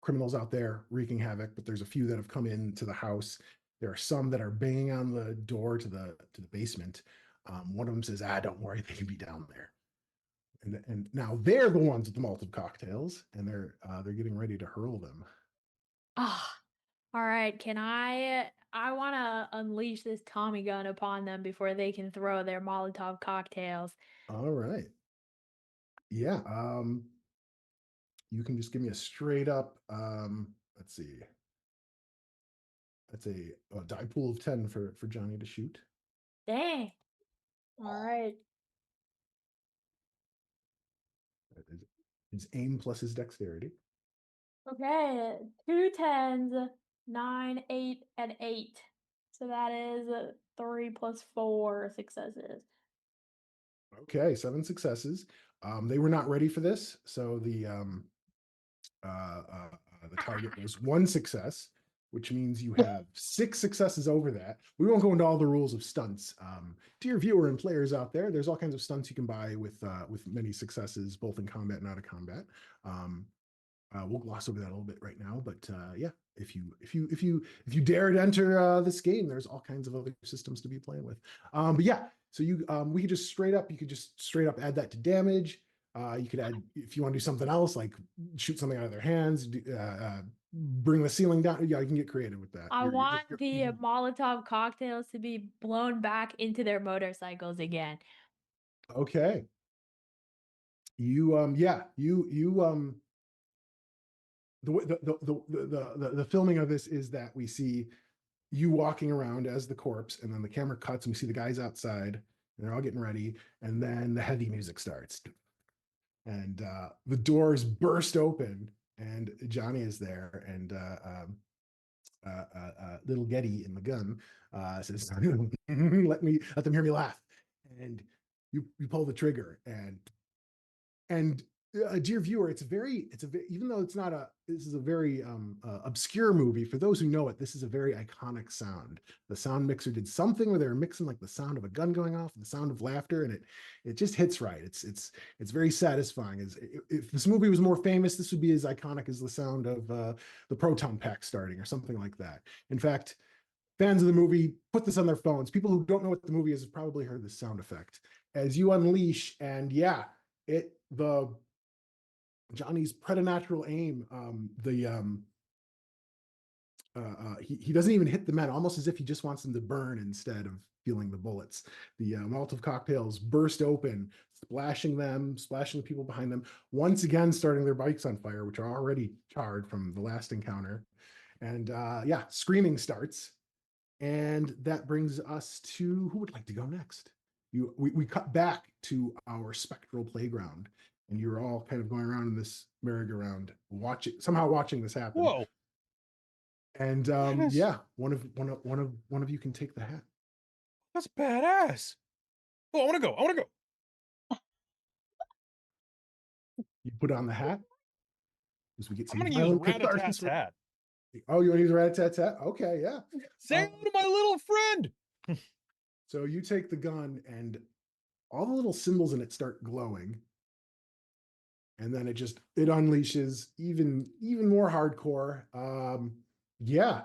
criminals out there wreaking havoc, but there's a few that have come into the house. There are some that are banging on the door to the basement. One of them says, "Don't worry, they can be down there." And now they're the ones with the Molotov cocktails, and they're getting ready to hurl them.
Ah, all right. I want to unleash this Tommy gun upon them before they can throw their Molotov cocktails.
All right. Yeah. You can just give me a straight up. Let's see. That's a die pool of 10 for Johnny to shoot.
Dang. All right.
His aim plus his dexterity.
Okay. 2 10s, 9, 8, and 8. So that is 3 plus 4 successes.
Okay, 7 successes. They were not ready for this, so the target was 1 success, which means you have 6 successes over that. We won't go into all the rules of stunts. Dear viewer and players out there, there's all kinds of stunts you can buy with many successes, both in combat and out of combat. We'll gloss over that a little bit right now, but if you dare to enter this game, there's all kinds of other systems to be playing with. So we could just straight up add that to damage. You could add, if you want to do something else, like shoot something out of their hands, bring the ceiling down. Yeah, you can get creative with that.
I want the Molotov cocktails to be blown back into their motorcycles again.
Okay. The filming of this is that we see you walking around as the corpse, and then the camera cuts and we see the guys outside and they're all getting ready, and then the heavy music starts and the doors burst open and Johnny is there, and little Getty in the gun says, let them hear me laugh, and you pull the trigger, and dear viewer, even though this is a very obscure movie. For those who know it, this is a very iconic sound. The sound mixer did something where they were mixing like the sound of a gun going off and the sound of laughter, and it just hits right. It's very satisfying. If this movie was more famous, this would be as iconic as the sound of the proton pack starting or something like that. In fact, fans of the movie put this on their phones. People who don't know what the movie is have probably heard this sound effect as you unleash, and yeah, the Johnny's preternatural aim. He doesn't even hit the men, almost as if he just wants them to burn instead of feeling the bullets. The Molotov cocktails burst open, splashing the people behind them, once again starting their bikes on fire, which are already charred from the last encounter. And yeah, screaming starts. And that brings us to who would like to go next? We cut back to our spectral playground, and you're all kind of going around in this merry-go-round, watching this happen.
Whoa.
And yeah, one of you can take the hat.
That's badass. Oh, I want to go. I want to go.
You put on the hat as we get
I'm
some
going to use
violent
Rat-a-Tat's
catharsis.
hat.
Oh, you want to use Rat-a-Tat's hat? Okay, yeah.
Say hello to my little friend.
So you take the gun, and all the little symbols in it start glowing, and then it unleashes even more hardcore. Yeah,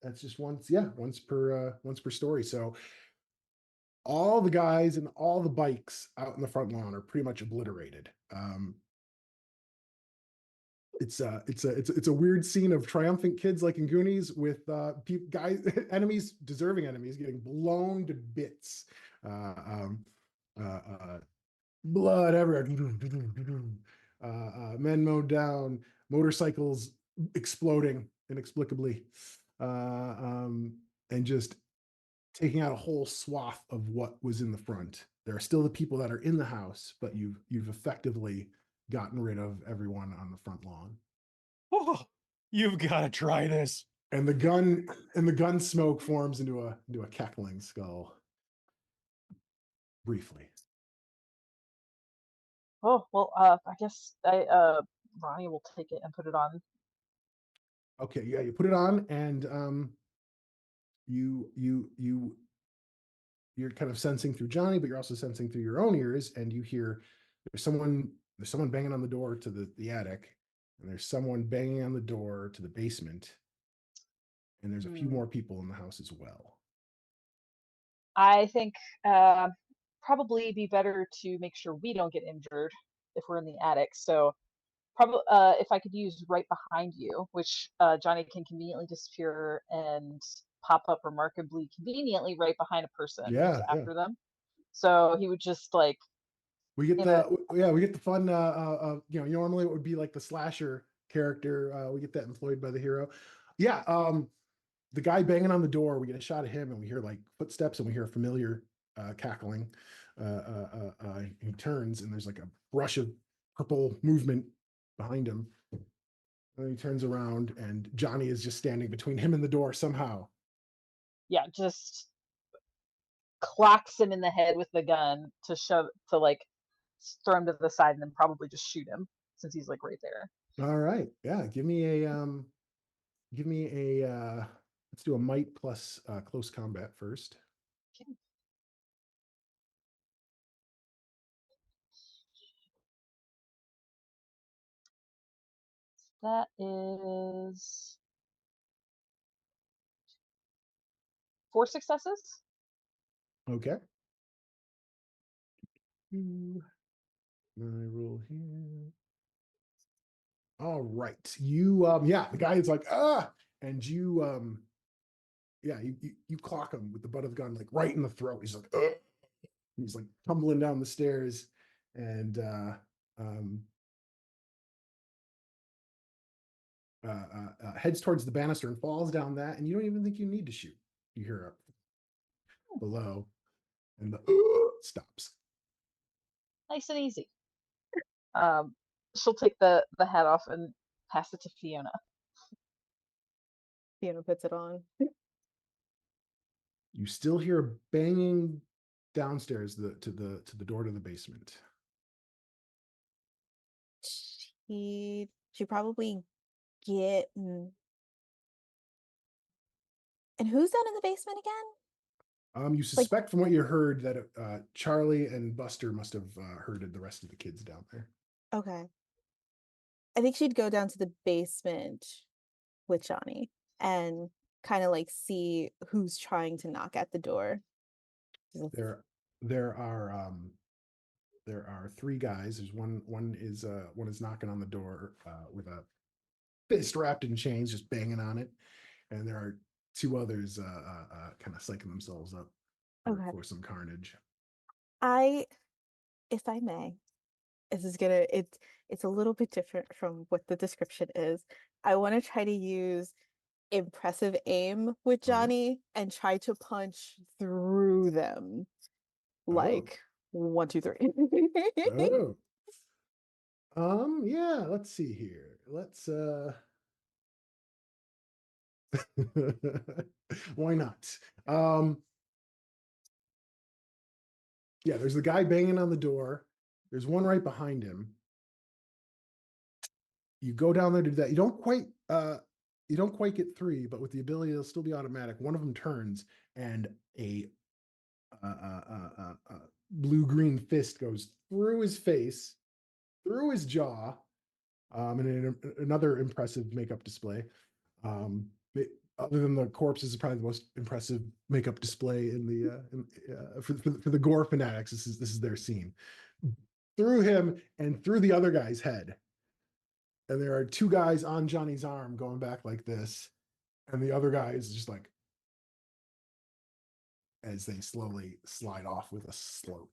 that's just once per story. So all the guys and all the bikes out in the front lawn are pretty much obliterated. It's a weird scene of triumphant kids like in Goonies with guys deserving enemies getting blown to bits. Blood everywhere. Men mowed down, motorcycles exploding inexplicably, and just taking out a whole swath of what was in the front. There are still the people that are in the house, but you've effectively gotten rid of everyone on the front lawn.
Oh, you've got to try this.
And the gun smoke forms into a cackling skull. Briefly.
Oh, well, I guess Ronnie will take it and put it on.
Okay, yeah, you put it on, and you're kind of sensing through Johnny, but you're also sensing through your own ears, and you hear there's someone banging on the door to the attic, and there's someone banging on the door to the basement, and there's a few more people in the house as well.
I think probably be better to make sure we don't get injured if we're in the attic. So probably if I could use right behind you, which Johnny can conveniently disappear and pop up remarkably conveniently right behind a person who's after them. So he would just like
we get the fun normally it would be like the slasher character. We get that employed by the hero. Yeah, the guy banging on the door, we get a shot of him, and we hear like footsteps, and we hear a familiar cackling. He turns, and there's like a brush of purple movement behind him. And he turns around, and Johnny is just standing between him and the door somehow.
Yeah, just clocks him in the head with the gun to throw him to the side and then probably just shoot him since he's like right there.
All right, yeah. Give me a let's do a might plus close combat first.
Okay. That is 4 successes.
Okay. My roll here. All right. You the guy is like, and you you clock him with the butt of the gun, like right in the throat. He's like, he's like tumbling down the stairs, and heads towards the banister and falls down that, and you don't even think you need to shoot. You hear up below, and the stops.
Nice and easy. She'll take the hat off and pass it to Fiona.
Fiona puts it on.
You still hear banging downstairs to the door to the basement.
he should probably get. And who's down in the basement again?
You suspect from what you heard that Charlie and Buster must have herded the rest of the kids down there.
Okay. I think she'd go down to the basement with Johnny and kind of like see who's trying to knock at the door.
There are three guys. There's one is knocking on the door with a fist wrapped in chains, just banging on it, and there are two others kind of psyching themselves up
Okay.
for some carnage.
If I may, this is gonna it's a little bit different from what the description is. I want to try to use impressive aim with
All right.
Johnny and try to punch through them. Like 1, 2, 3.
Yeah, let's see here. Let's why not? Yeah, there's the guy banging on the door. There's one right behind him. You go down there to do that. You don't quite get three, but with the ability, it'll still be automatic. One of them turns, and a blue-green fist goes through his face, through his jaw, and another impressive makeup display. Other than the corpses, is probably the most impressive makeup display in the for the gore fanatics. This is their scene. Through him and through the other guy's head. And there are two guys on Johnny's arm going back like this, and the other guy is just like as they slowly slide off with a slope.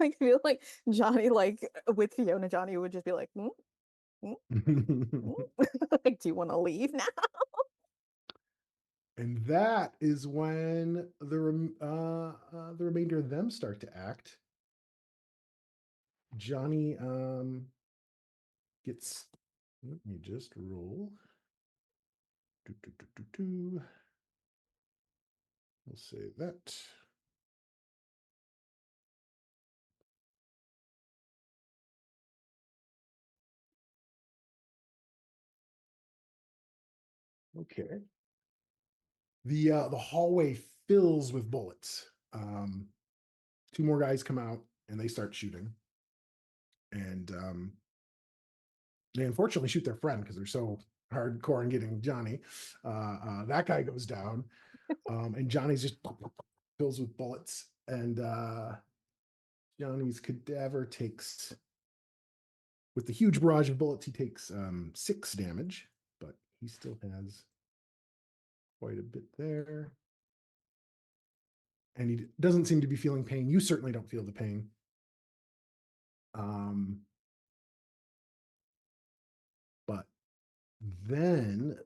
I feel like Johnny, like with Fiona, Johnny would just be like, like, do you want to leave now?
And that is when the remainder of them start to act. Johnny gets. Let me just roll. We'll say that. Okay. The hallway fills with bullets. Two more guys come out and they start shooting. And they unfortunately shoot their friend because they're so hardcore in getting Johnny. That guy goes down, and Johnny's just fills with bullets. And Johnny's cadaver takes, with the huge barrage of bullets, he takes 6 damage, but he still has quite a bit there. And he doesn't seem to be feeling pain. You certainly don't feel the pain. But then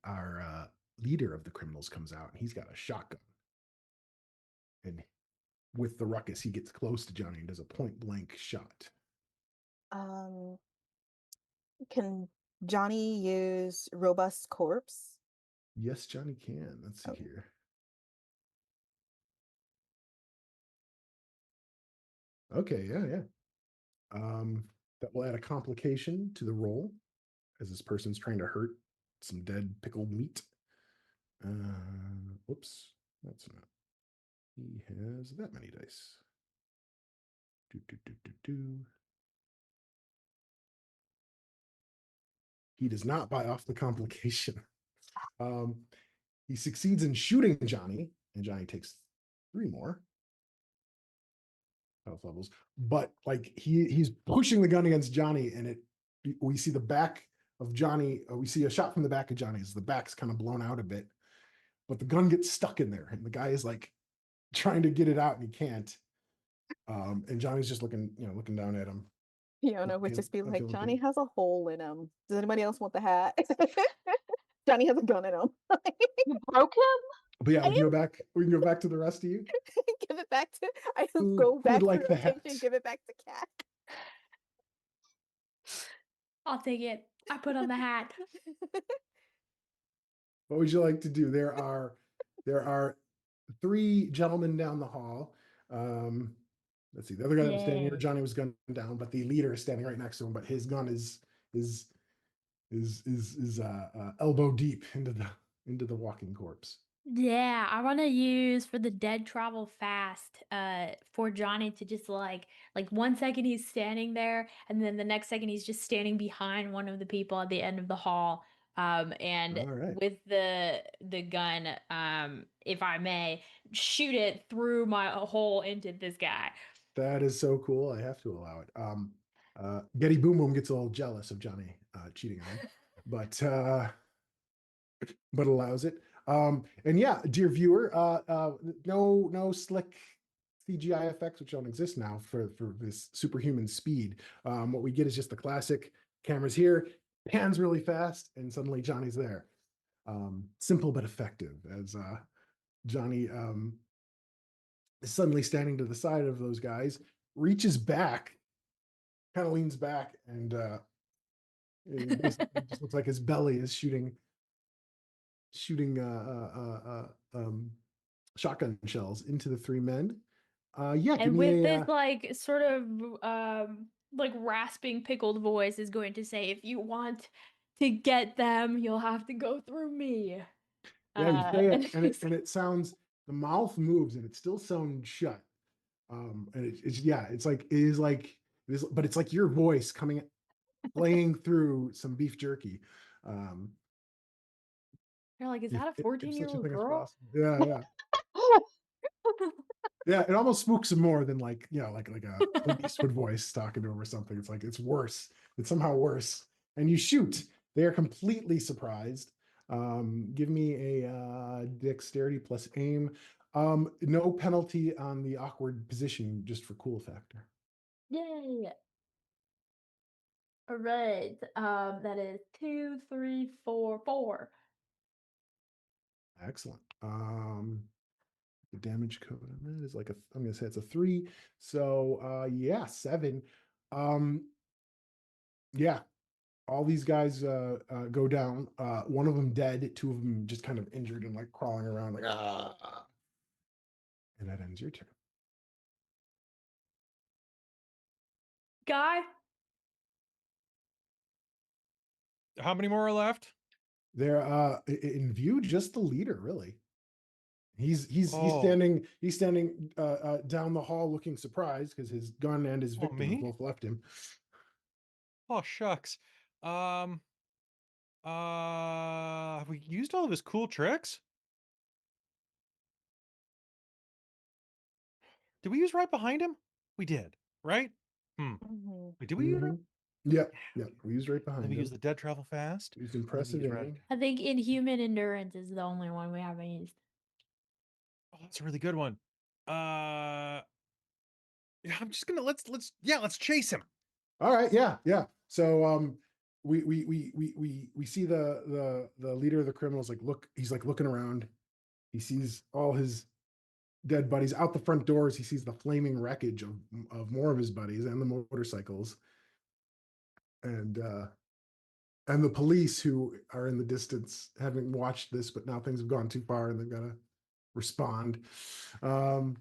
our leader of the criminals comes out, and he's got a shotgun. And with the ruckus, he gets close to Johnny and does a point blank shot.
Can Johnny use robust corpse?
Yes, Johnny can. Let's see here. Okay, yeah. That will add a complication to the roll, as this person's trying to hurt some dead pickled meat. Whoops, that's not. He has that many dice. He does not buy off the complication. He succeeds in shooting Johnny, and Johnny takes 3 more health levels. But like he's pushing the gun against Johnny, and we see the back of Johnny. We see a shot from the back of Johnny's. The back's kind of blown out a bit, but the gun gets stuck in there, and the guy is like trying to get it out, and he can't. And Johnny's just looking down at him.
Fiona would just be like, Johnny has a hole in him. Does anybody else want the hat? Johnny has a gun in him.
You broke him?
But yeah, we can go back to the rest of you.
Give it back to. I
Who
go back
would
to
like the
rotation.
hat?
Give it back to Cat.
I'll take it. I put on the hat.
What would you like to do? There are 3 gentlemen down the hall. let's see, the other guy that was standing here,
Yay.
Johnny was gunned down, but the leader is standing right next to him, but his gun is elbow deep into the walking corpse.
Yeah, I want to use for the dead travel fast for Johnny to just like 1 second he's standing there and then the next second he's just standing behind one of the people at the end of the hall and
All right.
with the gun if I may shoot it through my hole into this guy.
That is so cool. I have to allow it. Getty Boom Boom gets a little jealous of Johnny cheating on him, but allows it. And yeah, dear viewer, no slick CGI effects, which don't exist now for this superhuman speed. What we get is just the classic cameras here, pans really fast, and suddenly Johnny's there. Simple but effective, as Johnny is suddenly standing to the side of those guys, reaches back, kind of leans back, and it basically just looks like his belly is shooting shotgun shells into the three men. Yeah, give
And
me
with
a
this like sort of like rasping pickled voice is going to say, if you want to get them, you'll have to go through me.
yeah, you say
And
it, and it sounds, the mouth moves and it still sounds shut. And it's like it is like this, but it's like your voice coming playing through some beef jerky.
you're like, is that a
If such a
14-year-old
thing is
girl?
possible. Yeah. Yeah, it almost spooks him more than like, like a Clint Eastwood voice talking to him or something. It's like it's worse. It's somehow worse. And you shoot. They are completely surprised. Give me a dexterity plus aim. No penalty on the awkward position, just for cool factor.
Yay. All right. That is 2, 3, 4, 4.
Excellent. The damage code on that is like I'm gonna say it's a 3. So yeah, 7. Yeah, all these guys go down. One of them dead, two of them just kind of injured and like crawling around, like ah. And that ends your turn.
Guy?
How many more are left?
They're in view, just the leader, really. He's
Oh.
standing down the hall looking surprised because his gun and his victim have
me?
both left him.
Oh shucks. Have we used all of his cool tricks? Did we use right behind him? We did, right?
Mhm.
Wait, did we use right?
Yep. We used right
Then
behind
we
him.
used the dead travel fast.
Used
and then we
impressive
used right.
aim.
I think inhuman endurance is the only one we haven't used.
Oh, that's a really good one. Yeah, I'm just gonna let's chase him.
All right, yeah. So we see the leader of the criminals he's like looking around. He sees all his dead buddies out the front doors. He sees the flaming wreckage of more of his buddies and the motorcycles. And the police who are in the distance having watched this, but now things have gone too far and they've got to respond. And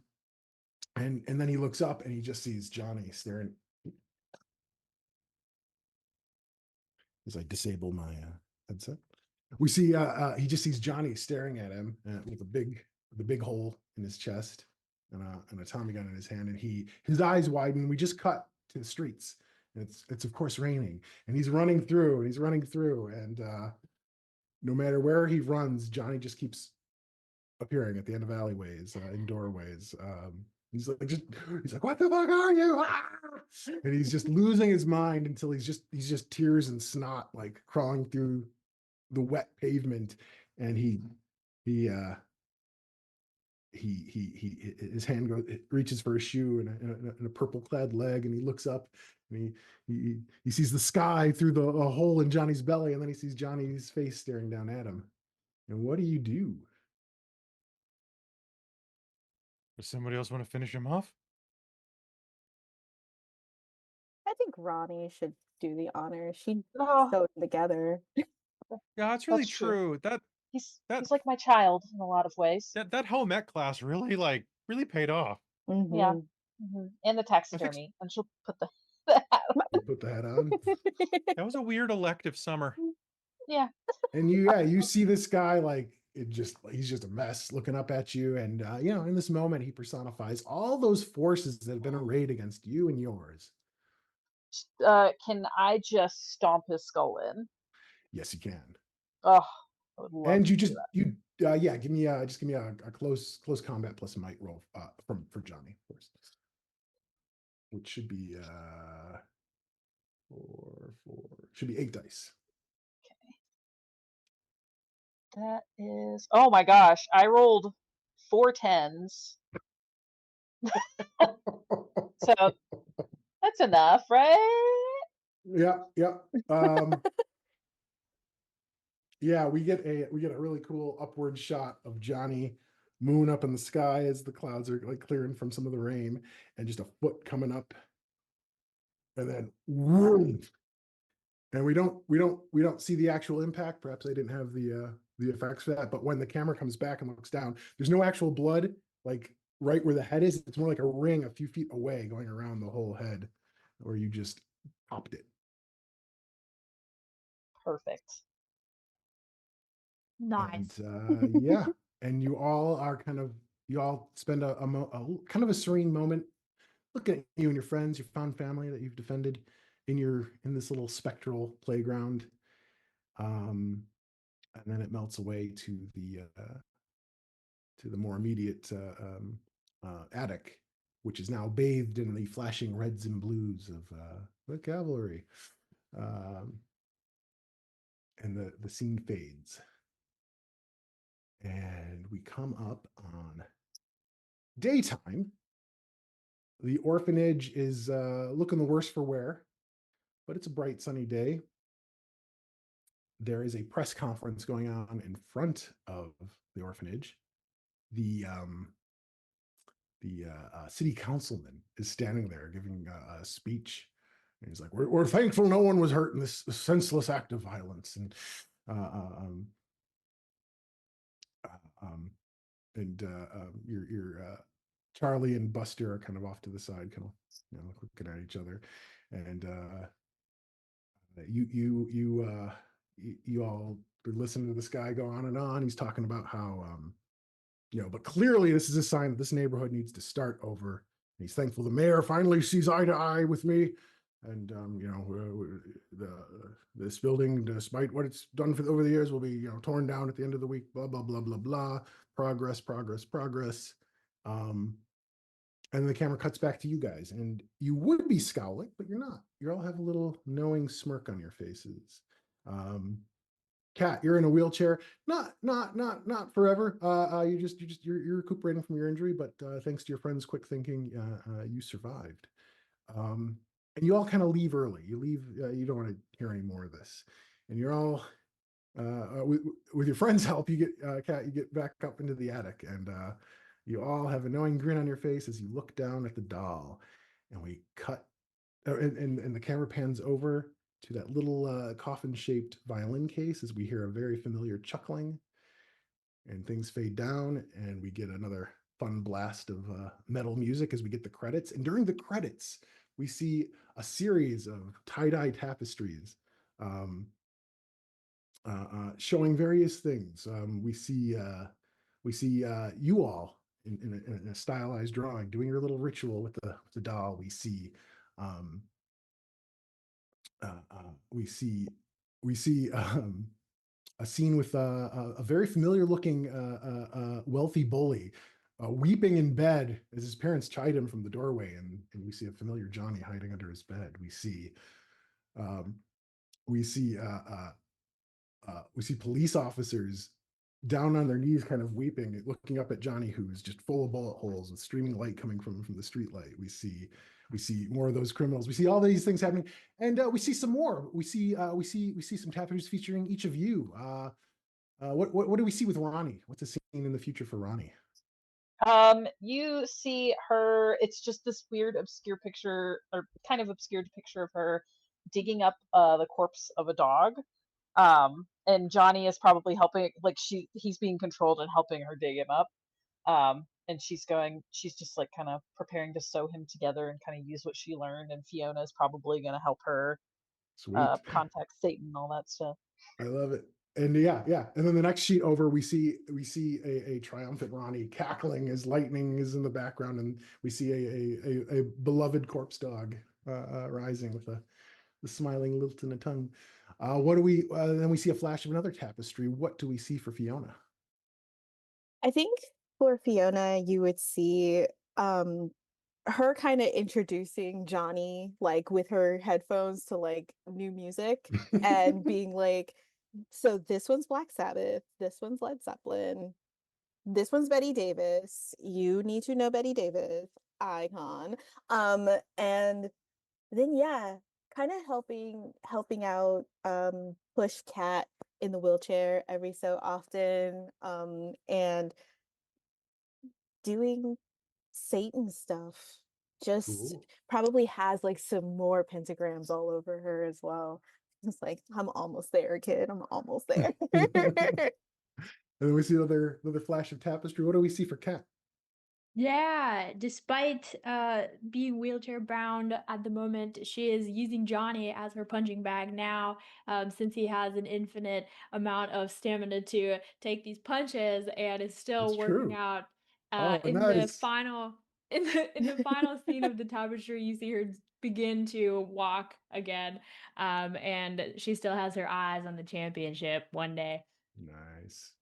then he looks up and he just sees Johnny staring. As I disable my headset, we see he just sees Johnny staring at him with the big hole in his chest and a Tommy gun in his hand, and his eyes widen. We just cut to the streets, and it's of course raining, and he's running through, and no matter where he runs, Johnny just keeps appearing at the end of alleyways, in doorways. He's like, what the fuck are you? Ah! And he's just losing his mind until he's just tears and snot like crawling through the wet pavement, and his hand reaches for a shoe and a purple clad leg, and he looks up and he sees the sky through the a hole in Johnny's belly, and then he sees Johnny's face staring down at him. And what do you do?
Does somebody else want to finish him off?
I think Ronnie should do the honor. She
Oh,
sewed them together.
Yeah, that's really
That's true.
true.
he's
That
like my child in a lot of ways.
that home ec class really paid off.
Yeah.
Mhm.
And the
I think
taxidermy, and she'll put the hat on.
You put the hat on.
that was a weird elective summer.
Yeah.
And you see this guy like he's just a mess looking up at you. And in this moment, he personifies all those forces that have been arrayed against you and yours.
Can I just stomp his skull in?
Yes, you can.
Oh, I would love
And
to
you
do
just
that.
give me a close combat plus might roll for Johnny, of course. Which should be 8 dice.
That is, oh my gosh, I rolled 4 10s. So that's enough, right?
Yeah. Yeah, we get a really cool upward shot of Johnny Moon up in the sky as the clouds are like clearing from some of the rain, and just a foot coming up, and then whoom, and we don't see the actual impact. Perhaps I didn't have the effects for that, but when the camera comes back and looks down, there's no actual blood like right where the head is. It's more like a ring a few feet away going around the whole head, where you just popped it.
Perfect.
Nice.
And yeah, and you all spend a kind of a serene moment looking at you and your friends, your found family that you've defended in this little spectral playground. And then it melts away to the more immediate attic, which is now bathed in the flashing reds and blues of the cavalry. And the scene fades. And we come up on daytime. The orphanage is looking the worse for wear, but it's a bright, sunny day. There is a press conference going on in front of the orphanage. The city councilman is standing there giving a speech. And he's like, "We're thankful no one was hurt in this senseless act of violence." And your Charlie and Buster are kind of off to the side, kind of looking at each other, and you all are listening to this guy go on and on. He's talking about how but clearly this is a sign that this neighborhood needs to start over. And he's thankful the mayor finally sees eye to eye with me, and this building, despite what it's done over the years, will be torn down at the end of the week. Blah blah blah blah blah. Progress, progress, progress. And the camera cuts back to you guys, and you would be scowling, but you're not. You all have a little knowing smirk on your faces. Kat, you're in a wheelchair. Not forever. You're recuperating from your injury, but thanks to your friend's quick thinking, you survived. And you all kind of leave early. You leave. You don't want to hear any more of this. And you're all with your friend's help. You get Kat. You get back up into the attic, and you all have a knowing grin on your face as you look down at the doll. And we cut, and the camera pans over to that little coffin-shaped violin case as we hear a very familiar chuckling, and things fade down, and we get another fun blast of metal music as we get the credits. And during the credits, we see a series of tie-dye tapestries showing various things. We see you all in a stylized drawing doing your little ritual with the doll. We see a scene with a very familiar looking wealthy bully weeping in bed as his parents chide him from the doorway, and we see a familiar Johnny hiding under his bed. We see police officers down on their knees, kind of weeping, looking up at Johnny, who's just full of bullet holes with streaming light coming from the street light. We see more of those criminals. We see all these things happening, and we see some more. We see some tapestries featuring each of you. What do we see with Ronnie? What's the scene in the future for Ronnie?
You see her, it's just this weird obscure picture, or kind of obscured picture of her digging up the corpse of a dog. And Johnny is probably helping, like he's being controlled and helping her dig him up. and she's just like kind of preparing to sew him together and kind of use what she learned. And Fiona is probably going to help her
Sweet.
contact Satan and all that stuff.
I love it. And yeah, yeah. And then the next sheet over, we see a triumphant Ronnie cackling as lightning is in the background, and we see a beloved corpse dog rising with the smiling lilt and a tongue. What do we? Then we see a flash of another tapestry. What do we see for Fiona?
I think for Fiona, you would see her kind of introducing Johnny like with her headphones to like new music and being like, so this one's Black Sabbath, this one's Led Zeppelin, this one's Betty Davis. You need to know Betty Davis, icon. And then yeah, kind of helping out push Cat in the wheelchair every so often, and doing Satan stuff. Just
Cool.
probably has like some more pentagrams all over her as well. It's like, I'm almost there, kid. I'm almost there.
And then we see another flash of tapestry. What do we see for Kat?
Yeah, despite being wheelchair bound at the moment, she is using Johnny as her punching bag now, since he has an infinite amount of stamina to take these punches and is still
It's
working
true.
out.
Oh,
In the
nice.
final in the final scene of the tapestry, you see her begin to walk again, and she still has her eyes on the championship one day.
Nice.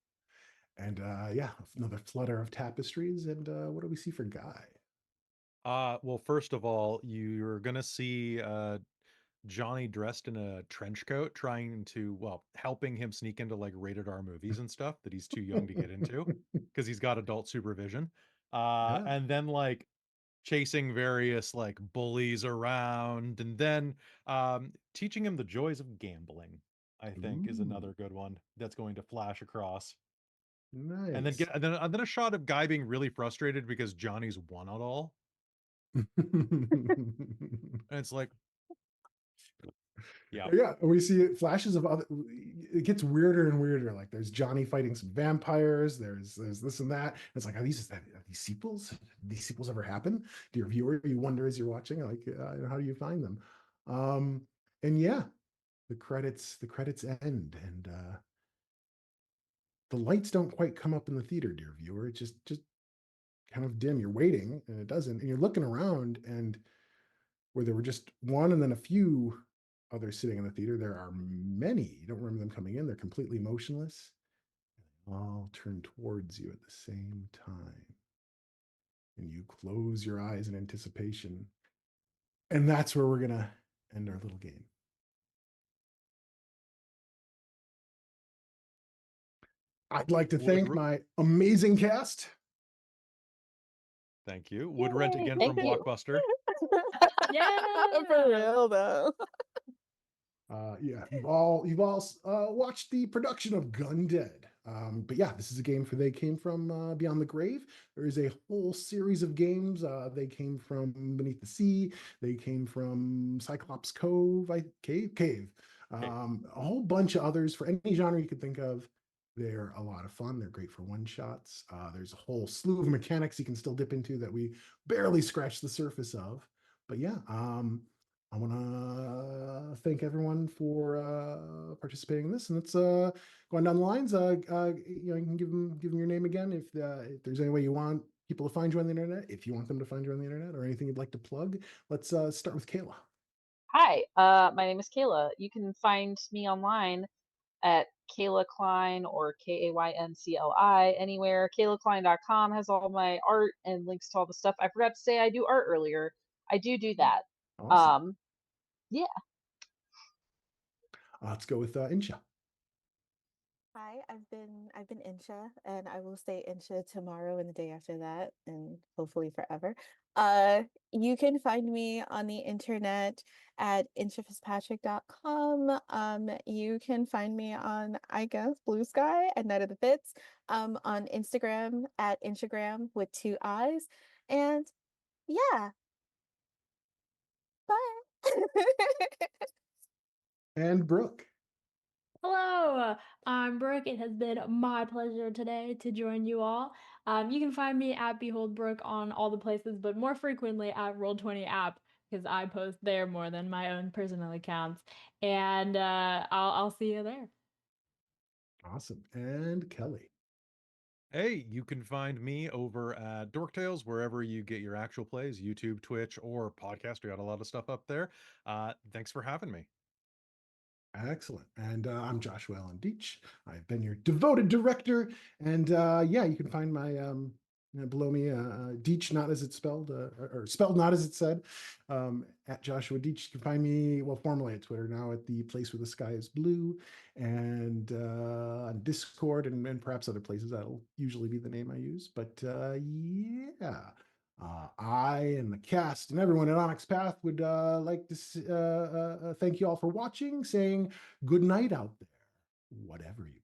And yeah, another flutter of tapestries. And what do we see for Guy?
Well, first of all, you're gonna see Johnny dressed in a trench coat, trying to, well, helping him sneak into like rated R movies and stuff that he's too young to get into because he's got adult supervision.
Yeah.
And then like chasing various like bullies around, and then teaching him the joys of gambling, I think, is
Ooh,
another good one that's going to flash across. And then
nice.
get and then a shot of Guy being really frustrated because Johnny's won it all. And it's like, yeah.
Yeah, we see flashes of other. It gets weirder and weirder. Like there's Johnny fighting some vampires. There's this and that. It's like, are these sequels? Did these sequels ever happen? Dear viewer, you wonder as you're watching, like, how do you find them? Um, and yeah, the credits end, and the lights don't quite come up in the theater, dear viewer. It's just kind of dim. You're waiting, and it doesn't, and you're looking around, and where there were just one and then a few others sitting in the theater, there are many. You don't remember them coming in. They're completely motionless. All turn towards you at the same time. And you close your eyes in anticipation. And that's where we're going to end our little game. I'd like to thank my amazing cast.
Thank you. Would rent again
Thank
from
you.
Blockbuster.
Yeah.
For real though.
Yeah, you've all watched the production of Gun Dead. But yeah, this is a game for They Came From Beyond the Grave. There is a whole series of games. They came from Beneath the Sea. They came from Cyclops Cove, Cave. A whole bunch of others for any genre you could think of. They're a lot of fun. They're great for one shots. There's a whole slew of mechanics you can still dip into that we barely scratched the surface of. But yeah, I want to thank everyone for participating in this, and let's going down the lines. You can give them your name again if there's any way you want people to find you on the internet, if you want them to find you on the internet, or anything you'd like to plug. Let's start with Kayla.
Hi, my name is Kayla. You can find me online at Kayla Klein or KAYNCLI anywhere. KaylaKlein.com has all my art and links to all the stuff. I forgot to say I do art earlier. I do that.
Awesome.
Yeah.
Let's go with Insha.
Hi, I've been Insha, and I will stay Insha tomorrow and the day after that, and hopefully forever. You can find me on the internet at inshafitzpatrick.com. You can find me on, I guess, Blue Sky at Night of the Fits. On Instagram at Instagram with 2 eyes. And yeah, bye.
And Brooke.
Hello, I'm Brooke. It has been my pleasure today to join you all. You can find me at BeholdBrook on all the places, but more frequently at Roll20 app because I post there more than my own personal accounts. And I'll see you there.
Awesome. And Kelly.
Hey, you can find me over at Dorktales, wherever you get your actual plays, YouTube, Twitch, or podcast. We got a lot of stuff up there. Thanks for having me.
Excellent. And I'm Joshua Allen Deetsch. I've been your devoted director. And yeah, you can find my below me, Deetsch, not as it's spelled, or spelled not as it's said, at Joshua Deetsch. You can find me, well, formerly at Twitter, now at the place where the sky is blue, and on Discord and perhaps other places. That'll usually be the name I use. But yeah. I and the cast and everyone at Onyx Path would like to thank you all for watching, saying good night out there, whatever you